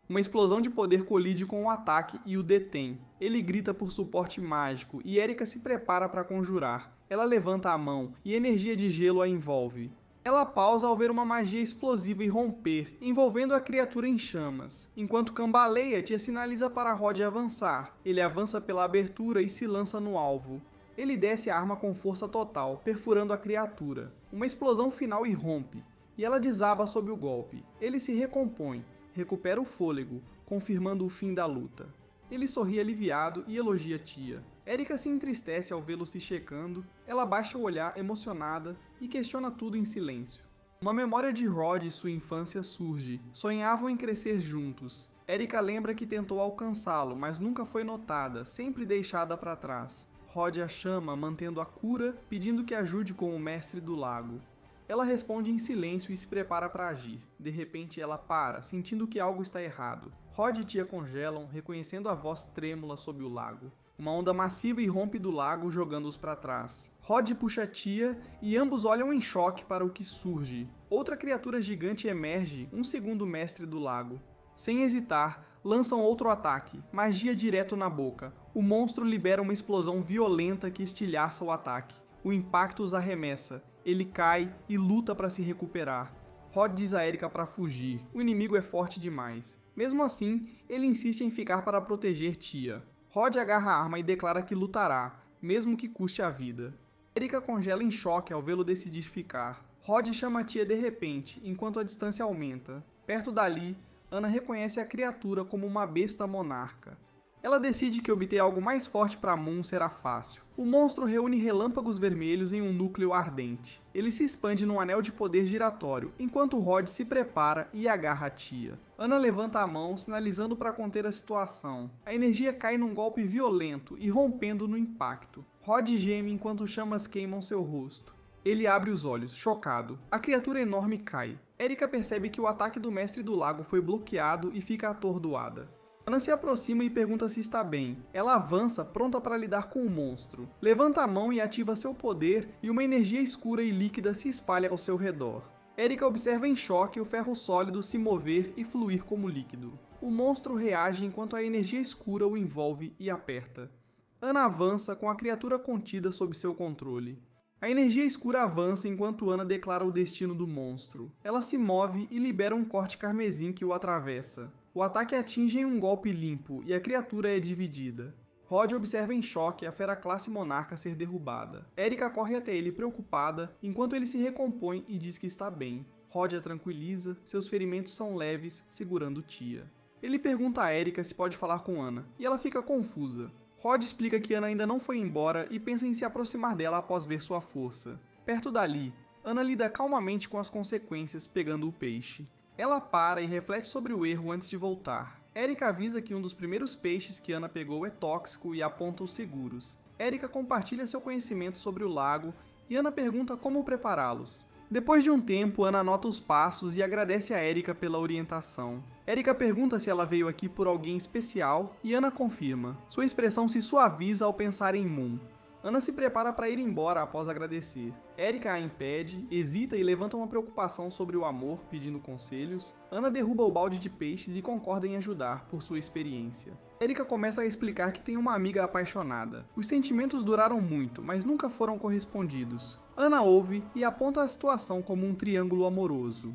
Uma explosão de poder colide com o ataque e o detém. Ele grita por suporte mágico e Erika se prepara para conjurar. Ela levanta a mão e energia de gelo a envolve. Ela pausa ao ver uma magia explosiva irromper, envolvendo a criatura em chamas. Enquanto cambaleia, Tia sinaliza para Rod avançar. Ele avança pela abertura e se lança no alvo. Ele desce a arma com força total, perfurando a criatura. Uma explosão final irrompe, e ela desaba sob o golpe. Ele se recompõe, recupera o fôlego, confirmando o fim da luta. Ele sorri aliviado e elogia Tia. Erika se entristece ao vê-lo se checando, ela baixa o olhar emocionada e questiona tudo em silêncio. Uma memória de Rod e sua infância surge. Sonhavam em crescer juntos. Erika lembra que tentou alcançá-lo, mas nunca foi notada, sempre deixada para trás. Rod a chama, mantendo a cura, pedindo que ajude com o mestre do lago. Ela responde em silêncio e se prepara para agir. De repente ela para, sentindo que algo está errado. Rod e Tia congelam, reconhecendo a voz trêmula sob o lago. Uma onda massiva irrompe do lago, jogando-os para trás. Rod puxa Tia e ambos olham em choque para o que surge. Outra criatura gigante emerge, um segundo mestre do lago. Sem hesitar, lançam outro ataque, magia direto na boca. O monstro libera uma explosão violenta que estilhaça o ataque. O impacto os arremessa. Ele cai e luta para se recuperar. Rod diz a Erika para fugir. O inimigo é forte demais. Mesmo assim, ele insiste em ficar para proteger Tia. Rod agarra a arma e declara que lutará, mesmo que custe a vida. Erika congela em choque ao vê-lo decidir ficar. Rod chama a Tia de repente, enquanto a distância aumenta. Perto dali, Ana reconhece a criatura como uma besta monarca. Ela decide que obter algo mais forte para Moon será fácil. O monstro reúne relâmpagos vermelhos em um núcleo ardente. Ele se expande num anel de poder giratório, enquanto Rod se prepara e agarra a Tia. Ana levanta a mão, sinalizando para conter a situação. A energia cai num golpe violento, irrompendo no impacto. Rod geme enquanto chamas queimam seu rosto. Ele abre os olhos, chocado. A criatura enorme cai. Erika percebe que o ataque do mestre do lago foi bloqueado e fica atordoada. Ana se aproxima e pergunta se está bem. Ela avança, pronta para lidar com o monstro. Levanta a mão e ativa seu poder, e uma energia escura e líquida se espalha ao seu redor. Erika observa em choque o ferro sólido se mover e fluir como líquido. O monstro reage enquanto a energia escura o envolve e aperta. Ana avança com a criatura contida sob seu controle. A energia escura avança enquanto Ana declara o destino do monstro. Ela se move e libera um corte carmesim que o atravessa. O ataque atinge em um golpe limpo e a criatura é dividida. Rod observa em choque a fera classe monarca ser derrubada. Erika corre até ele preocupada, enquanto ele se recompõe e diz que está bem. Rod a tranquiliza, seus ferimentos são leves, segurando Tia. Ele pergunta a Erika se pode falar com Ana, e ela fica confusa. Rod explica que Ana ainda não foi embora e pensa em se aproximar dela após ver sua força. Perto dali, Ana lida calmamente com as consequências, pegando o peixe. Ela para e reflete sobre o erro antes de voltar. Erika avisa que um dos primeiros peixes que Ana pegou é tóxico e aponta os seguros. Erika compartilha seu conhecimento sobre o lago e Ana pergunta como prepará-los. Depois de um tempo, Ana anota os passos e agradece a Erika pela orientação. Erika pergunta se ela veio aqui por alguém especial e Ana confirma. Sua expressão se suaviza ao pensar em Moon. Ana se prepara para ir embora após agradecer. Erika a impede, hesita e levanta uma preocupação sobre o amor, pedindo conselhos. Ana derruba o balde de peixes e concorda em ajudar, por sua experiência. Erika começa a explicar que tem uma amiga apaixonada. Os sentimentos duraram muito, mas nunca foram correspondidos. Ana ouve e aponta a situação como um triângulo amoroso.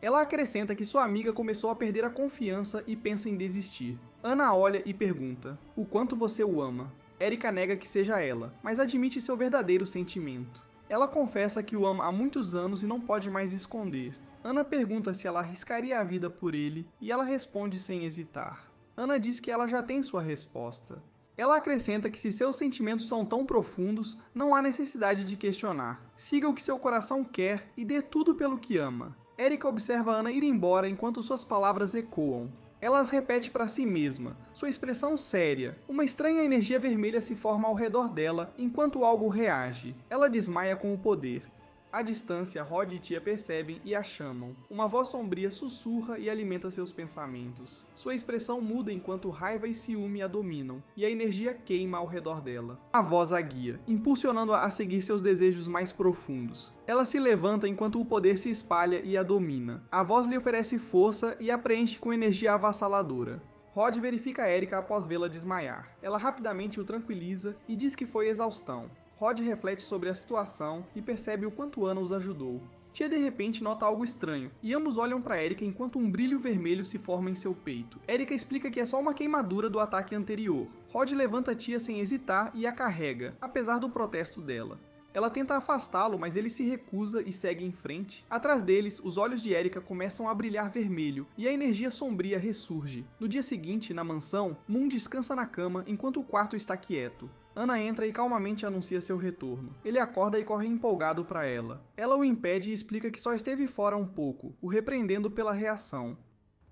Ela acrescenta que sua amiga começou a perder a confiança e pensa em desistir. Ana olha e pergunta: "O quanto você o ama?" Erika nega que seja ela, mas admite seu verdadeiro sentimento. Ela confessa que o ama há muitos anos e não pode mais esconder. Ana pergunta se ela arriscaria a vida por ele e ela responde sem hesitar. Ana diz que ela já tem sua resposta. Ela acrescenta que se seus sentimentos são tão profundos, não há necessidade de questionar. Siga o que seu coração quer e dê tudo pelo que ama. Erika observa Ana ir embora enquanto suas palavras ecoam. Ela as repete para si mesma, sua expressão séria. Uma estranha energia vermelha se forma ao redor dela enquanto algo reage. Ela desmaia com o poder. À distância, Rod e Tia percebem e a chamam. Uma voz sombria sussurra e alimenta seus pensamentos. Sua expressão muda enquanto raiva e ciúme a dominam, e a energia queima ao redor dela. A voz a guia, impulsionando-a a seguir seus desejos mais profundos. Ela se levanta enquanto o poder se espalha e a domina. A voz lhe oferece força e a preenche com energia avassaladora. Rod verifica Erika após vê-la desmaiar. Ela rapidamente o tranquiliza e diz que foi exaustão. Rod reflete sobre a situação e percebe o quanto Ana os ajudou. Tia de repente nota algo estranho, e ambos olham para Erika enquanto um brilho vermelho se forma em seu peito. Erika explica que é só uma queimadura do ataque anterior. Rod levanta a tia sem hesitar e a carrega, apesar do protesto dela. Ela tenta afastá-lo, mas ele se recusa e segue em frente. Atrás deles, os olhos de Erika começam a brilhar vermelho e a energia sombria ressurge. No dia seguinte, na mansão, Moon descansa na cama enquanto o quarto está quieto. Ana entra e calmamente anuncia seu retorno. Ele acorda e corre empolgado para ela. Ela o impede e explica que só esteve fora um pouco, o repreendendo pela reação.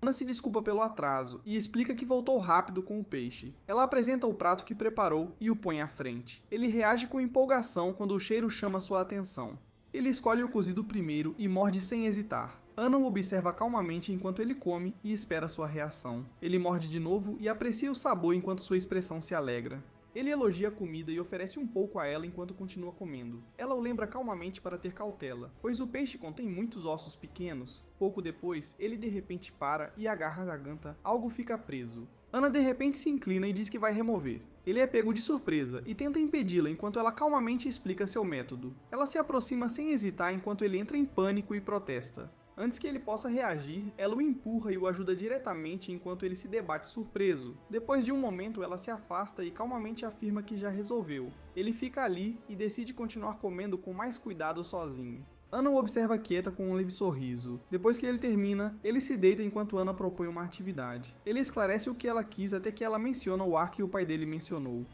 Ana se desculpa pelo atraso e explica que voltou rápido com o peixe. Ela apresenta o prato que preparou e o põe à frente. Ele reage com empolgação quando o cheiro chama sua atenção. Ele escolhe o cozido primeiro e morde sem hesitar. Ana o observa calmamente enquanto ele come e espera sua reação. Ele morde de novo e aprecia o sabor enquanto sua expressão se alegra. Ele elogia a comida e oferece um pouco a ela enquanto continua comendo. Ela o lembra calmamente para ter cautela, pois o peixe contém muitos ossos pequenos. Pouco depois, ele de repente para e agarra a garganta. Algo fica preso. Ana de repente se inclina e diz que vai remover. Ele é pego de surpresa e tenta impedi-la enquanto ela calmamente explica seu método. Ela se aproxima sem hesitar enquanto ele entra em pânico e protesta. Antes que ele possa reagir, ela o empurra e o ajuda diretamente enquanto ele se debate surpreso. Depois de um momento, ela se afasta e calmamente afirma que já resolveu. Ele fica ali e decide continuar comendo com mais cuidado sozinho. Ana o observa quieta com um leve sorriso. Depois que ele termina, ele se deita enquanto Ana propõe uma atividade. Ele esclarece o que ela quis até que ela menciona o ar que o pai dele mencionou.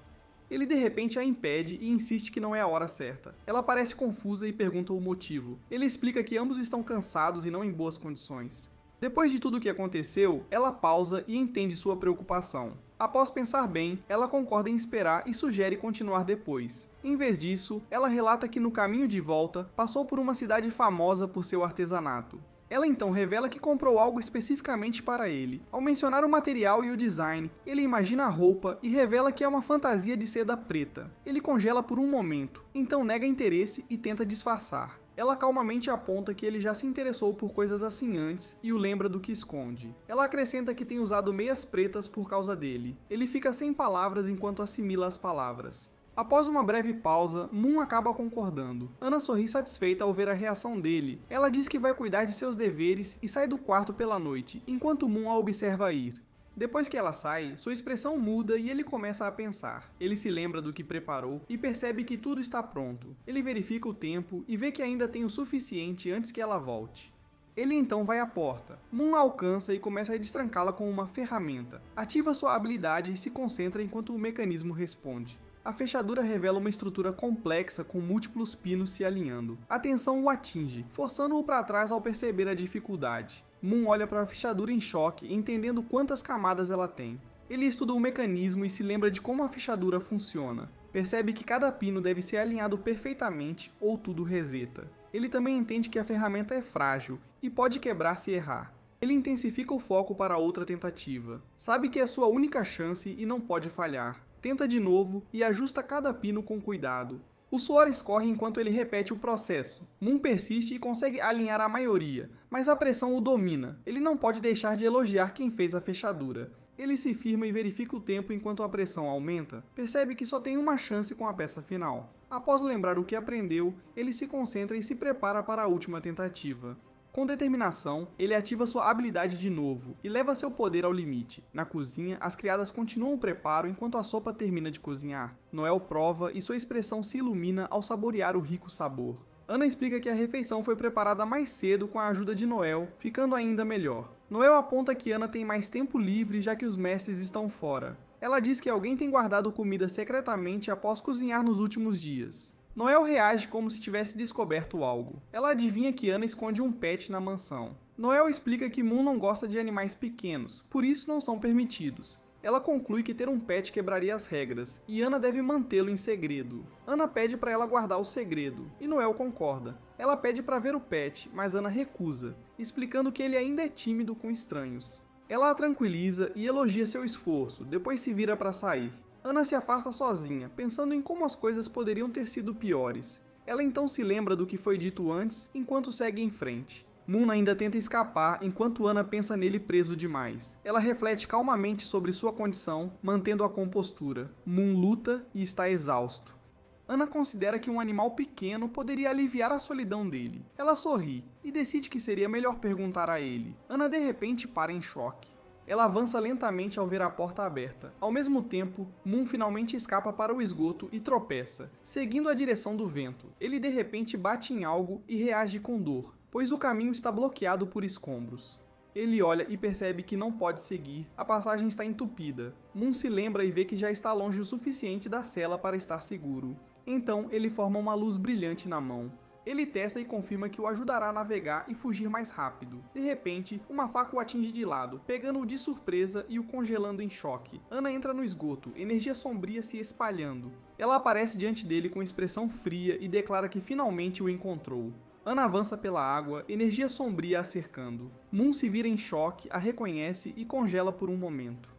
Ele de repente a impede e insiste que não é a hora certa. Ela parece confusa e pergunta o motivo. Ele explica que ambos estão cansados e não em boas condições. Depois de tudo o que aconteceu, ela pausa e entende sua preocupação. Após pensar bem, ela concorda em esperar e sugere continuar depois. Em vez disso, ela relata que no caminho de volta, passou por uma cidade famosa por seu artesanato. Ela então revela que comprou algo especificamente para ele. Ao mencionar o material e o design, ele imagina a roupa e revela que é uma fantasia de seda preta. Ele congela por um momento, então nega interesse e tenta disfarçar. Ela calmamente aponta que ele já se interessou por coisas assim antes e o lembra do que esconde. Ela acrescenta que tem usado meias pretas por causa dele. Ele fica sem palavras enquanto assimila as palavras. Após uma breve pausa, Moon acaba concordando. Ana sorri satisfeita ao ver a reação dele. Ela diz que vai cuidar de seus deveres e sai do quarto pela noite, enquanto Moon a observa ir. Depois que ela sai, sua expressão muda e ele começa a pensar. Ele se lembra do que preparou e percebe que tudo está pronto. Ele verifica o tempo e vê que ainda tem o suficiente antes que ela volte. Ele então vai à porta. Moon a alcança e começa a destrancá-la com uma ferramenta. Ativa sua habilidade e se concentra enquanto o mecanismo responde. A fechadura revela uma estrutura complexa com múltiplos pinos se alinhando. A tensão o atinge, forçando-o para trás ao perceber a dificuldade. Moon olha para a fechadura em choque, entendendo quantas camadas ela tem. Ele estuda o mecanismo e se lembra de como a fechadura funciona. Percebe que cada pino deve ser alinhado perfeitamente ou tudo reseta. Ele também entende que a ferramenta é frágil e pode quebrar se errar. Ele intensifica o foco para outra tentativa. Sabe que é sua única chance e não pode falhar. Tenta de novo e ajusta cada pino com cuidado. O suor escorre enquanto ele repete o processo. Moon persiste e consegue alinhar a maioria, mas a pressão o domina. Ele não pode deixar de elogiar quem fez a fechadura. Ele se firma e verifica o tempo enquanto a pressão aumenta. Percebe que só tem uma chance com a peça final. Após lembrar o que aprendeu, ele se concentra e se prepara para a última tentativa. Com determinação, ele ativa sua habilidade de novo e leva seu poder ao limite. Na cozinha, as criadas continuam o preparo enquanto a sopa termina de cozinhar. Noel prova e sua expressão se ilumina ao saborear o rico sabor. Ana explica que a refeição foi preparada mais cedo com a ajuda de Noel, ficando ainda melhor. Noel aponta que Ana tem mais tempo livre já que os mestres estão fora. Ela diz que alguém tem guardado comida secretamente após cozinhar nos últimos dias. Noel reage como se tivesse descoberto algo. Ela adivinha que Ana esconde um pet na mansão. Noel explica que Moon não gosta de animais pequenos, por isso não são permitidos. Ela conclui que ter um pet quebraria as regras, e Ana deve mantê-lo em segredo. Ana pede para ela guardar o segredo, e Noel concorda. Ela pede para ver o pet, mas Ana recusa, explicando que ele ainda é tímido com estranhos. Ela a tranquiliza e elogia seu esforço, depois se vira para sair. Ana se afasta sozinha, pensando em como as coisas poderiam ter sido piores. Ela então se lembra do que foi dito antes, enquanto segue em frente. Moon ainda tenta escapar, enquanto Ana pensa nele preso demais. Ela reflete calmamente sobre sua condição, mantendo a compostura. Moon luta e está exausto. Ana considera que um animal pequeno poderia aliviar a solidão dele. Ela sorri e decide que seria melhor perguntar a ele. Ana de repente para em choque. Ela avança lentamente ao ver a porta aberta. Ao mesmo tempo, Moon finalmente escapa para o esgoto e tropeça, seguindo a direção do vento. Ele de repente bate em algo e reage com dor, pois o caminho está bloqueado por escombros. Ele olha e percebe que não pode seguir, a passagem está entupida. Moon se lembra e vê que já está longe o suficiente da cela para estar seguro. Então ele forma uma luz brilhante na mão. Ele testa e confirma que o ajudará a navegar e fugir mais rápido. De repente, uma faca o atinge de lado, pegando-o de surpresa e o congelando em choque. Ana entra no esgoto, energia sombria se espalhando. Ela aparece diante dele com expressão fria e declara que finalmente o encontrou. Ana avança pela água, energia sombria a cercando. Moon se vira em choque, a reconhece e congela por um momento.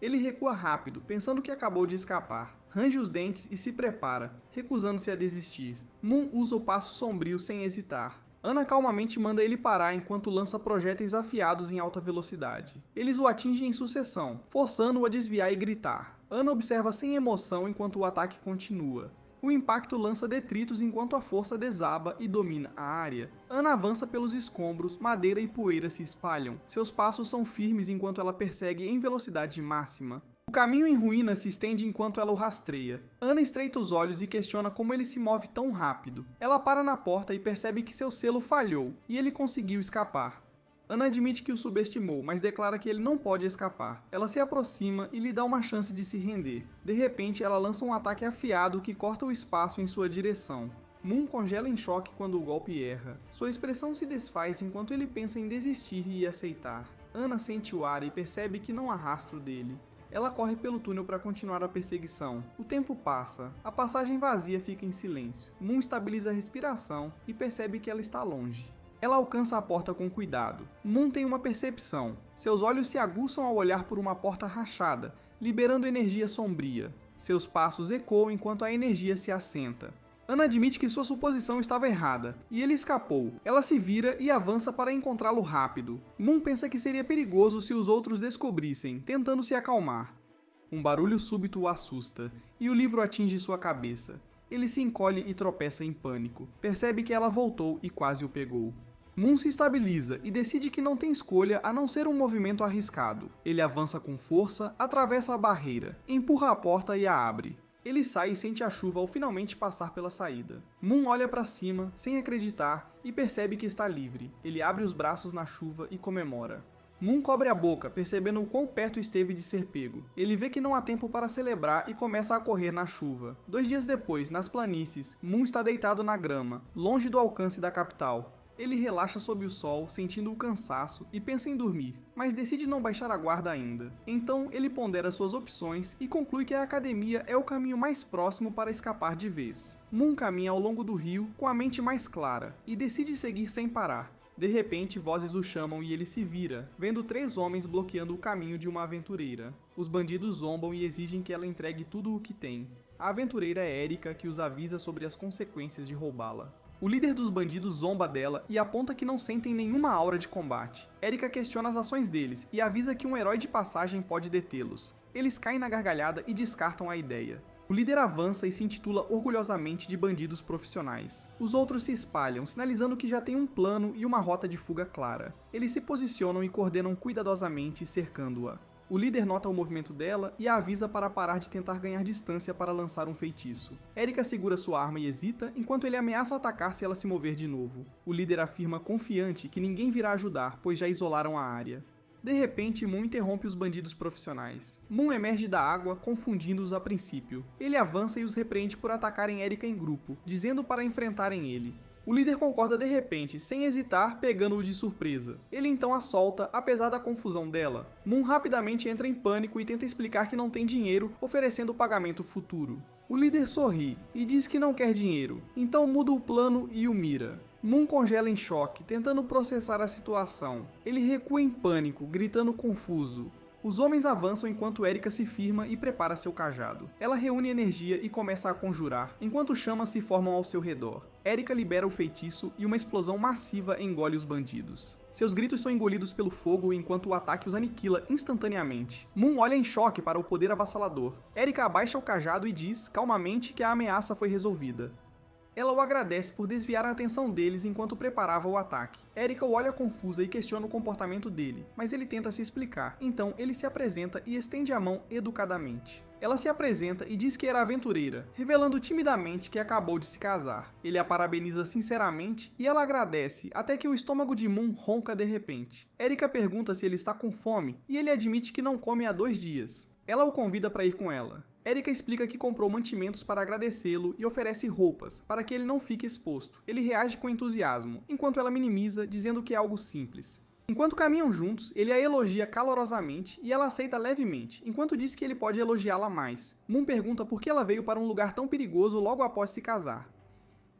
Ele recua rápido, pensando que acabou de escapar. Range os dentes e se prepara, recusando-se a desistir. Moon usa o passo sombrio sem hesitar. Ana calmamente manda ele parar enquanto lança projéteis afiados em alta velocidade. Eles o atingem em sucessão, forçando-o a desviar e gritar. Ana observa sem emoção enquanto o ataque continua. O impacto lança detritos enquanto a força desaba e domina a área. Ana avança pelos escombros, madeira e poeira se espalham. Seus passos são firmes enquanto ela persegue em velocidade máxima. O caminho em ruínas se estende enquanto ela o rastreia. Ana estreita os olhos e questiona como ele se move tão rápido. Ela para na porta e percebe que seu selo falhou, e ele conseguiu escapar. Ana admite que o subestimou, mas declara que ele não pode escapar. Ela se aproxima e lhe dá uma chance de se render. De repente, ela lança um ataque afiado que corta o espaço em sua direção. Moon congela em choque quando o golpe erra. Sua expressão se desfaz enquanto ele pensa em desistir e aceitar. Ana sente o ar e percebe que não há rastro dele. Ela corre pelo túnel para continuar a perseguição. O tempo passa. A passagem vazia fica em silêncio. Moon estabiliza a respiração e percebe que ela está longe. Ela alcança a porta com cuidado. Moon tem uma percepção. Seus olhos se aguçam ao olhar por uma porta rachada, liberando energia sombria. Seus passos ecoam enquanto a energia se assenta. Ana admite que sua suposição estava errada, e ele escapou. Ela se vira e avança para encontrá-lo rápido. Moon pensa que seria perigoso se os outros descobrissem, tentando se acalmar. Um barulho súbito o assusta, e o livro atinge sua cabeça. Ele se encolhe e tropeça em pânico. Percebe que ela voltou e quase o pegou. Moon se estabiliza e decide que não tem escolha a não ser um movimento arriscado. Ele avança com força, atravessa a barreira, empurra a porta e a abre. Ele sai e sente a chuva ao finalmente passar pela saída. Moon olha para cima, sem acreditar, e percebe que está livre. Ele abre os braços na chuva e comemora. Moon cobre a boca, percebendo o quão perto esteve de ser pego. Ele vê que não há tempo para celebrar e começa a correr na chuva. 2 dias depois, nas planícies, Moon está deitado na grama, longe do alcance da capital. Ele relaxa sob o sol, sentindo o cansaço, e pensa em dormir, mas decide não baixar a guarda ainda. Então, ele pondera suas opções e conclui que a academia é o caminho mais próximo para escapar de vez. Moon caminha ao longo do rio com a mente mais clara, e decide seguir sem parar. De repente, vozes o chamam e ele se vira, vendo 3 homens bloqueando o caminho de uma aventureira. Os bandidos zombam e exigem que ela entregue tudo o que tem. A aventureira é Erika, que os avisa sobre as consequências de roubá-la. O líder dos bandidos zomba dela e aponta que não sentem nenhuma aura de combate. Erika questiona as ações deles e avisa que um herói de passagem pode detê-los. Eles caem na gargalhada e descartam a ideia. O líder avança e se intitula orgulhosamente de bandidos profissionais. Os outros se espalham, sinalizando que já tem um plano e uma rota de fuga clara. Eles se posicionam e coordenam cuidadosamente, cercando-a. O líder nota o movimento dela e a avisa para parar de tentar ganhar distância para lançar um feitiço. Erika segura sua arma e hesita, enquanto ele ameaça atacar se ela se mover de novo. O líder afirma confiante que ninguém virá ajudar, pois já isolaram a área. De repente, Moon interrompe os bandidos profissionais. Moon emerge da água, confundindo-os a princípio. Ele avança e os repreende por atacarem Erika em grupo, dizendo para enfrentarem ele. O líder concorda de repente, sem hesitar, pegando-o de surpresa. Ele então a solta, apesar da confusão dela. Moon rapidamente entra em pânico e tenta explicar que não tem dinheiro, oferecendo o pagamento futuro. O líder sorri e diz que não quer dinheiro, então muda o plano e o mira. Moon congela em choque, tentando processar a situação. Ele recua em pânico, gritando confuso. Os homens avançam enquanto Erika se firma e prepara seu cajado. Ela reúne energia e começa a conjurar, enquanto chamas se formam ao seu redor. Erika libera o feitiço e uma explosão massiva engole os bandidos. Seus gritos são engolidos pelo fogo enquanto o ataque os aniquila instantaneamente. Moon olha em choque para o poder avassalador. Erika abaixa o cajado e diz, calmamente, que a ameaça foi resolvida. Ela o agradece por desviar a atenção deles enquanto preparava o ataque. Erika o olha confusa e questiona o comportamento dele, mas ele tenta se explicar, então ele se apresenta e estende a mão educadamente. Ela se apresenta e diz que era aventureira, revelando timidamente que acabou de se casar. Ele a parabeniza sinceramente e ela agradece, até que o estômago de Moon ronca de repente. Erika pergunta se ele está com fome e ele admite que não come há 2 dias. Ela o convida para ir com ela. Erika explica que comprou mantimentos para agradecê-lo e oferece roupas, para que ele não fique exposto. Ele reage com entusiasmo, enquanto ela minimiza, dizendo que é algo simples. Enquanto caminham juntos, ele a elogia calorosamente e ela aceita levemente, enquanto diz que ele pode elogiá-la mais. Moon pergunta por que ela veio para um lugar tão perigoso logo após se casar.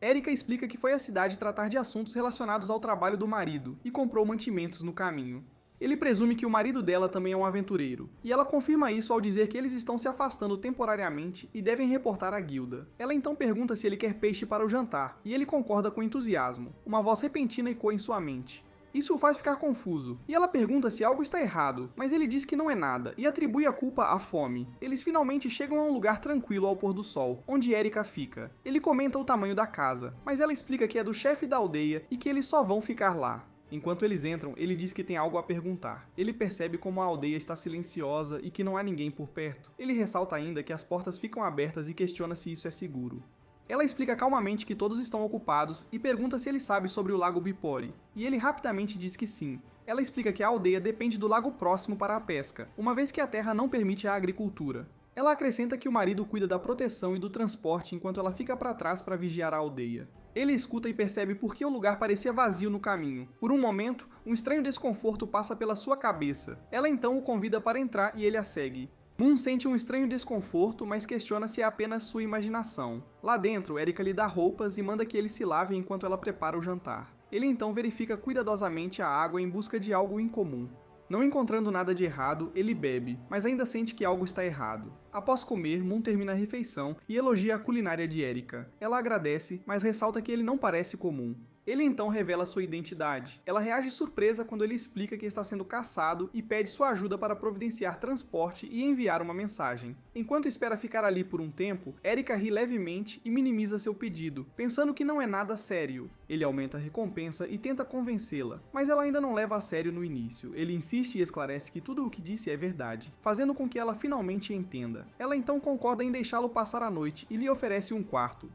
Erika explica que foi à cidade tratar de assuntos relacionados ao trabalho do marido e comprou mantimentos no caminho. Ele presume que o marido dela também é um aventureiro, e ela confirma isso ao dizer que eles estão se afastando temporariamente e devem reportar à guilda. Ela então pergunta se ele quer peixe para o jantar, e ele concorda com entusiasmo. Uma voz repentina ecoa em sua mente. Isso o faz ficar confuso, e ela pergunta se algo está errado, mas ele diz que não é nada, e atribui a culpa à fome. Eles finalmente chegam a um lugar tranquilo ao pôr do sol, onde Erika fica. Ele comenta o tamanho da casa, mas ela explica que é do chefe da aldeia e que eles só vão ficar lá. Enquanto eles entram, ele diz que tem algo a perguntar. Ele percebe como a aldeia está silenciosa e que não há ninguém por perto. Ele ressalta ainda que as portas ficam abertas e questiona se isso é seguro. Ela explica calmamente que todos estão ocupados e pergunta se ele sabe sobre o lago Bipori, e ele rapidamente diz que sim. Ela explica que a aldeia depende do lago próximo para a pesca, uma vez que a terra não permite a agricultura. Ela acrescenta que o marido cuida da proteção e do transporte enquanto ela fica para trás para vigiar a aldeia. Ele escuta e percebe por que o lugar parecia vazio no caminho. Por um momento, um estranho desconforto passa pela sua cabeça. Ela então o convida para entrar e ele a segue. Moon sente um estranho desconforto, mas questiona se é apenas sua imaginação. Lá dentro, Erika lhe dá roupas e manda que ele se lave enquanto ela prepara o jantar. Ele então verifica cuidadosamente a água em busca de algo incomum. Não encontrando nada de errado, ele bebe, mas ainda sente que algo está errado. Após comer, Moon termina a refeição e elogia a culinária de Erika. Ela agradece, mas ressalta que ele não parece comum. Ele então revela sua identidade. Ela reage surpresa quando ele explica que está sendo caçado e pede sua ajuda para providenciar transporte e enviar uma mensagem. Enquanto espera ficar ali por um tempo, Erika ri levemente e minimiza seu pedido, pensando que não é nada sério. Ele aumenta a recompensa e tenta convencê-la, mas ela ainda não leva a sério no início. Ele insiste e esclarece que tudo o que disse é verdade, fazendo com que ela finalmente entenda. Ela então concorda em deixá-lo passar a noite e lhe oferece um quarto.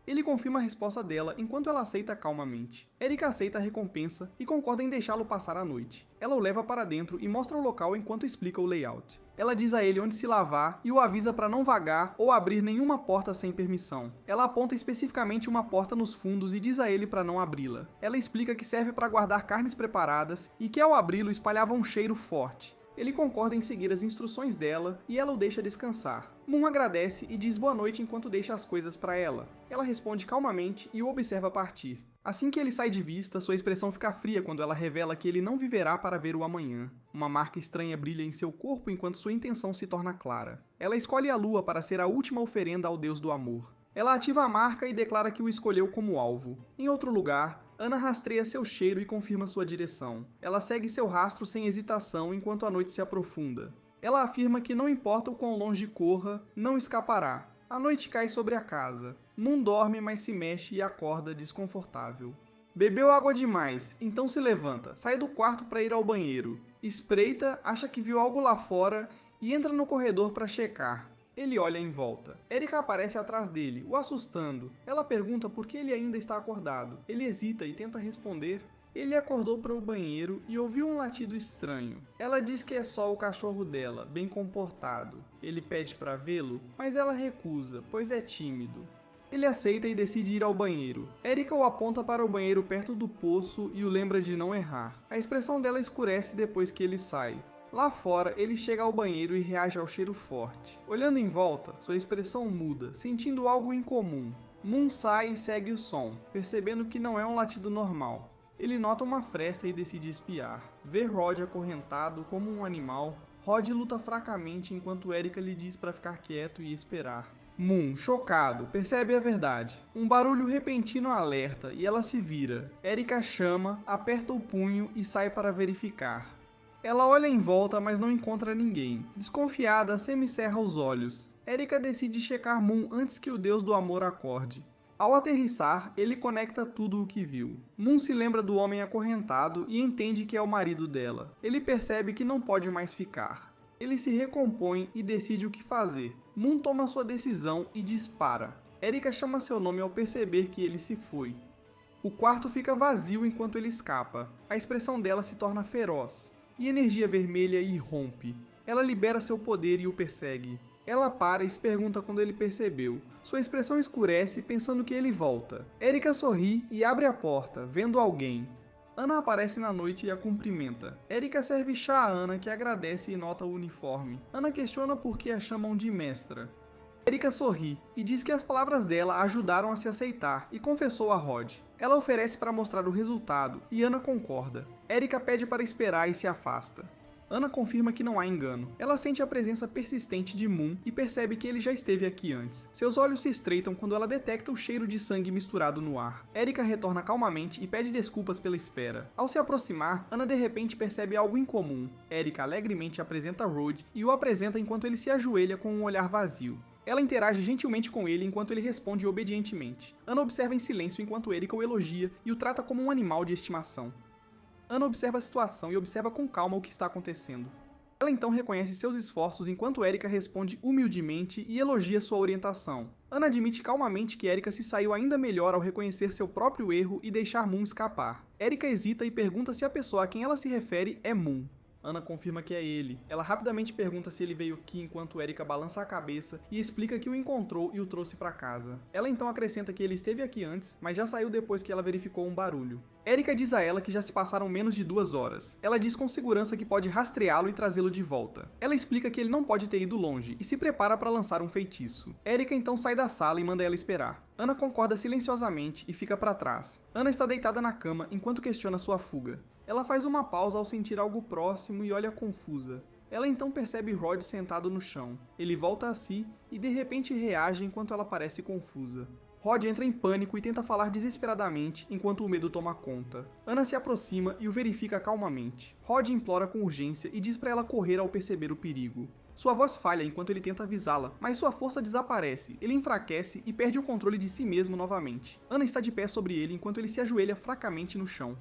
Ele confirma a resposta dela enquanto ela aceita calmamente. Erika aceita a recompensa e concorda em deixá-lo passar a noite. Ela o leva para dentro e mostra o local enquanto explica o layout. Ela diz a ele onde se lavar e o avisa para não vagar ou abrir nenhuma porta sem permissão. Ela aponta especificamente uma porta nos fundos e diz a ele para não abri-la. Ela explica que serve para guardar carnes preparadas e que ao abri-lo espalhava um cheiro forte. Ele concorda em seguir as instruções dela e ela o deixa descansar. Moon agradece e diz boa noite enquanto deixa as coisas para ela. Ela responde calmamente e o observa partir. Assim que ele sai de vista, sua expressão fica fria quando ela revela que ele não viverá para ver o amanhã. Uma marca estranha brilha em seu corpo enquanto sua intenção se torna clara. Ela escolhe a lua para ser a última oferenda ao deus do amor. Ela ativa a marca e declara que o escolheu como alvo. Em outro lugar, Ana rastreia seu cheiro e confirma sua direção. Ela segue seu rastro sem hesitação enquanto a noite se aprofunda. Ela afirma que não importa o quão longe corra, não escapará. A noite cai sobre a casa. Moon dorme, mas se mexe e acorda desconfortável. Bebeu água demais, então se levanta, sai do quarto para ir ao banheiro. Espreita, acha que viu algo lá fora e entra no corredor para checar. Ele olha em volta. Erika aparece atrás dele, o assustando. Ela pergunta por que ele ainda está acordado. Ele hesita e tenta responder. Ele acordou para o banheiro e ouviu um latido estranho. Ela diz que é só o cachorro dela, bem comportado. Ele pede para vê-lo, mas ela recusa, pois é tímido. Ele aceita e decide ir ao banheiro. Erika o aponta para o banheiro perto do poço e o lembra de não errar. A expressão dela escurece depois que ele sai. Lá fora, ele chega ao banheiro e reage ao cheiro forte. Olhando em volta, sua expressão muda, sentindo algo incomum. Moon sai e segue o som, percebendo que não é um latido normal. Ele nota uma fresta e decide espiar. Vê Rod acorrentado como um animal. Rod luta fracamente enquanto Erika lhe diz para ficar quieto e esperar. Moon, chocado, percebe a verdade. Um barulho repentino a alerta e ela se vira. Erika chama, aperta o punho e sai para verificar. Ela olha em volta, mas não encontra ninguém. Desconfiada, semicerra os olhos. Erika decide checar Moon antes que o deus do amor acorde. Ao aterrissar, ele conecta tudo o que viu. Moon se lembra do homem acorrentado e entende que é o marido dela. Ele percebe que não pode mais ficar. Ele se recompõe e decide o que fazer. Moon toma sua decisão e dispara. Erika chama seu nome ao perceber que ele se foi. O quarto fica vazio enquanto ele escapa. A expressão dela se torna feroz. E energia vermelha irrompe. Ela libera seu poder e o persegue. Ela para e se pergunta quando ele percebeu. Sua expressão escurece pensando que ele volta. Erika sorri e abre a porta, vendo alguém. Ana aparece na noite e a cumprimenta. Erika serve chá a Ana, que agradece e nota o uniforme. Ana questiona por que a chamam de mestra. Erika sorri e diz que as palavras dela ajudaram a se aceitar e confessou a Rod. Ela oferece para mostrar o resultado e Ana concorda. Erika pede para esperar e se afasta. Ana confirma que não há engano. Ela sente a presença persistente de Moon e percebe que ele já esteve aqui antes. Seus olhos se estreitam quando ela detecta o cheiro de sangue misturado no ar. Erika retorna calmamente e pede desculpas pela espera. Ao se aproximar, Ana de repente percebe algo incomum. Erika alegremente apresenta Rod e o apresenta enquanto ele se ajoelha com um olhar vazio. Ela interage gentilmente com ele enquanto ele responde obedientemente. Ana observa em silêncio enquanto Erika o elogia e o trata como um animal de estimação. Ana observa a situação e observa com calma o que está acontecendo. Ela então reconhece seus esforços enquanto Erika responde humildemente e elogia sua orientação. Ana admite calmamente que Erika se saiu ainda melhor ao reconhecer seu próprio erro e deixar Moon escapar. Erika hesita e pergunta se a pessoa a quem ela se refere é Moon. Ana confirma que é ele. Ela rapidamente pergunta se ele veio aqui enquanto Erika balança a cabeça e explica que o encontrou e o trouxe para casa. Ela então acrescenta que ele esteve aqui antes, mas já saiu depois que ela verificou um barulho. Erika diz a ela que já se passaram menos de 2 horas. Ela diz com segurança que pode rastreá-lo e trazê-lo de volta. Ela explica que ele não pode ter ido longe e se prepara para lançar um feitiço. Erika então sai da sala e manda ela esperar. Ana concorda silenciosamente e fica para trás. Ana está deitada na cama enquanto questiona sua fuga. Ela faz uma pausa ao sentir algo próximo e olha confusa. Ela então percebe Rod sentado no chão. Ele volta a si e de repente reage enquanto ela parece confusa. Rod entra em pânico e tenta falar desesperadamente enquanto o medo toma conta. Ana se aproxima e o verifica calmamente. Rod implora com urgência e diz para ela correr ao perceber o perigo. Sua voz falha enquanto ele tenta avisá-la, mas sua força desaparece, ele enfraquece e perde o controle de si mesmo novamente. Ana está de pé sobre ele enquanto ele se ajoelha fracamente no chão.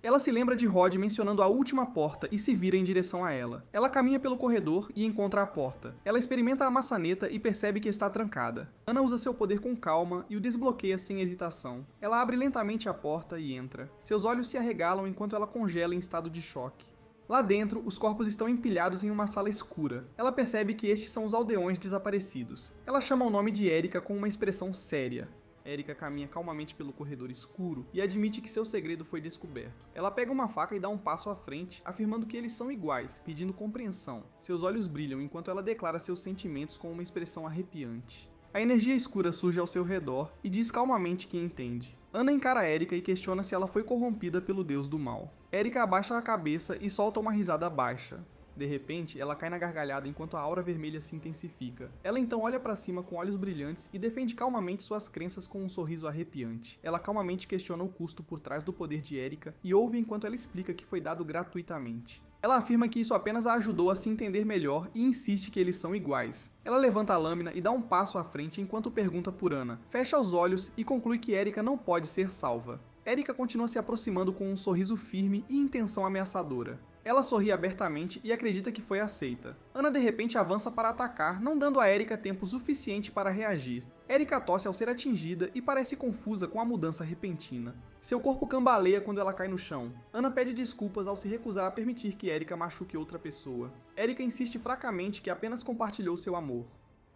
Ela se lembra de Rod mencionando a última porta e se vira em direção a ela. Ela caminha pelo corredor e encontra a porta. Ela experimenta a maçaneta e percebe que está trancada. Ana usa seu poder com calma e o desbloqueia sem hesitação. Ela abre lentamente a porta e entra. Seus olhos se arregalam enquanto ela congela em estado de choque. Lá dentro, os corpos estão empilhados em uma sala escura. Ela percebe que estes são os aldeões desaparecidos. Ela chama o nome de Erika com uma expressão séria. Erika caminha calmamente pelo corredor escuro e admite que seu segredo foi descoberto. Ela pega uma faca e dá um passo à frente, afirmando que eles são iguais, pedindo compreensão. Seus olhos brilham enquanto ela declara seus sentimentos com uma expressão arrepiante. A energia escura surge ao seu redor e diz calmamente que entende. Ana encara Erika e questiona se ela foi corrompida pelo deus do mal. Erika abaixa a cabeça e solta uma risada baixa. De repente, ela cai na gargalhada enquanto a aura vermelha se intensifica. Ela então olha para cima com olhos brilhantes e defende calmamente suas crenças com um sorriso arrepiante. Ela calmamente questiona o custo por trás do poder de Erika e ouve enquanto ela explica que foi dado gratuitamente. Ela afirma que isso apenas a ajudou a se entender melhor e insiste que eles são iguais. Ela levanta a lâmina e dá um passo à frente enquanto pergunta por Ana. Fecha os olhos e conclui que Erika não pode ser salva. Erika continua se aproximando com um sorriso firme e intenção ameaçadora. Ela sorri abertamente e acredita que foi aceita. Ana de repente avança para atacar, não dando a Erika tempo suficiente para reagir. Erika tosse ao ser atingida e parece confusa com a mudança repentina. Seu corpo cambaleia quando ela cai no chão. Ana pede desculpas ao se recusar a permitir que Erika machuque outra pessoa. Erika insiste fracamente que apenas compartilhou seu amor.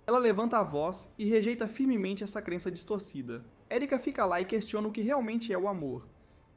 Ela levanta a voz e rejeita firmemente essa crença distorcida. Erika fica lá e questiona o que realmente é o amor.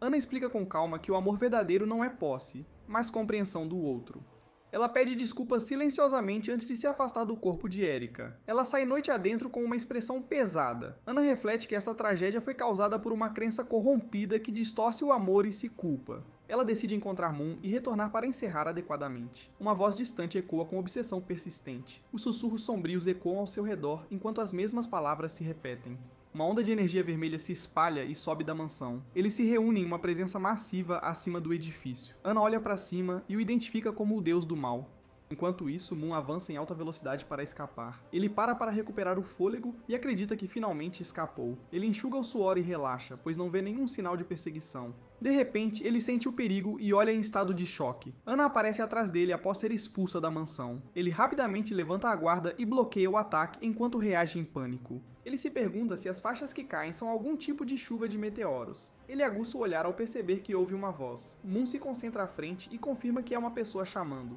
Ana explica com calma que o amor verdadeiro não é posse, mas compreensão do outro. Ela pede desculpas silenciosamente antes de se afastar do corpo de Erika. Ela sai noite adentro com uma expressão pesada. Ana reflete que essa tragédia foi causada por uma crença corrompida que distorce o amor e se culpa. Ela decide encontrar Moon e retornar para encerrar adequadamente. Uma voz distante ecoa com obsessão persistente. Os sussurros sombrios ecoam ao seu redor enquanto as mesmas palavras se repetem. Uma onda de energia vermelha se espalha e sobe da mansão. Eles se reúnem em uma presença massiva acima do edifício. Ana olha para cima e o identifica como o deus do mal. Enquanto isso, Moon avança em alta velocidade para escapar. Ele para recuperar o fôlego e acredita que finalmente escapou. Ele enxuga o suor e relaxa, pois não vê nenhum sinal de perseguição. De repente, ele sente o perigo e olha em estado de choque. Ana aparece atrás dele após ser expulsa da mansão. Ele rapidamente levanta a guarda e bloqueia o ataque enquanto reage em pânico. Ele se pergunta se as faixas que caem são algum tipo de chuva de meteoros. Ele aguça o olhar ao perceber que ouve uma voz. Moon se concentra à frente e confirma que é uma pessoa chamando.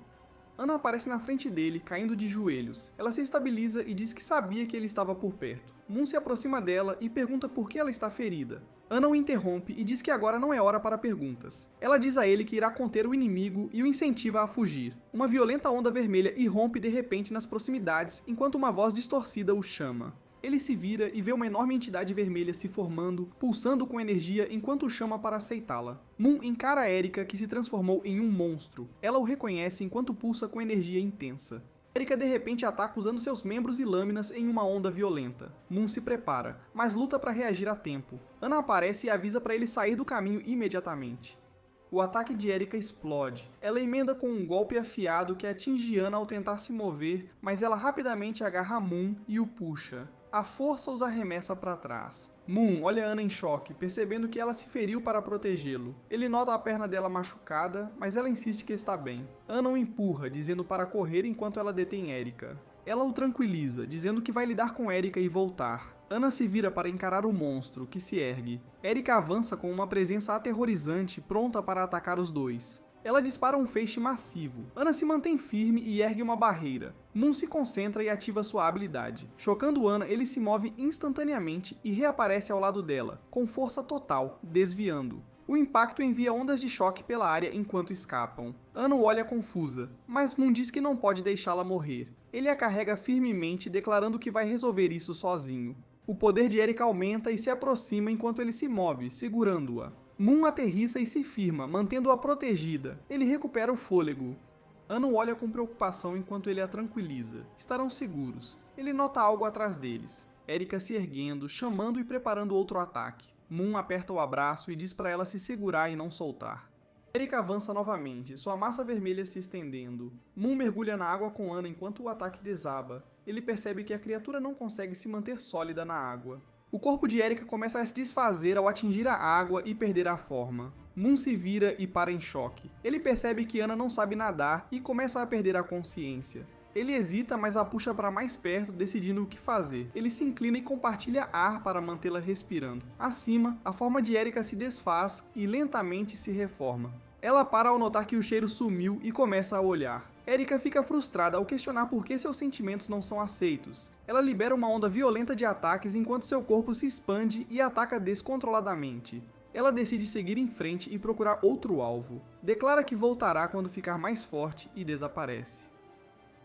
Ana aparece na frente dele, caindo de joelhos. Ela se estabiliza e diz que sabia que ele estava por perto. Moon se aproxima dela e pergunta por que ela está ferida. Ana o interrompe e diz que agora não é hora para perguntas. Ela diz a ele que irá conter o inimigo e o incentiva a fugir. Uma violenta onda vermelha irrompe de repente nas proximidades, enquanto uma voz distorcida o chama. Ele se vira e vê uma enorme entidade vermelha se formando, pulsando com energia enquanto o chama para aceitá-la. Moon encara Erika, que se transformou em um monstro. Ela o reconhece enquanto pulsa com energia intensa. Erika de repente ataca usando seus membros e lâminas em uma onda violenta. Moon se prepara, mas luta para reagir a tempo. Ana aparece e avisa para ele sair do caminho imediatamente. O ataque de Erika explode. Ela emenda com um golpe afiado que atinge Ana ao tentar se mover, mas ela rapidamente agarra Moon e o puxa. A força os arremessa para trás. Moon olha Ana em choque, percebendo que ela se feriu para protegê-lo. Ele nota a perna dela machucada, mas ela insiste que está bem. Ana o empurra, dizendo para correr enquanto ela detém Erika. Ela o tranquiliza, dizendo que vai lidar com Erika e voltar. Ana se vira para encarar o monstro, que se ergue. Erika avança com uma presença aterrorizante, pronta para atacar os dois. Ela dispara um feixe massivo. Ana se mantém firme e ergue uma barreira. Moon se concentra e ativa sua habilidade. Chocando Ana, ele se move instantaneamente e reaparece ao lado dela, com força total, desviando. O impacto envia ondas de choque pela área enquanto escapam. Ana o olha confusa, mas Moon diz que não pode deixá-la morrer. Ele a carrega firmemente, declarando que vai resolver isso sozinho. O poder de Erika aumenta e se aproxima enquanto ele se move, segurando-a. Moon aterrissa e se firma, mantendo-a protegida. Ele recupera o fôlego. Ana o olha com preocupação enquanto ele a tranquiliza. Estarão seguros. Ele nota algo atrás deles. Erika se erguendo, chamando e preparando outro ataque. Moon aperta o abraço e diz para ela se segurar e não soltar. Erika avança novamente, sua massa vermelha se estendendo. Moon mergulha na água com Ana enquanto o ataque desaba. Ele percebe que a criatura não consegue se manter sólida na água. O corpo de Erika começa a se desfazer ao atingir a água e perder a forma. Moon se vira e para em choque. Ele percebe que Ana não sabe nadar e começa a perder a consciência. Ele hesita, mas a puxa para mais perto, decidindo o que fazer. Ele se inclina e compartilha ar para mantê-la respirando. Acima, a forma de Erika se desfaz e lentamente se reforma. Ela para ao notar que o cheiro sumiu e começa a olhar. Erika fica frustrada ao questionar por que seus sentimentos não são aceitos. Ela libera uma onda violenta de ataques enquanto seu corpo se expande e ataca descontroladamente. Ela decide seguir em frente e procurar outro alvo. Declara que voltará quando ficar mais forte e desaparece.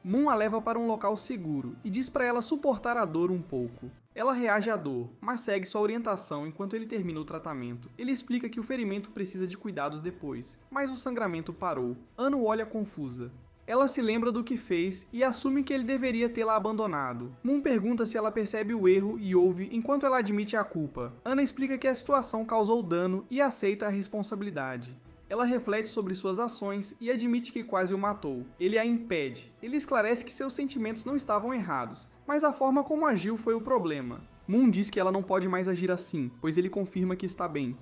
Moon a leva para um local seguro e diz para ela suportar a dor um pouco. Ela reage à dor, mas segue sua orientação enquanto ele termina o tratamento. Ele explica que o ferimento precisa de cuidados depois, mas o sangramento parou. Ana o olha confusa. Ela se lembra do que fez e assume que ele deveria tê-la abandonado. Moon pergunta se ela percebe o erro e ouve enquanto ela admite a culpa. Ana explica que a situação causou dano e aceita a responsabilidade. Ela reflete sobre suas ações e admite que quase o matou. Ele a impede. Ele esclarece que seus sentimentos não estavam errados, mas a forma como agiu foi o problema. Moon diz que ela não pode mais agir assim, pois ele confirma que está bem.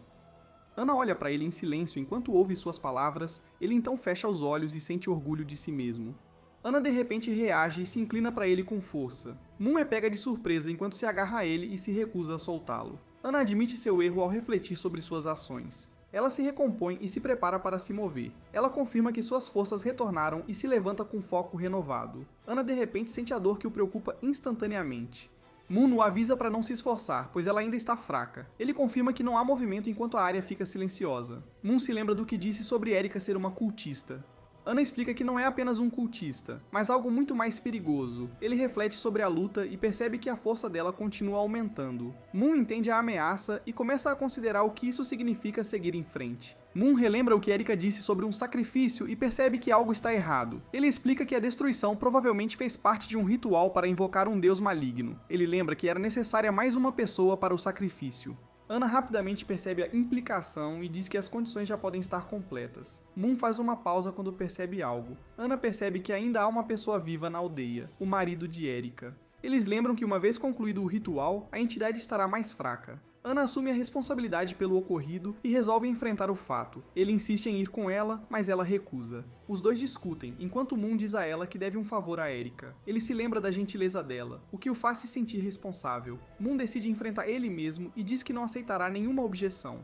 Ana olha para ele em silêncio enquanto ouve suas palavras, ele então fecha os olhos e sente orgulho de si mesmo. Ana de repente reage e se inclina para ele com força. Moon é pega de surpresa enquanto se agarra a ele e se recusa a soltá-lo. Ana admite seu erro ao refletir sobre suas ações. Ela se recompõe e se prepara para se mover. Ela confirma que suas forças retornaram e se levanta com foco renovado. Ana de repente sente a dor que o preocupa instantaneamente. Moon o avisa para não se esforçar, pois ela ainda está fraca. Ele confirma que não há movimento enquanto a área fica silenciosa. Moon se lembra do que disse sobre Erika ser uma cultista. Ana explica que não é apenas um cultista, mas algo muito mais perigoso. Ele reflete sobre a luta e percebe que a força dela continua aumentando. Moon entende a ameaça e começa a considerar o que isso significa seguir em frente. Moon relembra o que Erika disse sobre um sacrifício e percebe que algo está errado. Ele explica que a destruição provavelmente fez parte de um ritual para invocar um deus maligno. Ele lembra que era necessária mais uma pessoa para o sacrifício. Ana rapidamente percebe a implicação e diz que as condições já podem estar completas. Moon faz uma pausa quando percebe algo. Ana percebe que ainda há uma pessoa viva na aldeia, o marido de Erika. Eles lembram que uma vez concluído o ritual, a entidade estará mais fraca. Ana assume a responsabilidade pelo ocorrido e resolve enfrentar o fato. Ele insiste em ir com ela, mas ela recusa. Os dois discutem, enquanto Moon diz a ela que deve um favor a Erika. Ele se lembra da gentileza dela, o que o faz se sentir responsável. Moon decide enfrentar ele mesmo e diz que não aceitará nenhuma objeção.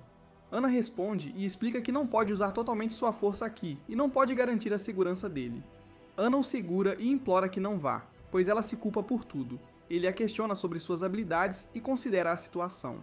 Ana responde e explica que não pode usar totalmente sua força aqui e não pode garantir a segurança dele. Ana o segura e implora que não vá, pois ela se culpa por tudo. Ele a questiona sobre suas habilidades e considera a situação.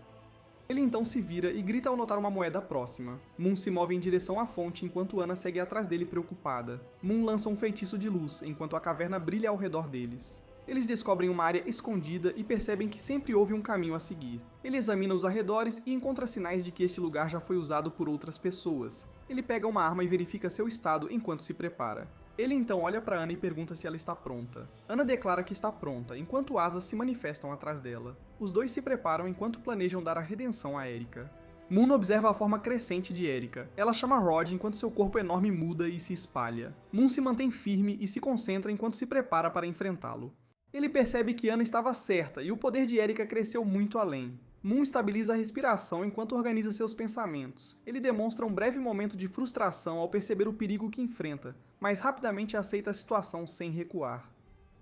Ele então se vira e grita ao notar uma moeda próxima. Moon se move em direção à fonte enquanto Ana segue atrás dele preocupada. Moon lança um feitiço de luz enquanto a caverna brilha ao redor deles. Eles descobrem uma área escondida e percebem que sempre houve um caminho a seguir. Ele examina os arredores e encontra sinais de que este lugar já foi usado por outras pessoas. Ele pega uma arma e verifica seu estado enquanto se prepara. Ele então olha para Ana e pergunta se ela está pronta. Ana declara que está pronta, enquanto asas se manifestam atrás dela. Os dois se preparam enquanto planejam dar a redenção a Erika. Moon observa a forma crescente de Erika. Ela chama Rod enquanto seu corpo enorme muda e se espalha. Moon se mantém firme e se concentra enquanto se prepara para enfrentá-lo. Ele percebe que Ana estava certa e o poder de Erika cresceu muito além. Moon estabiliza a respiração enquanto organiza seus pensamentos. Ele demonstra um breve momento de frustração ao perceber o perigo que enfrenta, mas rapidamente aceita a situação sem recuar.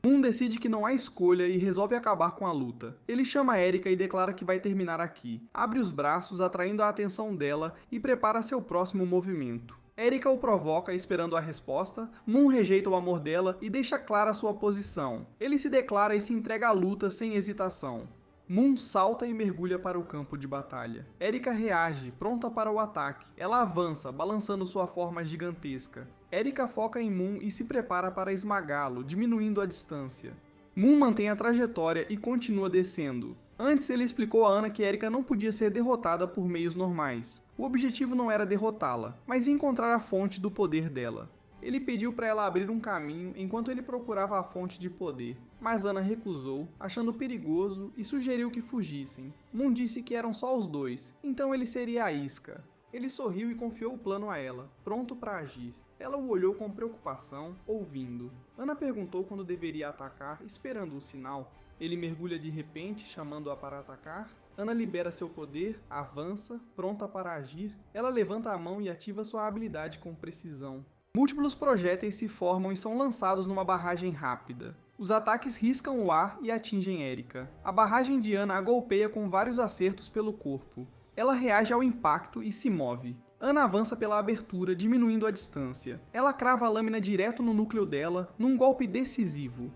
Moon decide que não há escolha e resolve acabar com a luta. Ele chama Erika e declara que vai terminar aqui. Abre os braços, atraindo a atenção dela, e prepara seu próximo movimento. Erika o provoca esperando a resposta, Moon rejeita o amor dela e deixa clara sua posição. Ele se declara e se entrega à luta sem hesitação. Moon salta e mergulha para o campo de batalha. Erika reage, pronta para o ataque. Ela avança, balançando sua forma gigantesca. Erika foca em Moon e se prepara para esmagá-lo, diminuindo a distância. Moon mantém a trajetória e continua descendo. Antes ele explicou a Ana que Erika não podia ser derrotada por meios normais. O objetivo não era derrotá-la, mas encontrar a fonte do poder dela. Ele pediu para ela abrir um caminho enquanto ele procurava a fonte de poder, mas Ana recusou, achando perigoso, e sugeriu que fugissem. Moon disse que eram só os dois, então ele seria a isca. Ele sorriu e confiou o plano a ela, pronto para agir. Ela o olhou com preocupação, ouvindo. Ana perguntou quando deveria atacar, esperando um sinal. Ele mergulha de repente, chamando-a para atacar. Ana libera seu poder, avança, pronta para agir. Ela levanta a mão e ativa sua habilidade com precisão. Múltiplos projéteis se formam e são lançados numa barragem rápida. Os ataques riscam o ar e atingem Erika. A barragem de Ana a golpeia com vários acertos pelo corpo. Ela reage ao impacto e se move. Ana avança pela abertura, diminuindo a distância. Ela crava a lâmina direto no núcleo dela, num golpe decisivo.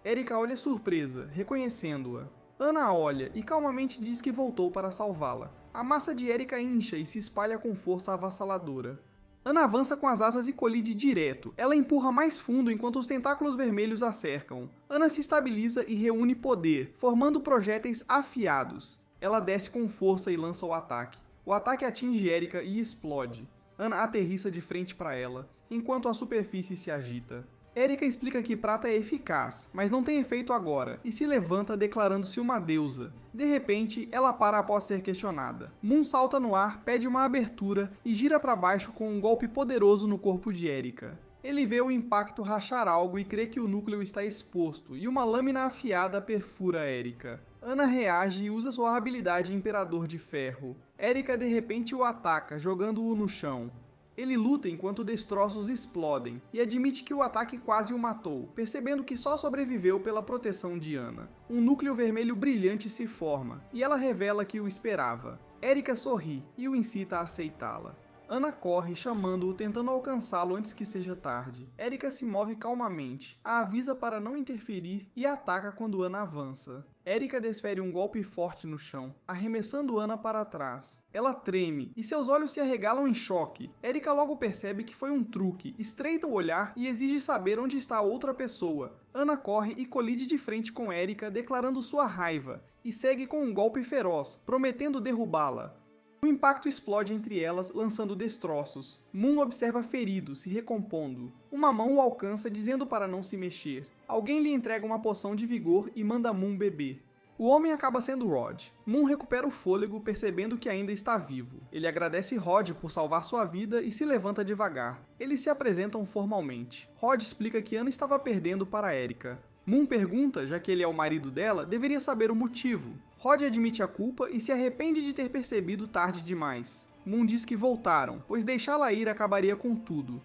Erika olha surpresa, reconhecendo-a. Ana olha e calmamente diz que voltou para salvá-la. A massa de Erika incha e se espalha com força avassaladora. Ana avança com as asas e colide direto. Ela empurra mais fundo enquanto os tentáculos vermelhos a cercam. Ana se estabiliza e reúne poder, formando projéteis afiados. Ela desce com força e lança o ataque. O ataque atinge Erika e explode. Ana aterrissa de frente para ela, enquanto a superfície se agita. Erika explica que prata é eficaz, mas não tem efeito agora, e se levanta declarando-se uma deusa. De repente, ela para após ser questionada. Moon salta no ar, pede uma abertura e gira para baixo com um golpe poderoso no corpo de Erika. Ele vê o impacto rachar algo e crê que o núcleo está exposto, e uma lâmina afiada perfura Erika. Ana reage e usa sua habilidade Imperador de Ferro. Erika de repente o ataca, jogando-o no chão. Ele luta enquanto destroços explodem, e admite que o ataque quase o matou, percebendo que só sobreviveu pela proteção de Ana. Um núcleo vermelho brilhante se forma, e ela revela que o esperava. Erika sorri e o incita a aceitá-la. Ana corre, chamando-o, tentando alcançá-lo antes que seja tarde. Erika se move calmamente, a avisa para não interferir e ataca quando Ana avança. Erika desfere um golpe forte no chão, arremessando Ana para trás. Ela treme e seus olhos se arregalam em choque. Erika logo percebe que foi um truque, estreita o olhar e exige saber onde está a outra pessoa. Ana corre e colide de frente com Erika, declarando sua raiva, e segue com um golpe feroz, prometendo derrubá-la. O impacto explode entre elas, lançando destroços. Moon observa ferido, se recompondo. Uma mão o alcança, dizendo para não se mexer. Alguém lhe entrega uma poção de vigor e manda Moon beber. O homem acaba sendo Rod. Moon recupera o fôlego, percebendo que ainda está vivo. Ele agradece Rod por salvar sua vida e se levanta devagar. Eles se apresentam formalmente. Rod explica que Ana estava perdendo para Erika. Moon pergunta, já que ele é o marido dela, deveria saber o motivo. Rod admite a culpa e se arrepende de ter percebido tarde demais. Moon diz que voltaram, pois deixá-la ir acabaria com tudo.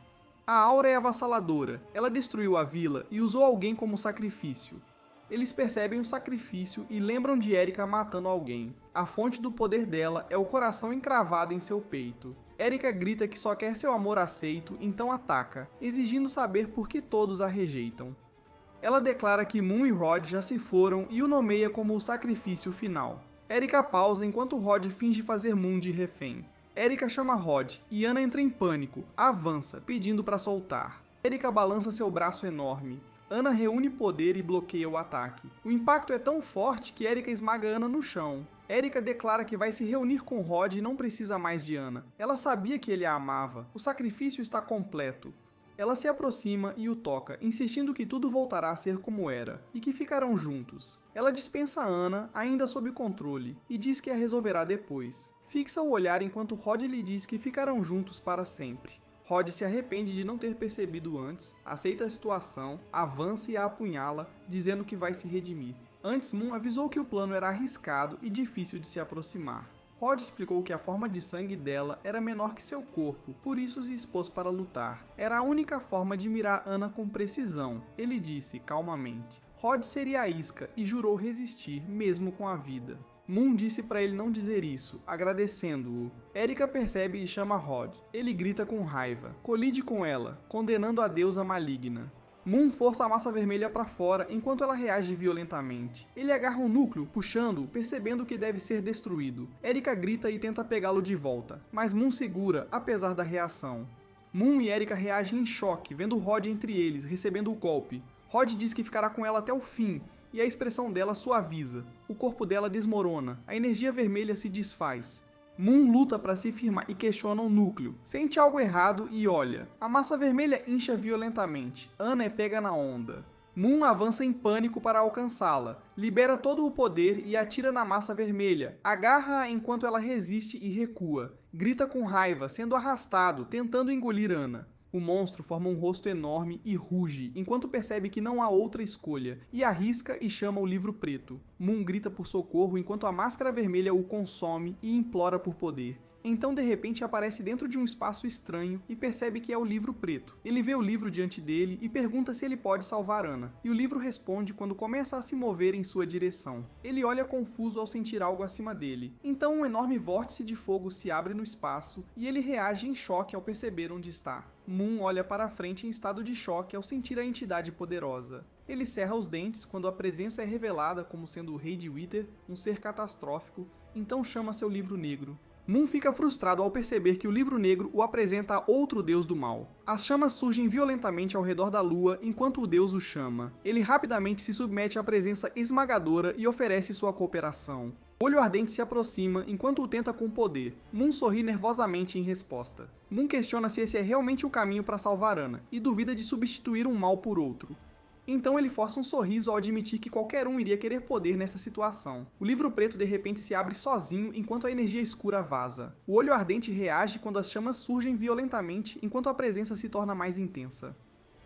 A aura é avassaladora, ela destruiu a vila e usou alguém como sacrifício. Eles percebem o sacrifício e lembram de Erika matando alguém. A fonte do poder dela é o coração encravado em seu peito. Erika grita que só quer seu amor aceito, então ataca, exigindo saber por que todos a rejeitam. Ela declara que Moon e Rod já se foram e o nomeia como o sacrifício final. Erika pausa enquanto Rod finge fazer Moon de refém. Erika chama Rod e Ana entra em pânico, avança, pedindo para soltar. Erika balança seu braço enorme. Ana reúne poder e bloqueia o ataque. O impacto é tão forte que Erika esmaga Ana no chão. Erika declara que vai se reunir com Rod e não precisa mais de Ana. Ela sabia que ele a amava. O sacrifício está completo. Ela se aproxima e o toca, insistindo que tudo voltará a ser como era, e que ficarão juntos. Ela dispensa Ana, ainda sob controle, e diz que a resolverá depois. Fixa o olhar enquanto Rod lhe diz que ficarão juntos para sempre. Rod se arrepende de não ter percebido antes, aceita a situação, avança e a apunhala, dizendo que vai se redimir. Antes, Moon avisou que o plano era arriscado e difícil de se aproximar. Rod explicou que a forma de sangue dela era menor que seu corpo, por isso se expôs para lutar. Era a única forma de mirar Ana com precisão, ele disse calmamente. Rod seria a isca e jurou resistir, mesmo com a vida. Moon disse para ele não dizer isso, agradecendo-o. Erika percebe e chama Rod. Ele grita com raiva, colide com ela, condenando a deusa maligna. Moon força a massa vermelha para fora enquanto ela reage violentamente. Ele agarra o núcleo, puxando-o, percebendo que deve ser destruído. Erika grita e tenta pegá-lo de volta, mas Moon segura, apesar da reação. Moon e Erika reagem em choque, vendo Rod entre eles, recebendo o golpe. Rod diz que ficará com ela até o fim, e a expressão dela suaviza. O corpo dela desmorona, a energia vermelha se desfaz. Moon luta para se firmar e questiona o núcleo. Sente algo errado e olha. A massa vermelha incha violentamente. Ana é pega na onda. Moon avança em pânico para alcançá-la. Libera todo o poder e atira na massa vermelha. Agarra-a enquanto ela resiste e recua. Grita com raiva, sendo arrastado, tentando engolir Ana. O monstro forma um rosto enorme e ruge, enquanto percebe que não há outra escolha, e arrisca e chama o livro preto. Moon grita por socorro enquanto a máscara vermelha o consome e implora por poder. Então, de repente, aparece dentro de um espaço estranho e percebe que é o livro preto. Ele vê o livro diante dele e pergunta se ele pode salvar Anna, e o livro responde quando começa a se mover em sua direção. Ele olha confuso ao sentir algo acima dele. Então, um enorme vórtice de fogo se abre no espaço e ele reage em choque ao perceber onde está. Moon olha para a frente em estado de choque ao sentir a entidade poderosa. Ele cerra os dentes quando a presença é revelada como sendo o Rei de Wither, um ser catastrófico, então chama seu livro negro. Moon fica frustrado ao perceber que o livro negro o apresenta a outro deus do mal. As chamas surgem violentamente ao redor da lua enquanto o deus o chama. Ele rapidamente se submete à presença esmagadora e oferece sua cooperação. O olho ardente se aproxima enquanto o tenta com poder. Moon sorri nervosamente em resposta. Moon questiona se esse é realmente o caminho para salvar Anna e duvida de substituir um mal por outro. Então ele força um sorriso ao admitir que qualquer um iria querer poder nessa situação. O livro preto de repente se abre sozinho enquanto a energia escura vaza. O olho ardente reage quando as chamas surgem violentamente enquanto a presença se torna mais intensa.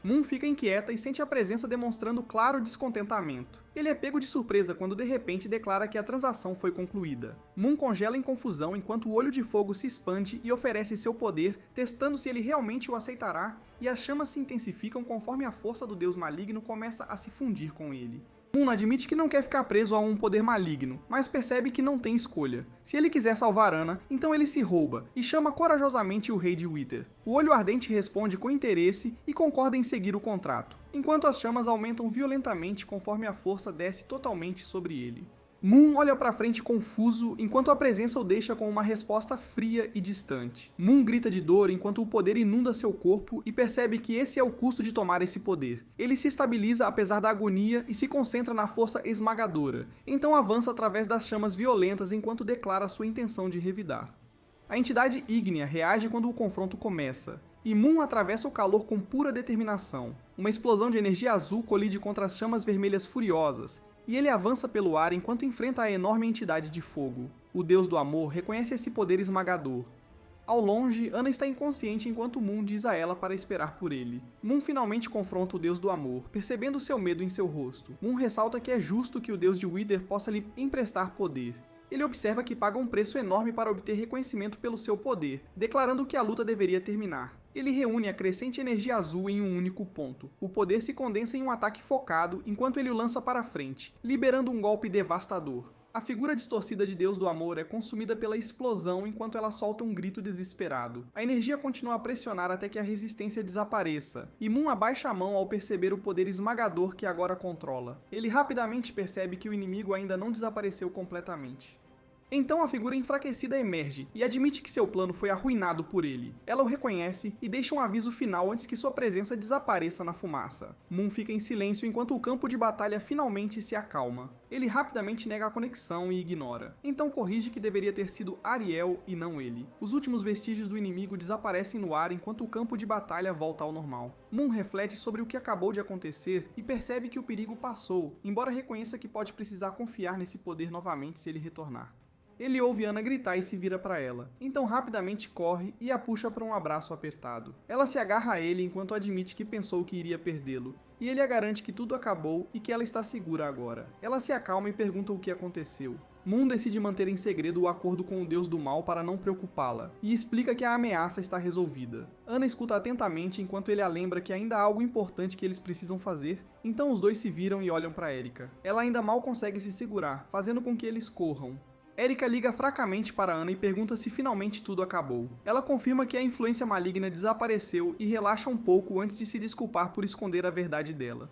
Moon fica inquieta e sente a presença demonstrando claro descontentamento. Ele é pego de surpresa quando de repente declara que a transação foi concluída. Moon congela em confusão enquanto o olho de fogo se expande e oferece seu poder, testando se ele realmente o aceitará, e as chamas se intensificam conforme a força do deus maligno começa a se fundir com ele. Moon admite que não quer ficar preso a um poder maligno, mas percebe que não tem escolha. Se ele quiser salvar Anna, então ele se rouba e chama corajosamente o Rei de Wither. O olho ardente responde com interesse e concorda em seguir o contrato, enquanto as chamas aumentam violentamente conforme a força desce totalmente sobre ele. Moon olha para frente confuso, enquanto a presença o deixa com uma resposta fria e distante. Moon grita de dor enquanto o poder inunda seu corpo e percebe que esse é o custo de tomar esse poder. Ele se estabiliza apesar da agonia e se concentra na força esmagadora, então avança através das chamas violentas enquanto declara sua intenção de revidar. A entidade ígnea reage quando o confronto começa, e Moon atravessa o calor com pura determinação. Uma explosão de energia azul colide contra as chamas vermelhas furiosas, e ele avança pelo ar enquanto enfrenta a enorme entidade de fogo. O deus do amor reconhece esse poder esmagador. Ao longe, Anna está inconsciente enquanto Moon diz a ela para esperar por ele. Moon finalmente confronta o deus do amor, percebendo seu medo em seu rosto. Moon ressalta que é justo que o deus de Wither possa lhe emprestar poder. Ele observa que paga um preço enorme para obter reconhecimento pelo seu poder, declarando que a luta deveria terminar. Ele reúne a crescente energia azul em um único ponto. O poder se condensa em um ataque focado enquanto ele o lança para frente, liberando um golpe devastador. A figura distorcida de Deus do Amor é consumida pela explosão enquanto ela solta um grito desesperado. A energia continua a pressionar até que a resistência desapareça, e Moon abaixa a mão ao perceber o poder esmagador que agora controla. Ele rapidamente percebe que o inimigo ainda não desapareceu completamente. Então a figura enfraquecida emerge e admite que seu plano foi arruinado por ele. Ela o reconhece e deixa um aviso final antes que sua presença desapareça na fumaça. Moon fica em silêncio enquanto o campo de batalha finalmente se acalma. Ele rapidamente nega a conexão e ignora. Então corrige que deveria ter sido Ariel e não ele. Os últimos vestígios do inimigo desaparecem no ar enquanto o campo de batalha volta ao normal. Moon reflete sobre o que acabou de acontecer e percebe que o perigo passou, embora reconheça que pode precisar confiar nesse poder novamente se ele retornar. Ele ouve Anna gritar e se vira para ela, então rapidamente corre e a puxa para um abraço apertado. Ela se agarra a ele enquanto admite que pensou que iria perdê-lo, e ele a garante que tudo acabou e que ela está segura agora. Ela se acalma e pergunta o que aconteceu. Moon decide manter em segredo o acordo com o deus do mal para não preocupá-la, e explica que a ameaça está resolvida. Anna escuta atentamente enquanto ele a lembra que ainda há algo importante que eles precisam fazer, então os dois se viram e olham para Erika. Ela ainda mal consegue se segurar, fazendo com que eles corram. Erika liga fracamente para Anna e pergunta se finalmente tudo acabou. Ela confirma que a influência maligna desapareceu e relaxa um pouco antes de se desculpar por esconder a verdade dela.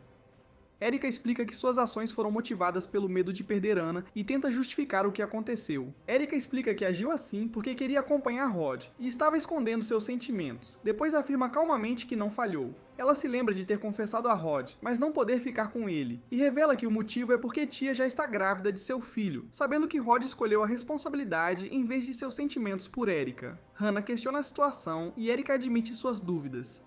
Erika explica que suas ações foram motivadas pelo medo de perder Anna e tenta justificar o que aconteceu. Erika explica que agiu assim porque queria acompanhar Rod e estava escondendo seus sentimentos. Depois afirma calmamente que não falhou. Ela se lembra de ter confessado a Rod, mas não poder ficar com ele, e revela que o motivo é porque Tia já está grávida de seu filho, sabendo que Rod escolheu a responsabilidade em vez de seus sentimentos por Erika. Hannah questiona a situação e Erika admite suas dúvidas.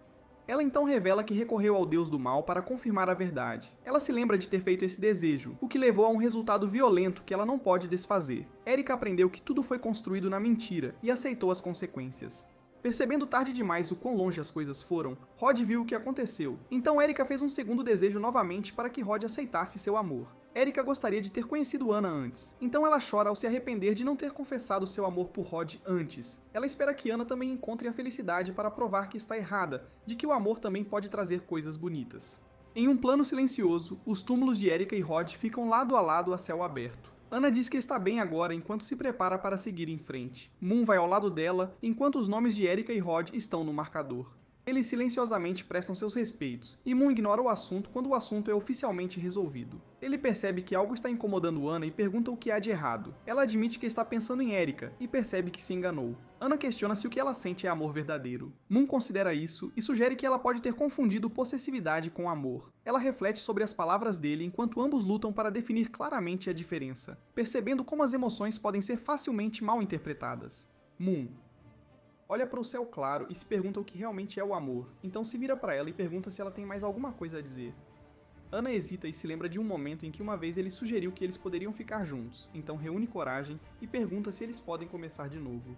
Ela então revela que recorreu ao deus do mal para confirmar a verdade. Ela se lembra de ter feito esse desejo, o que levou a um resultado violento que ela não pode desfazer. Erika aprendeu que tudo foi construído na mentira e aceitou as consequências. Percebendo tarde demais o quão longe as coisas foram, Rod viu o que aconteceu. Então Erika fez um segundo desejo novamente para que Rod aceitasse seu amor. Erika gostaria de ter conhecido Anna antes, então ela chora ao se arrepender de não ter confessado seu amor por Rod antes. Ela espera que Anna também encontre a felicidade para provar que está errada, de que o amor também pode trazer coisas bonitas. Em um plano silencioso, os túmulos de Erika e Rod ficam lado a lado a céu aberto. Anna diz que está bem agora enquanto se prepara para seguir em frente. Moon vai ao lado dela, enquanto os nomes de Erika e Rod estão no marcador. Eles silenciosamente prestam seus respeitos, e Moon ignora o assunto quando o assunto é oficialmente resolvido. Ele percebe que algo está incomodando Anna e pergunta o que há de errado. Ela admite que está pensando em Erika, e percebe que se enganou. Anna questiona se o que ela sente é amor verdadeiro. Moon considera isso e sugere que ela pode ter confundido possessividade com amor. Ela reflete sobre as palavras dele enquanto ambos lutam para definir claramente a diferença, percebendo como as emoções podem ser facilmente mal interpretadas. Moon olha para o céu claro e se pergunta o que realmente é o amor, então se vira para ela e pergunta se ela tem mais alguma coisa a dizer. Anna hesita e se lembra de um momento em que uma vez ele sugeriu que eles poderiam ficar juntos, então reúne coragem e pergunta se eles podem começar de novo.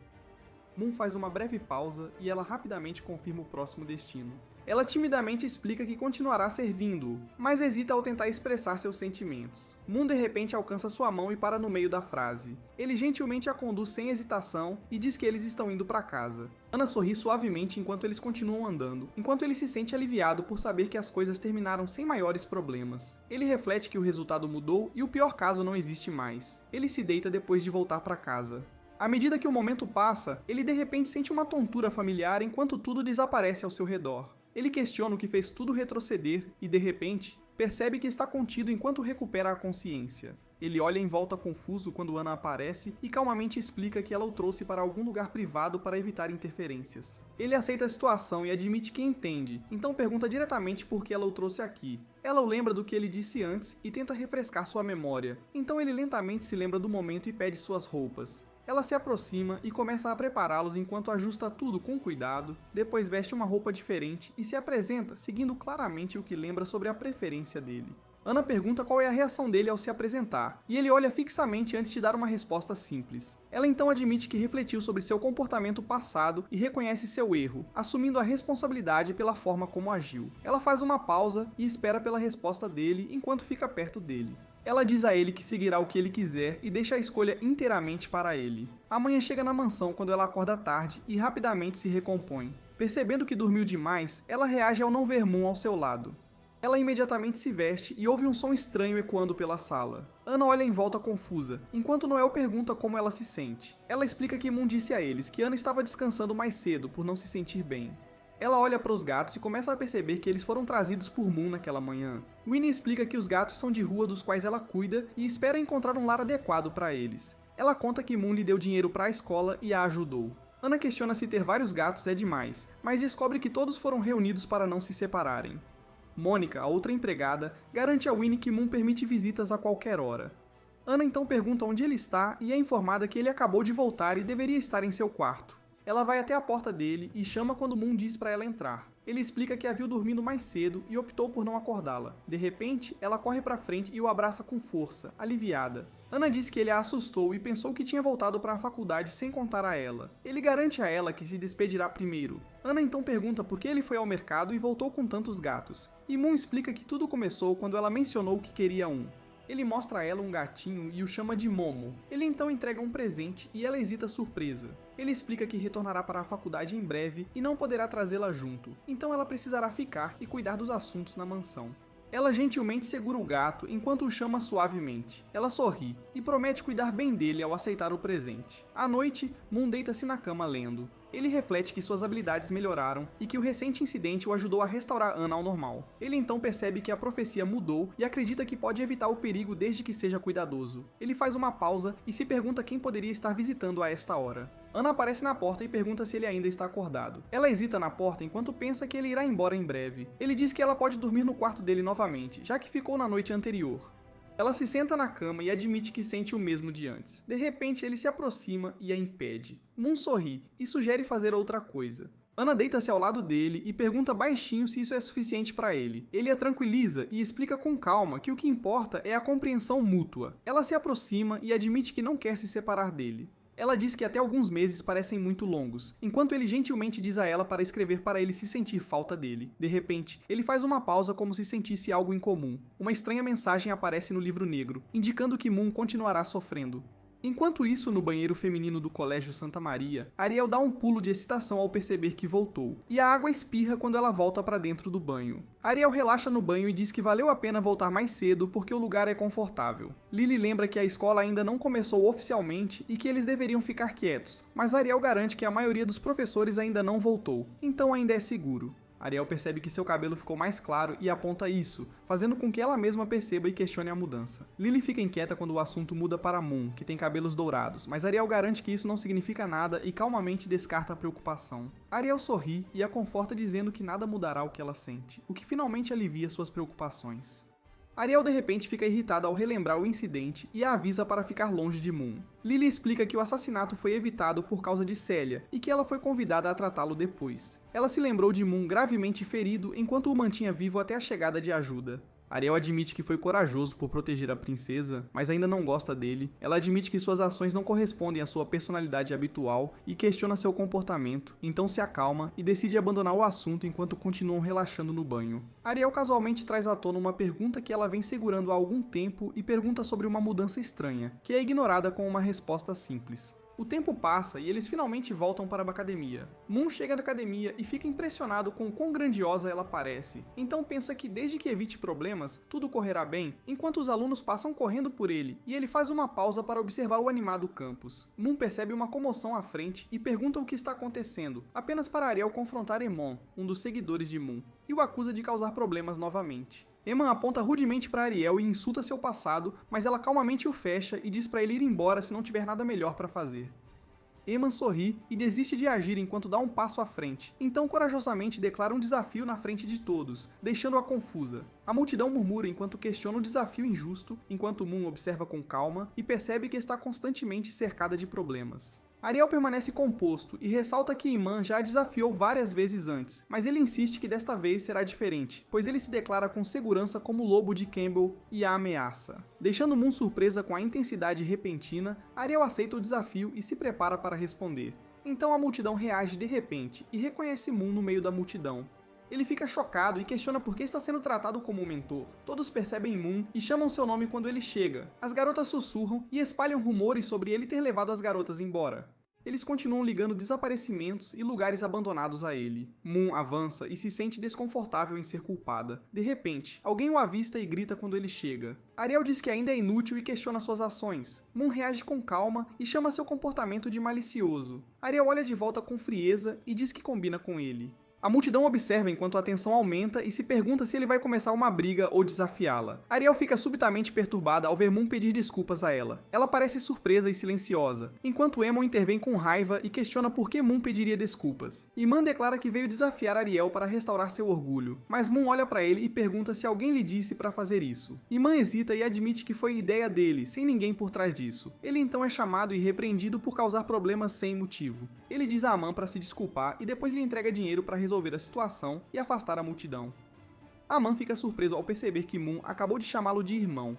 Moon faz uma breve pausa e ela rapidamente confirma o próximo destino. Ela timidamente explica que continuará servindo-o, mas hesita ao tentar expressar seus sentimentos. Moon de repente alcança sua mão e para no meio da frase. Ele gentilmente a conduz sem hesitação e diz que eles estão indo para casa. Anna sorri suavemente enquanto eles continuam andando, enquanto ele se sente aliviado por saber que as coisas terminaram sem maiores problemas. Ele reflete que o resultado mudou e o pior caso não existe mais. Ele se deita depois de voltar para casa. À medida que o momento passa, ele de repente sente uma tontura familiar enquanto tudo desaparece ao seu redor. Ele questiona o que fez tudo retroceder e, de repente, percebe que está contido enquanto recupera a consciência. Ele olha em volta confuso quando Anna aparece e calmamente explica que ela o trouxe para algum lugar privado para evitar interferências. Ele aceita a situação e admite que entende, então pergunta diretamente por que ela o trouxe aqui. Ela o lembra do que ele disse antes e tenta refrescar sua memória, então ele lentamente se lembra do momento e pede suas roupas. Ela se aproxima e começa a prepará-los enquanto ajusta tudo com cuidado, depois veste uma roupa diferente e se apresenta seguindo claramente o que lembra sobre a preferência dele. Anna pergunta qual é a reação dele ao se apresentar, e ele olha fixamente antes de dar uma resposta simples. Ela então admite que refletiu sobre seu comportamento passado e reconhece seu erro, assumindo a responsabilidade pela forma como agiu. Ela faz uma pausa e espera pela resposta dele enquanto fica perto dele. Ela diz a ele que seguirá o que ele quiser e deixa a escolha inteiramente para ele. A manhã chega na mansão quando ela acorda tarde e rapidamente se recompõe. Percebendo que dormiu demais, ela reage ao não ver Moon ao seu lado. Ela imediatamente se veste e ouve um som estranho ecoando pela sala. Anna olha em volta confusa, enquanto Noel pergunta como ela se sente. Ela explica que Moon disse a eles que Anna estava descansando mais cedo por não se sentir bem. Ela olha para os gatos e começa a perceber que eles foram trazidos por Moon naquela manhã. Winnie explica que os gatos são de rua dos quais ela cuida e espera encontrar um lar adequado para eles. Ela conta que Moon lhe deu dinheiro para a escola e a ajudou. Anna questiona se ter vários gatos é demais, mas descobre que todos foram reunidos para não se separarem. Mônica, a outra empregada, garante a Winnie que Moon permite visitas a qualquer hora. Anna então pergunta onde ele está e é informada que ele acabou de voltar e deveria estar em seu quarto. Ela vai até a porta dele e chama quando Moon diz para ela entrar. Ele explica que a viu dormindo mais cedo e optou por não acordá-la. De repente, ela corre para frente e o abraça com força, aliviada. Anna diz que ele a assustou e pensou que tinha voltado para a faculdade sem contar a ela. Ele garante a ela que se despedirá primeiro. Anna então pergunta por que ele foi ao mercado e voltou com tantos gatos. E Moon explica que tudo começou quando ela mencionou que queria um. Ele mostra a ela um gatinho e o chama de Momo. Ele então entrega um presente e ela hesita surpresa. Ele explica que retornará para a faculdade em breve e não poderá trazê-la junto, então ela precisará ficar e cuidar dos assuntos na mansão. Ela gentilmente segura o gato enquanto o chama suavemente. Ela sorri e promete cuidar bem dele ao aceitar o presente. À noite, Moon deita-se na cama lendo. Ele reflete que suas habilidades melhoraram e que o recente incidente o ajudou a restaurar Anna ao normal. Ele então percebe que a profecia mudou e acredita que pode evitar o perigo desde que seja cuidadoso. Ele faz uma pausa e se pergunta quem poderia estar visitando a esta hora. Anna aparece na porta e pergunta se ele ainda está acordado. Ela hesita na porta enquanto pensa que ele irá embora em breve. Ele diz que ela pode dormir no quarto dele novamente, já que ficou na noite anterior. Ela se senta na cama e admite que sente o mesmo de antes. De repente, ele se aproxima e a impede. Moon sorri e sugere fazer outra coisa. Anna deita-se ao lado dele e pergunta baixinho se isso é suficiente para ele. Ele a tranquiliza e explica com calma que o que importa é a compreensão mútua. Ela se aproxima e admite que não quer se separar dele. Ela diz que até alguns meses parecem muito longos, enquanto ele gentilmente diz a ela para escrever para ele se sentir falta dele. De repente, ele faz uma pausa como se sentisse algo incomum. Uma estranha mensagem aparece no livro negro, indicando que Moon continuará sofrendo. Enquanto isso, no banheiro feminino do Colégio Santa Maria, Ariel dá um pulo de excitação ao perceber que voltou, e a água espirra quando ela volta para dentro do banho. Ariel relaxa no banho e diz que valeu a pena voltar mais cedo porque o lugar é confortável. Lily lembra que a escola ainda não começou oficialmente e que eles deveriam ficar quietos, mas Ariel garante que a maioria dos professores ainda não voltou, então ainda é seguro. Ariel percebe que seu cabelo ficou mais claro e aponta isso, fazendo com que ela mesma perceba e questione a mudança. Lily fica inquieta quando o assunto muda para Moon, que tem cabelos dourados, mas Ariel garante que isso não significa nada e calmamente descarta a preocupação. Ariel sorri e a conforta dizendo que nada mudará o que ela sente, o que finalmente alivia suas preocupações. Ariel de repente fica irritada ao relembrar o incidente e a avisa para ficar longe de Moon. Lily explica que o assassinato foi evitado por causa de Celia e que ela foi convidada a tratá-lo depois. Ela se lembrou de Moon gravemente ferido enquanto o mantinha vivo até a chegada de ajuda. Ariel admite que foi corajoso por proteger a princesa, mas ainda não gosta dele. Ela admite que suas ações não correspondem à sua personalidade habitual e questiona seu comportamento, então se acalma e decide abandonar o assunto enquanto continuam relaxando no banho. Ariel casualmente traz à tona uma pergunta que ela vem segurando há algum tempo e pergunta sobre uma mudança estranha, que é ignorada com uma resposta simples. O tempo passa e eles finalmente voltam para a academia. Moon chega na academia e fica impressionado com o quão grandiosa ela parece. Então pensa que desde que evite problemas, tudo correrá bem, enquanto os alunos passam correndo por ele e ele faz uma pausa para observar o animado campus. Moon percebe uma comoção à frente e pergunta o que está acontecendo, apenas para Ariel confrontar Emon, um dos seguidores de Moon, e o acusa de causar problemas novamente. Eman aponta rudemente para Ariel e insulta seu passado, mas ela calmamente o fecha e diz para ele ir embora se não tiver nada melhor para fazer. Eman sorri e desiste de agir enquanto dá um passo à frente, então corajosamente declara um desafio na frente de todos, deixando-a confusa. A multidão murmura enquanto questiona o desafio injusto, enquanto Moon observa com calma e percebe que está constantemente cercada de problemas. Ariel permanece composto e ressalta que Iman já a desafiou várias vezes antes, mas ele insiste que desta vez será diferente, pois ele se declara com segurança como o lobo de Campbell e a ameaça. Deixando Moon surpresa com a intensidade repentina, Ariel aceita o desafio e se prepara para responder. Então a multidão reage de repente e reconhece Moon no meio da multidão. Ele fica chocado e questiona por que está sendo tratado como um mentor. Todos percebem Moon e chamam seu nome quando ele chega. As garotas sussurram e espalham rumores sobre ele ter levado as garotas embora. Eles continuam ligando desaparecimentos e lugares abandonados a ele. Moon avança e se sente desconfortável em ser culpada. De repente, alguém o avista e grita quando ele chega. Ariel diz que ainda é inútil e questiona suas ações. Moon reage com calma e chama seu comportamento de malicioso. Ariel olha de volta com frieza e diz que combina com ele. A multidão observa enquanto a tensão aumenta e se pergunta se ele vai começar uma briga ou desafiá-la. Ariel fica subitamente perturbada ao ver Moon pedir desculpas a ela. Ela parece surpresa e silenciosa, enquanto Emon intervém com raiva e questiona por que Moon pediria desculpas. Iman declara que veio desafiar Ariel para restaurar seu orgulho, mas Moon olha para ele e pergunta se alguém lhe disse para fazer isso. Iman hesita e admite que foi ideia dele, sem ninguém por trás disso. Ele então é chamado e repreendido por causar problemas sem motivo. Ele diz a Aman para se desculpar e depois lhe entrega dinheiro para resolver a situação e afastar a multidão. Aman fica surpreso ao perceber que Moon acabou de chamá-lo de irmão.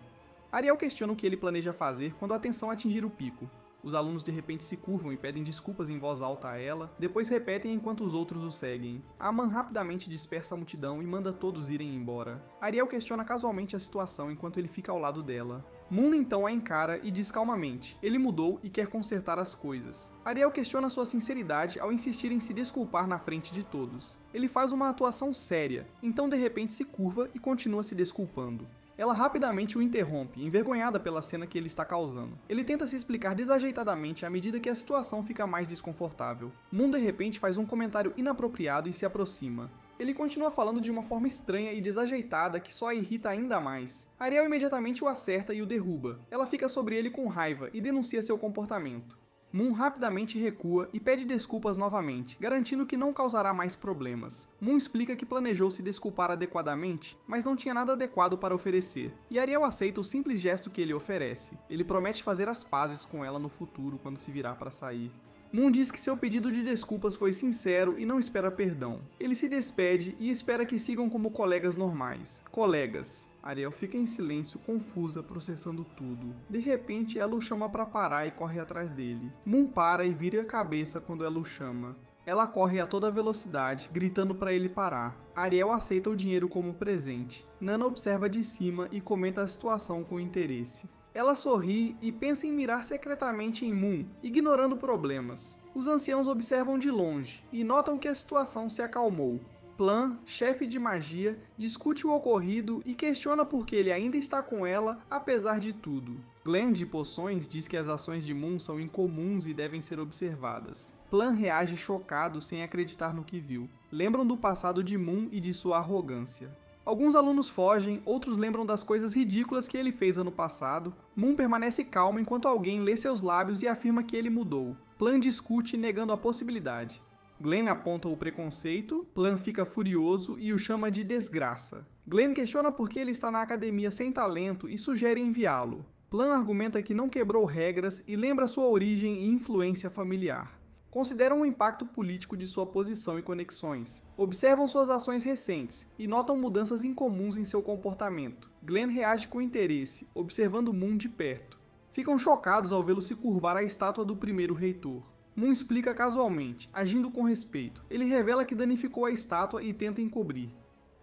Ariel questiona o que ele planeja fazer quando a tensão atingir o pico. Os alunos de repente se curvam e pedem desculpas em voz alta a ela, depois repetem enquanto os outros o seguem. Aman rapidamente dispersa a multidão e manda todos irem embora. Ariel questiona casualmente a situação enquanto ele fica ao lado dela. Moon então a encara e diz calmamente: ele mudou e quer consertar as coisas. Ariel questiona sua sinceridade ao insistir em se desculpar na frente de todos. Ele faz uma atuação séria, então de repente se curva e continua se desculpando. Ela rapidamente o interrompe, envergonhada pela cena que ele está causando. Ele tenta se explicar desajeitadamente à medida que a situação fica mais desconfortável. Moon de repente faz um comentário inapropriado e se aproxima. Ele continua falando de uma forma estranha e desajeitada que só a irrita ainda mais. Ariel imediatamente o acerta e o derruba. Ela fica sobre ele com raiva e denuncia seu comportamento. Moon rapidamente recua e pede desculpas novamente, garantindo que não causará mais problemas. Moon explica que planejou se desculpar adequadamente, mas não tinha nada adequado para oferecer, e Ariel aceita o simples gesto que ele oferece. Ele promete fazer as pazes com ela no futuro quando se virar para sair. Moon diz que seu pedido de desculpas foi sincero e não espera perdão. Ele se despede e espera que sigam como colegas normais. Colegas. Ariel fica em silêncio, confusa, processando tudo. De repente, ela o chama para parar e corre atrás dele. Moon para e vira a cabeça quando ela o chama. Ela corre a toda velocidade, gritando para ele parar. Ariel aceita o dinheiro como presente. Nana observa de cima e comenta a situação com interesse. Ela sorri e pensa em mirar secretamente em Moon, ignorando problemas. Os anciãos observam de longe e notam que a situação se acalmou. Plan, chefe de magia, discute o ocorrido e questiona por que ele ainda está com ela, apesar de tudo. Glenn, de poções, diz que as ações de Moon são incomuns e devem ser observadas. Plan reage chocado, sem acreditar no que viu. Lembram do passado de Moon e de sua arrogância. Alguns alunos fogem, outros lembram das coisas ridículas que ele fez ano passado. Moon permanece calmo enquanto alguém lê seus lábios e afirma que ele mudou. Plan discute, negando a possibilidade. Glenn aponta o preconceito, Plan fica furioso e o chama de desgraça. Glenn questiona por que ele está na academia sem talento e sugere enviá-lo. Plan argumenta que não quebrou regras e lembra sua origem e influência familiar. Consideram o impacto político de sua posição e conexões. Observam suas ações recentes e notam mudanças incomuns em seu comportamento. Glenn reage com interesse, observando Moon de perto. Ficam chocados ao vê-lo se curvar à estátua do primeiro reitor. Moon explica casualmente, agindo com respeito. Ele revela que danificou a estátua e tenta encobrir.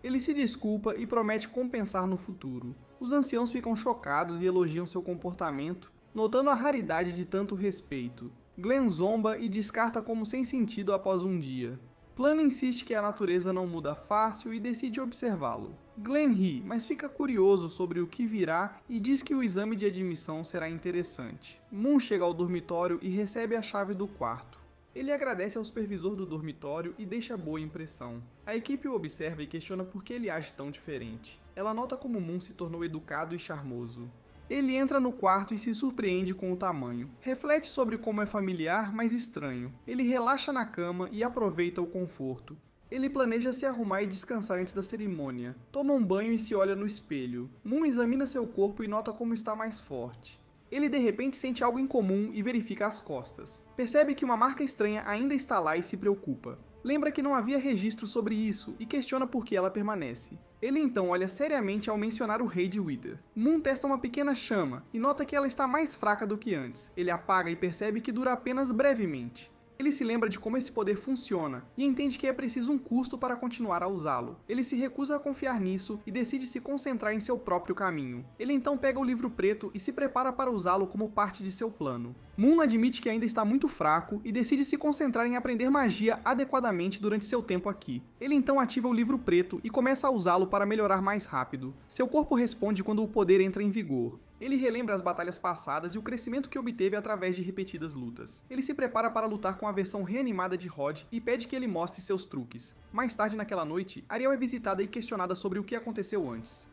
Ele se desculpa e promete compensar no futuro. Os anciãos ficam chocados e elogiam seu comportamento, notando a raridade de tanto respeito. Glenn zomba e descarta como sem sentido após um dia. Plan insiste que a natureza não muda fácil e decide observá-lo. Glenn ri, mas fica curioso sobre o que virá e diz que o exame de admissão será interessante. Moon chega ao dormitório e recebe a chave do quarto. Ele agradece ao supervisor do dormitório e deixa boa impressão. A equipe o observa e questiona por que ele age tão diferente. Ela nota como Moon se tornou educado e charmoso. Ele entra no quarto e se surpreende com o tamanho. Reflete sobre como é familiar, mas estranho. Ele relaxa na cama e aproveita o conforto. Ele planeja se arrumar e descansar antes da cerimônia. Toma um banho e se olha no espelho. Moon examina seu corpo e nota como está mais forte. Ele de repente sente algo incomum e verifica as costas. Percebe que uma marca estranha ainda está lá e se preocupa. Lembra que não havia registro sobre isso e questiona por que ela permanece. Ele então olha seriamente ao mencionar o rei de Wither. Moon testa uma pequena chama e nota que ela está mais fraca do que antes. Ele apaga e percebe que dura apenas brevemente. Ele se lembra de como esse poder funciona e entende que é preciso um custo para continuar a usá-lo. Ele se recusa a confiar nisso e decide se concentrar em seu próprio caminho. Ele então pega o livro preto e se prepara para usá-lo como parte de seu plano. Moon admite que ainda está muito fraco e decide se concentrar em aprender magia adequadamente durante seu tempo aqui. Ele então ativa o livro preto e começa a usá-lo para melhorar mais rápido. Seu corpo responde quando o poder entra em vigor. Ele relembra as batalhas passadas e o crescimento que obteve através de repetidas lutas. Ele se prepara para lutar com a versão reanimada de Rod e pede que ele mostre seus truques. Mais tarde naquela noite, Ariel é visitada e questionada sobre o que aconteceu antes.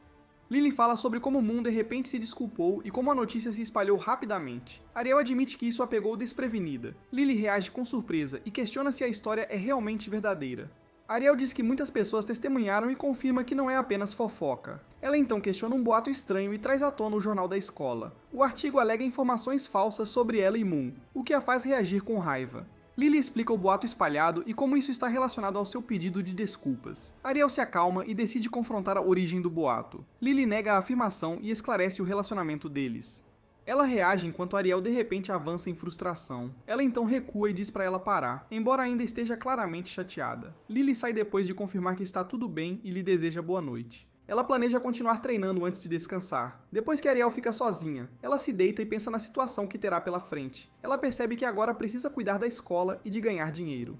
Lily fala sobre como Moon de repente se desculpou e como a notícia se espalhou rapidamente. Ariel admite que isso a pegou desprevenida. Lily reage com surpresa e questiona se a história é realmente verdadeira. Ariel diz que muitas pessoas testemunharam e confirma que não é apenas fofoca. Ela então questiona um boato estranho e traz à tona o jornal da escola. O artigo alega informações falsas sobre ela e Moon, o que a faz reagir com raiva. Lily explica o boato espalhado e como isso está relacionado ao seu pedido de desculpas. Ariel se acalma e decide confrontar a origem do boato. Lily nega a afirmação e esclarece o relacionamento deles. Ela reage enquanto Ariel de repente avança em frustração. Ela então recua e diz para ela parar, embora ainda esteja claramente chateada. Lily sai depois de confirmar que está tudo bem e lhe deseja boa noite. Ela planeja continuar treinando antes de descansar. Depois que Ariel fica sozinha, ela se deita e pensa na situação que terá pela frente. Ela percebe que agora precisa cuidar da escola e de ganhar dinheiro.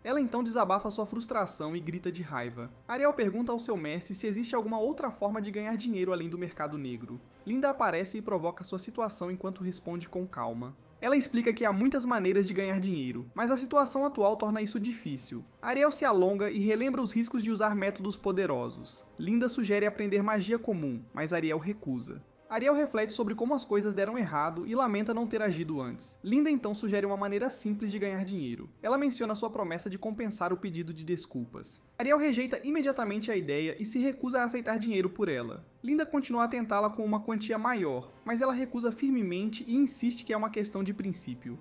Ela então desabafa sua frustração e grita de raiva. Ariel pergunta ao seu mestre se existe alguma outra forma de ganhar dinheiro além do mercado negro. Linda aparece e provoca sua situação enquanto responde com calma. Ela explica que há muitas maneiras de ganhar dinheiro, mas a situação atual torna isso difícil. Ariel se alonga e relembra os riscos de usar métodos poderosos. Linda sugere aprender magia comum, mas Ariel recusa. Ariel reflete sobre como as coisas deram errado e lamenta não ter agido antes. Linda então sugere uma maneira simples de ganhar dinheiro. Ela menciona sua promessa de compensar o pedido de desculpas. Ariel rejeita imediatamente a ideia e se recusa a aceitar dinheiro por ela. Linda continua a tentá-la com uma quantia maior, mas ela recusa firmemente e insiste que é uma questão de princípio.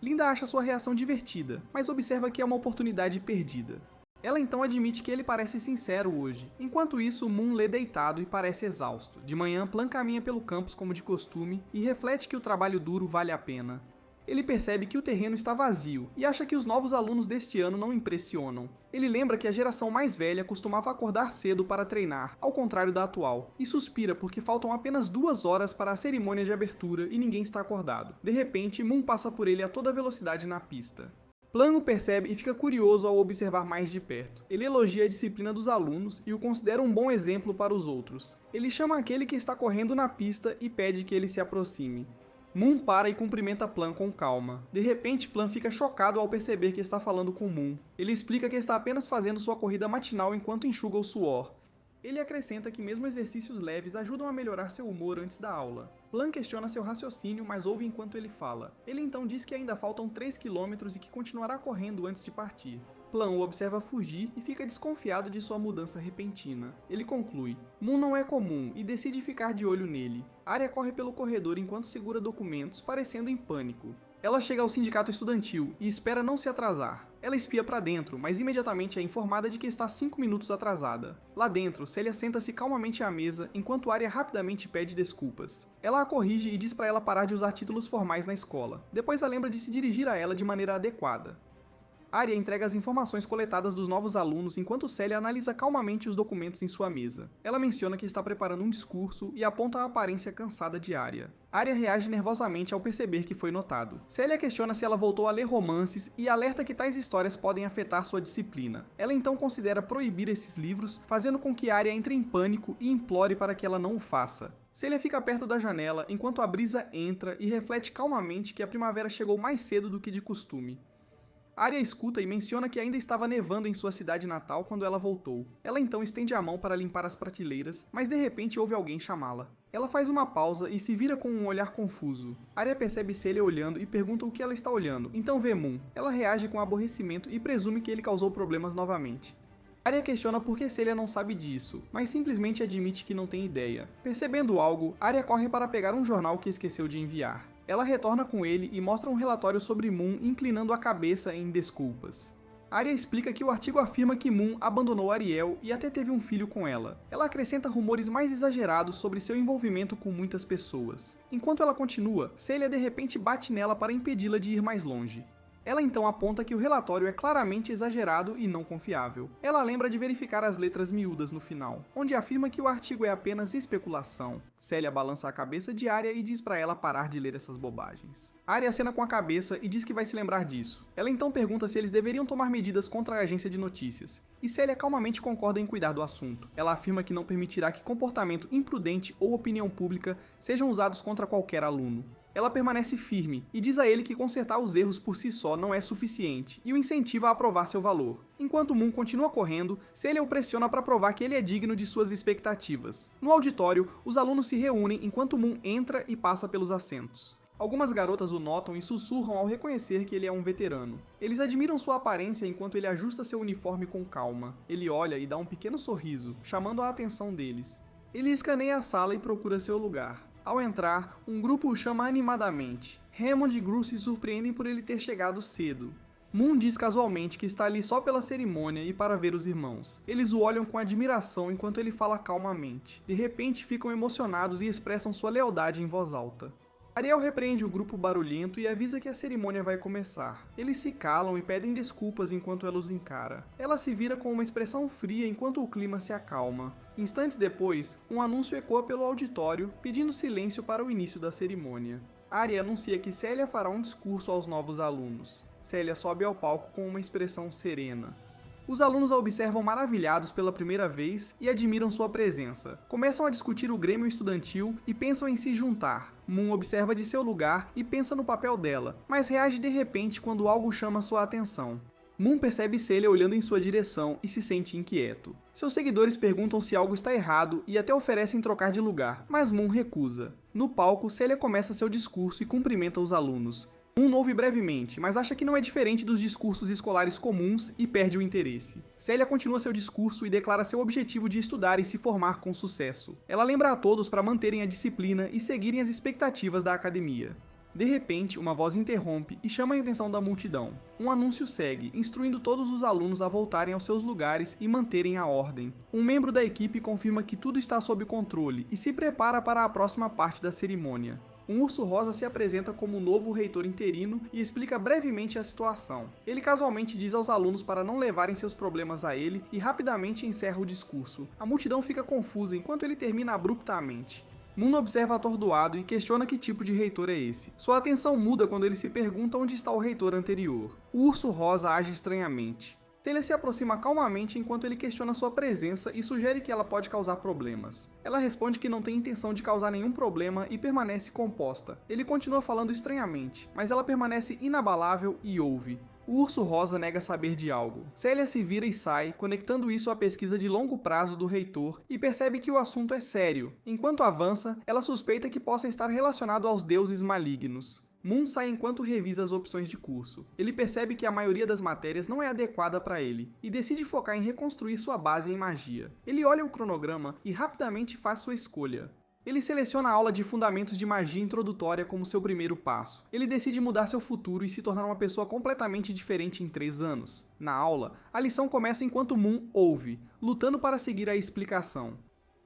Linda acha sua reação divertida, mas observa que é uma oportunidade perdida. Ela então admite que ele parece sincero hoje. Enquanto isso, Moon lê deitado e parece exausto. De manhã, Plan caminha pelo campus como de costume e reflete que o trabalho duro vale a pena. Ele percebe que o terreno está vazio e acha que os novos alunos deste ano não impressionam. Ele lembra que a geração mais velha costumava acordar cedo para treinar, ao contrário da atual, e suspira porque faltam apenas 2 horas para a cerimônia de abertura e ninguém está acordado. De repente, Moon passa por ele a toda velocidade na pista. Plan o percebe e fica curioso ao observar mais de perto. Ele elogia a disciplina dos alunos e o considera um bom exemplo para os outros. Ele chama aquele que está correndo na pista e pede que ele se aproxime. Moon para e cumprimenta Plan com calma. De repente, Plan fica chocado ao perceber que está falando com Moon. Ele explica que está apenas fazendo sua corrida matinal enquanto enxuga o suor. Ele acrescenta que mesmo exercícios leves ajudam a melhorar seu humor antes da aula. Plan questiona seu raciocínio, mas ouve enquanto ele fala. Ele então diz que ainda faltam 3 km e que continuará correndo antes de partir. Plan o observa fugir e fica desconfiado de sua mudança repentina. Ele conclui: Moon não é comum e decide ficar de olho nele. Arya corre pelo corredor enquanto segura documentos, parecendo em pânico. Ela chega ao sindicato estudantil e espera não se atrasar. Ela espia para dentro, mas imediatamente é informada de que está 5 minutos atrasada. Lá dentro, Celia senta-se calmamente à mesa, enquanto Arya rapidamente pede desculpas. Ela a corrige e diz para ela parar de usar títulos formais na escola. Depois a lembra de se dirigir a ela de maneira adequada. Arya entrega as informações coletadas dos novos alunos enquanto Celia analisa calmamente os documentos em sua mesa. Ela menciona que está preparando um discurso e aponta a aparência cansada de Arya. Arya reage nervosamente ao perceber que foi notado. Celia questiona se ela voltou a ler romances e alerta que tais histórias podem afetar sua disciplina. Ela então considera proibir esses livros, fazendo com que Arya entre em pânico e implore para que ela não o faça. Celia fica perto da janela enquanto a brisa entra e reflete calmamente que a primavera chegou mais cedo do que de costume. Arya escuta e menciona que ainda estava nevando em sua cidade natal quando ela voltou. Ela então estende a mão para limpar as prateleiras, mas de repente ouve alguém chamá-la. Ela faz uma pausa e se vira com um olhar confuso. Arya percebe Celia olhando e pergunta o que ela está olhando, então vê Moon. Ela reage com aborrecimento e presume que ele causou problemas novamente. Arya questiona por que Celia não sabe disso, mas simplesmente admite que não tem ideia. Percebendo algo, Arya corre para pegar um jornal que esqueceu de enviar. Ela retorna com ele e mostra um relatório sobre Moon inclinando a cabeça em desculpas. Arya explica que o artigo afirma que Moon abandonou Ariel e até teve um filho com ela. Ela acrescenta rumores mais exagerados sobre seu envolvimento com muitas pessoas. Enquanto ela continua, Celia de repente bate nela para impedi-la de ir mais longe. Ela então aponta que o relatório é claramente exagerado e não confiável. Ela lembra de verificar as letras miúdas no final, onde afirma que o artigo é apenas especulação. Celia balança a cabeça de Arya e diz para ela parar de ler essas bobagens. Arya acena com a cabeça e diz que vai se lembrar disso. Ela então pergunta se eles deveriam tomar medidas contra a agência de notícias. E Celia calmamente concorda em cuidar do assunto. Ela afirma que não permitirá que comportamento imprudente ou opinião pública sejam usados contra qualquer aluno. Ela permanece firme e diz a ele que consertar os erros por si só não é suficiente e o incentiva a provar seu valor. Enquanto Moon continua correndo, Celia o pressiona para provar que ele é digno de suas expectativas. No auditório, os alunos se reúnem enquanto Moon entra e passa pelos assentos. Algumas garotas o notam e sussurram ao reconhecer que ele é um veterano. Eles admiram sua aparência enquanto ele ajusta seu uniforme com calma. Ele olha e dá um pequeno sorriso, chamando a atenção deles. Ele escaneia a sala e procura seu lugar. Ao entrar, um grupo o chama animadamente. Hammond e Gru se surpreendem por ele ter chegado cedo. Moon diz casualmente que está ali só pela cerimônia e para ver os irmãos. Eles o olham com admiração enquanto ele fala calmamente. De repente, ficam emocionados e expressam sua lealdade em voz alta. Ariel repreende o grupo barulhento e avisa que a cerimônia vai começar. Eles se calam e pedem desculpas enquanto ela os encara. Ela se vira com uma expressão fria enquanto o clima se acalma. Instantes depois, um anúncio ecoa pelo auditório, pedindo silêncio para o início da cerimônia. Arya anuncia que Celia fará um discurso aos novos alunos. Celia sobe ao palco com uma expressão serena. Os alunos a observam maravilhados pela primeira vez e admiram sua presença. Começam a discutir o grêmio estudantil e pensam em se juntar. Moon observa de seu lugar e pensa no papel dela, mas reage de repente quando algo chama sua atenção. Moon percebe Celia olhando em sua direção e se sente inquieto. Seus seguidores perguntam se algo está errado e até oferecem trocar de lugar, mas Moon recusa. No palco, Celia começa seu discurso e cumprimenta os alunos. Moon ouve brevemente, mas acha que não é diferente dos discursos escolares comuns e perde o interesse. Celia continua seu discurso e declara seu objetivo de estudar e se formar com sucesso. Ela lembra a todos para manterem a disciplina e seguirem as expectativas da academia. De repente, uma voz interrompe e chama a atenção da multidão. Um anúncio segue, instruindo todos os alunos a voltarem aos seus lugares e manterem a ordem. Um membro da equipe confirma que tudo está sob controle e se prepara para a próxima parte da cerimônia. Um urso rosa se apresenta como o novo reitor interino e explica brevemente a situação. Ele casualmente diz aos alunos para não levarem seus problemas a ele e rapidamente encerra o discurso. A multidão fica confusa enquanto ele termina abruptamente. Moon observa atordoado e questiona que tipo de reitor é esse. Sua atenção muda quando ele se pergunta onde está o reitor anterior. O urso rosa age estranhamente. Celia se aproxima calmamente enquanto ele questiona sua presença e sugere que ela pode causar problemas. Ela responde que não tem intenção de causar nenhum problema e permanece composta. Ele continua falando estranhamente, mas ela permanece inabalável e ouve. O urso rosa nega saber de algo. Celia se vira e sai, conectando isso à pesquisa de longo prazo do reitor, e percebe que o assunto é sério. Enquanto avança, ela suspeita que possa estar relacionado aos deuses malignos. Moon sai enquanto revisa as opções de curso. Ele percebe que a maioria das matérias não é adequada para ele, e decide focar em reconstruir sua base em magia. Ele olha o cronograma e rapidamente faz sua escolha. Ele seleciona a aula de Fundamentos de Magia Introdutória como seu primeiro passo. Ele decide mudar seu futuro e se tornar uma pessoa completamente diferente em 3 anos. Na aula, a lição começa enquanto Moon ouve, lutando para seguir a explicação.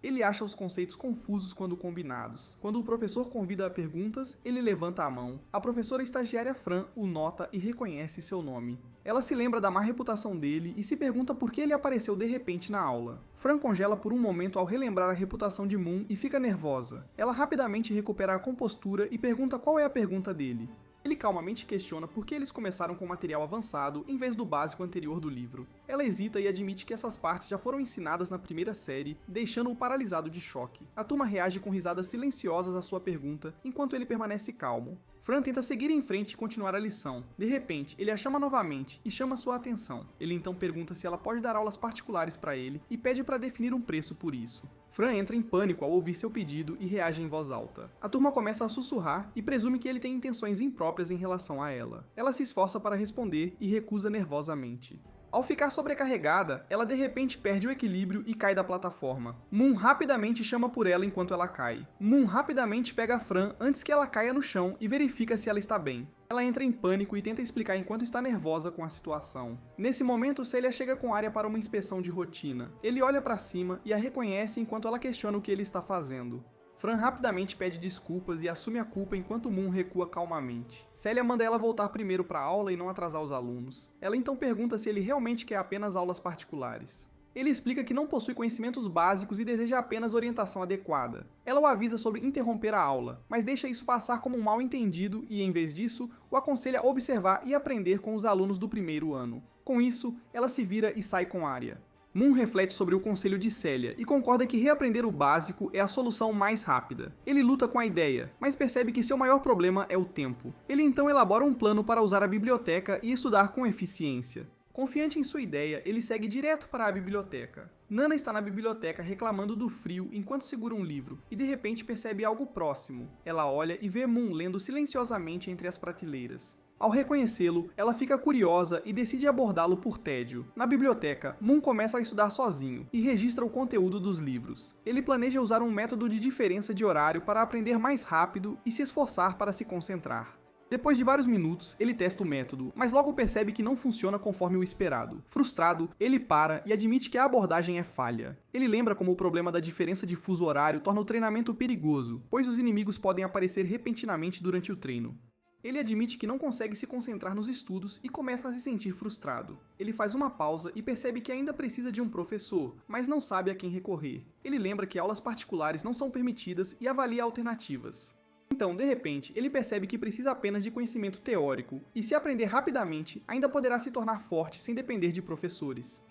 Ele acha os conceitos confusos quando combinados. Quando o professor convida a perguntas, ele levanta a mão. A professora estagiária Fran o nota e reconhece seu nome. Ela se lembra da má reputação dele e se pergunta por que ele apareceu de repente na aula. Fran congela por um momento ao relembrar a reputação de Moon e fica nervosa. Ela rapidamente recupera a compostura e pergunta qual é a pergunta dele. Ele calmamente questiona por que eles começaram com material avançado em vez do básico anterior do livro. Ela hesita e admite que essas partes já foram ensinadas na primeira série, deixando-o paralisado de choque. A turma reage com risadas silenciosas à sua pergunta, enquanto ele permanece calmo. Fran tenta seguir em frente e continuar a lição. De repente, ele a chama novamente e chama sua atenção. Ele então pergunta se ela pode dar aulas particulares para ele e pede para definir um preço por isso. Fran entra em pânico ao ouvir seu pedido e reage em voz alta. A turma começa a sussurrar e presume que ele tem intenções impróprias em relação a ela. Ela se esforça para responder e recusa nervosamente. Ao ficar sobrecarregada, ela de repente perde o equilíbrio e cai da plataforma. Moon rapidamente chama por ela enquanto ela cai. Moon rapidamente pega a Fran antes que ela caia no chão e verifica se ela está bem. Ela entra em pânico e tenta explicar enquanto está nervosa com a situação. Nesse momento, Celia chega com Arya para uma inspeção de rotina. Ele olha para cima e a reconhece enquanto ela questiona o que ele está fazendo. Fran rapidamente pede desculpas e assume a culpa enquanto Moon recua calmamente. Celia manda ela voltar primeiro para a aula e não atrasar os alunos. Ela então pergunta se ele realmente quer apenas aulas particulares. Ele explica que não possui conhecimentos básicos e deseja apenas orientação adequada. Ela o avisa sobre interromper a aula, mas deixa isso passar como um mal-entendido e, em vez disso, o aconselha a observar e aprender com os alunos do primeiro ano. Com isso, ela se vira e sai com Arya. Moon reflete sobre o conselho de Celia e concorda que reaprender o básico é a solução mais rápida. Ele luta com a ideia, mas percebe que seu maior problema é o tempo. Ele então elabora um plano para usar a biblioteca e estudar com eficiência. Confiante em sua ideia, ele segue direto para a biblioteca. Nana está na biblioteca reclamando do frio enquanto segura um livro, e de repente percebe algo próximo. Ela olha e vê Moon lendo silenciosamente entre as prateleiras. Ao reconhecê-lo, ela fica curiosa e decide abordá-lo por tédio. Na biblioteca, Moon começa a estudar sozinho e registra o conteúdo dos livros. Ele planeja usar um método de diferença de horário para aprender mais rápido e se esforçar para se concentrar. Depois de vários minutos, ele testa o método, mas logo percebe que não funciona conforme o esperado. Frustrado, ele para e admite que a abordagem é falha. Ele lembra como o problema da diferença de fuso horário torna o treinamento perigoso, pois os inimigos podem aparecer repentinamente durante o treino. Ele admite que não consegue se concentrar nos estudos e começa a se sentir frustrado. Ele faz uma pausa e percebe que ainda precisa de um professor, mas não sabe a quem recorrer. Ele lembra que aulas particulares não são permitidas e avalia alternativas. Então, de repente, ele percebe que precisa apenas de conhecimento teórico, e se aprender rapidamente, ainda poderá se tornar forte sem depender de professores.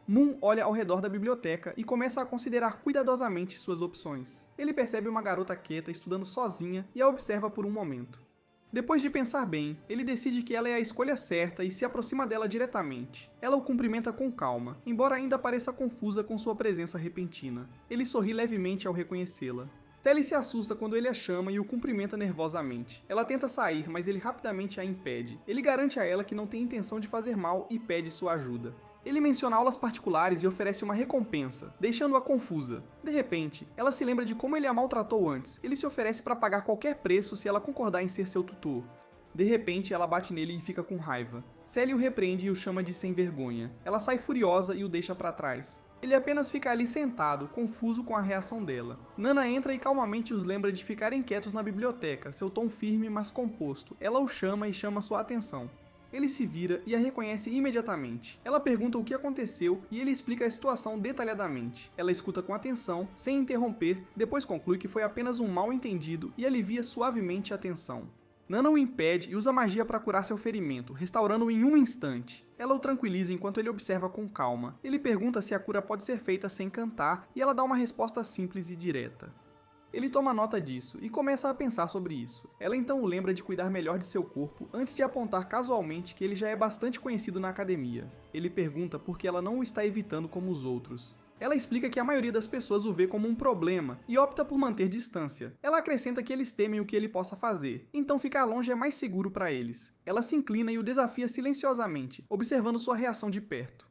Moon olha ao redor da biblioteca e começa a considerar cuidadosamente suas opções. Ele percebe uma garota quieta estudando sozinha e a observa por um momento. Depois de pensar bem, ele decide que ela é a escolha certa e se aproxima dela diretamente. Ela o cumprimenta com calma, embora ainda pareça confusa com sua presença repentina. Ele sorri levemente ao reconhecê-la. Sally se assusta quando ele a chama e o cumprimenta nervosamente. Ela tenta sair, mas ele rapidamente a impede. Ele garante a ela que não tem intenção de fazer mal e pede sua ajuda. Ele menciona aulas particulares e oferece uma recompensa, deixando-a confusa. De repente, ela se lembra de como ele a maltratou antes. Ele se oferece para pagar qualquer preço se ela concordar em ser seu tutor. De repente, ela bate nele e fica com raiva. Sally o repreende e o chama de sem vergonha. Ela sai furiosa e o deixa para trás. Ele apenas fica ali sentado, confuso com a reação dela. Nana entra e calmamente os lembra de ficarem quietos na biblioteca, seu tom firme mas composto. Ela o chama e chama sua atenção. Ele se vira e a reconhece imediatamente. Ela pergunta o que aconteceu e ele explica a situação detalhadamente. Ela escuta com atenção, sem interromper, depois conclui que foi apenas um mal-entendido e alivia suavemente a tensão. Nana o impede e usa magia para curar seu ferimento, restaurando-o em um instante. Ela o tranquiliza enquanto ele observa com calma. Ele pergunta se a cura pode ser feita sem cantar e ela dá uma resposta simples e direta. Ele toma nota disso e começa a pensar sobre isso. Ela então o lembra de cuidar melhor de seu corpo antes de apontar casualmente que ele já é bastante conhecido na academia. Ele pergunta por que ela não o está evitando como os outros. Ela explica que a maioria das pessoas o vê como um problema e opta por manter distância. Ela acrescenta que eles temem o que ele possa fazer, então ficar longe é mais seguro para eles. Ela se inclina e o desafia silenciosamente, observando sua reação de perto.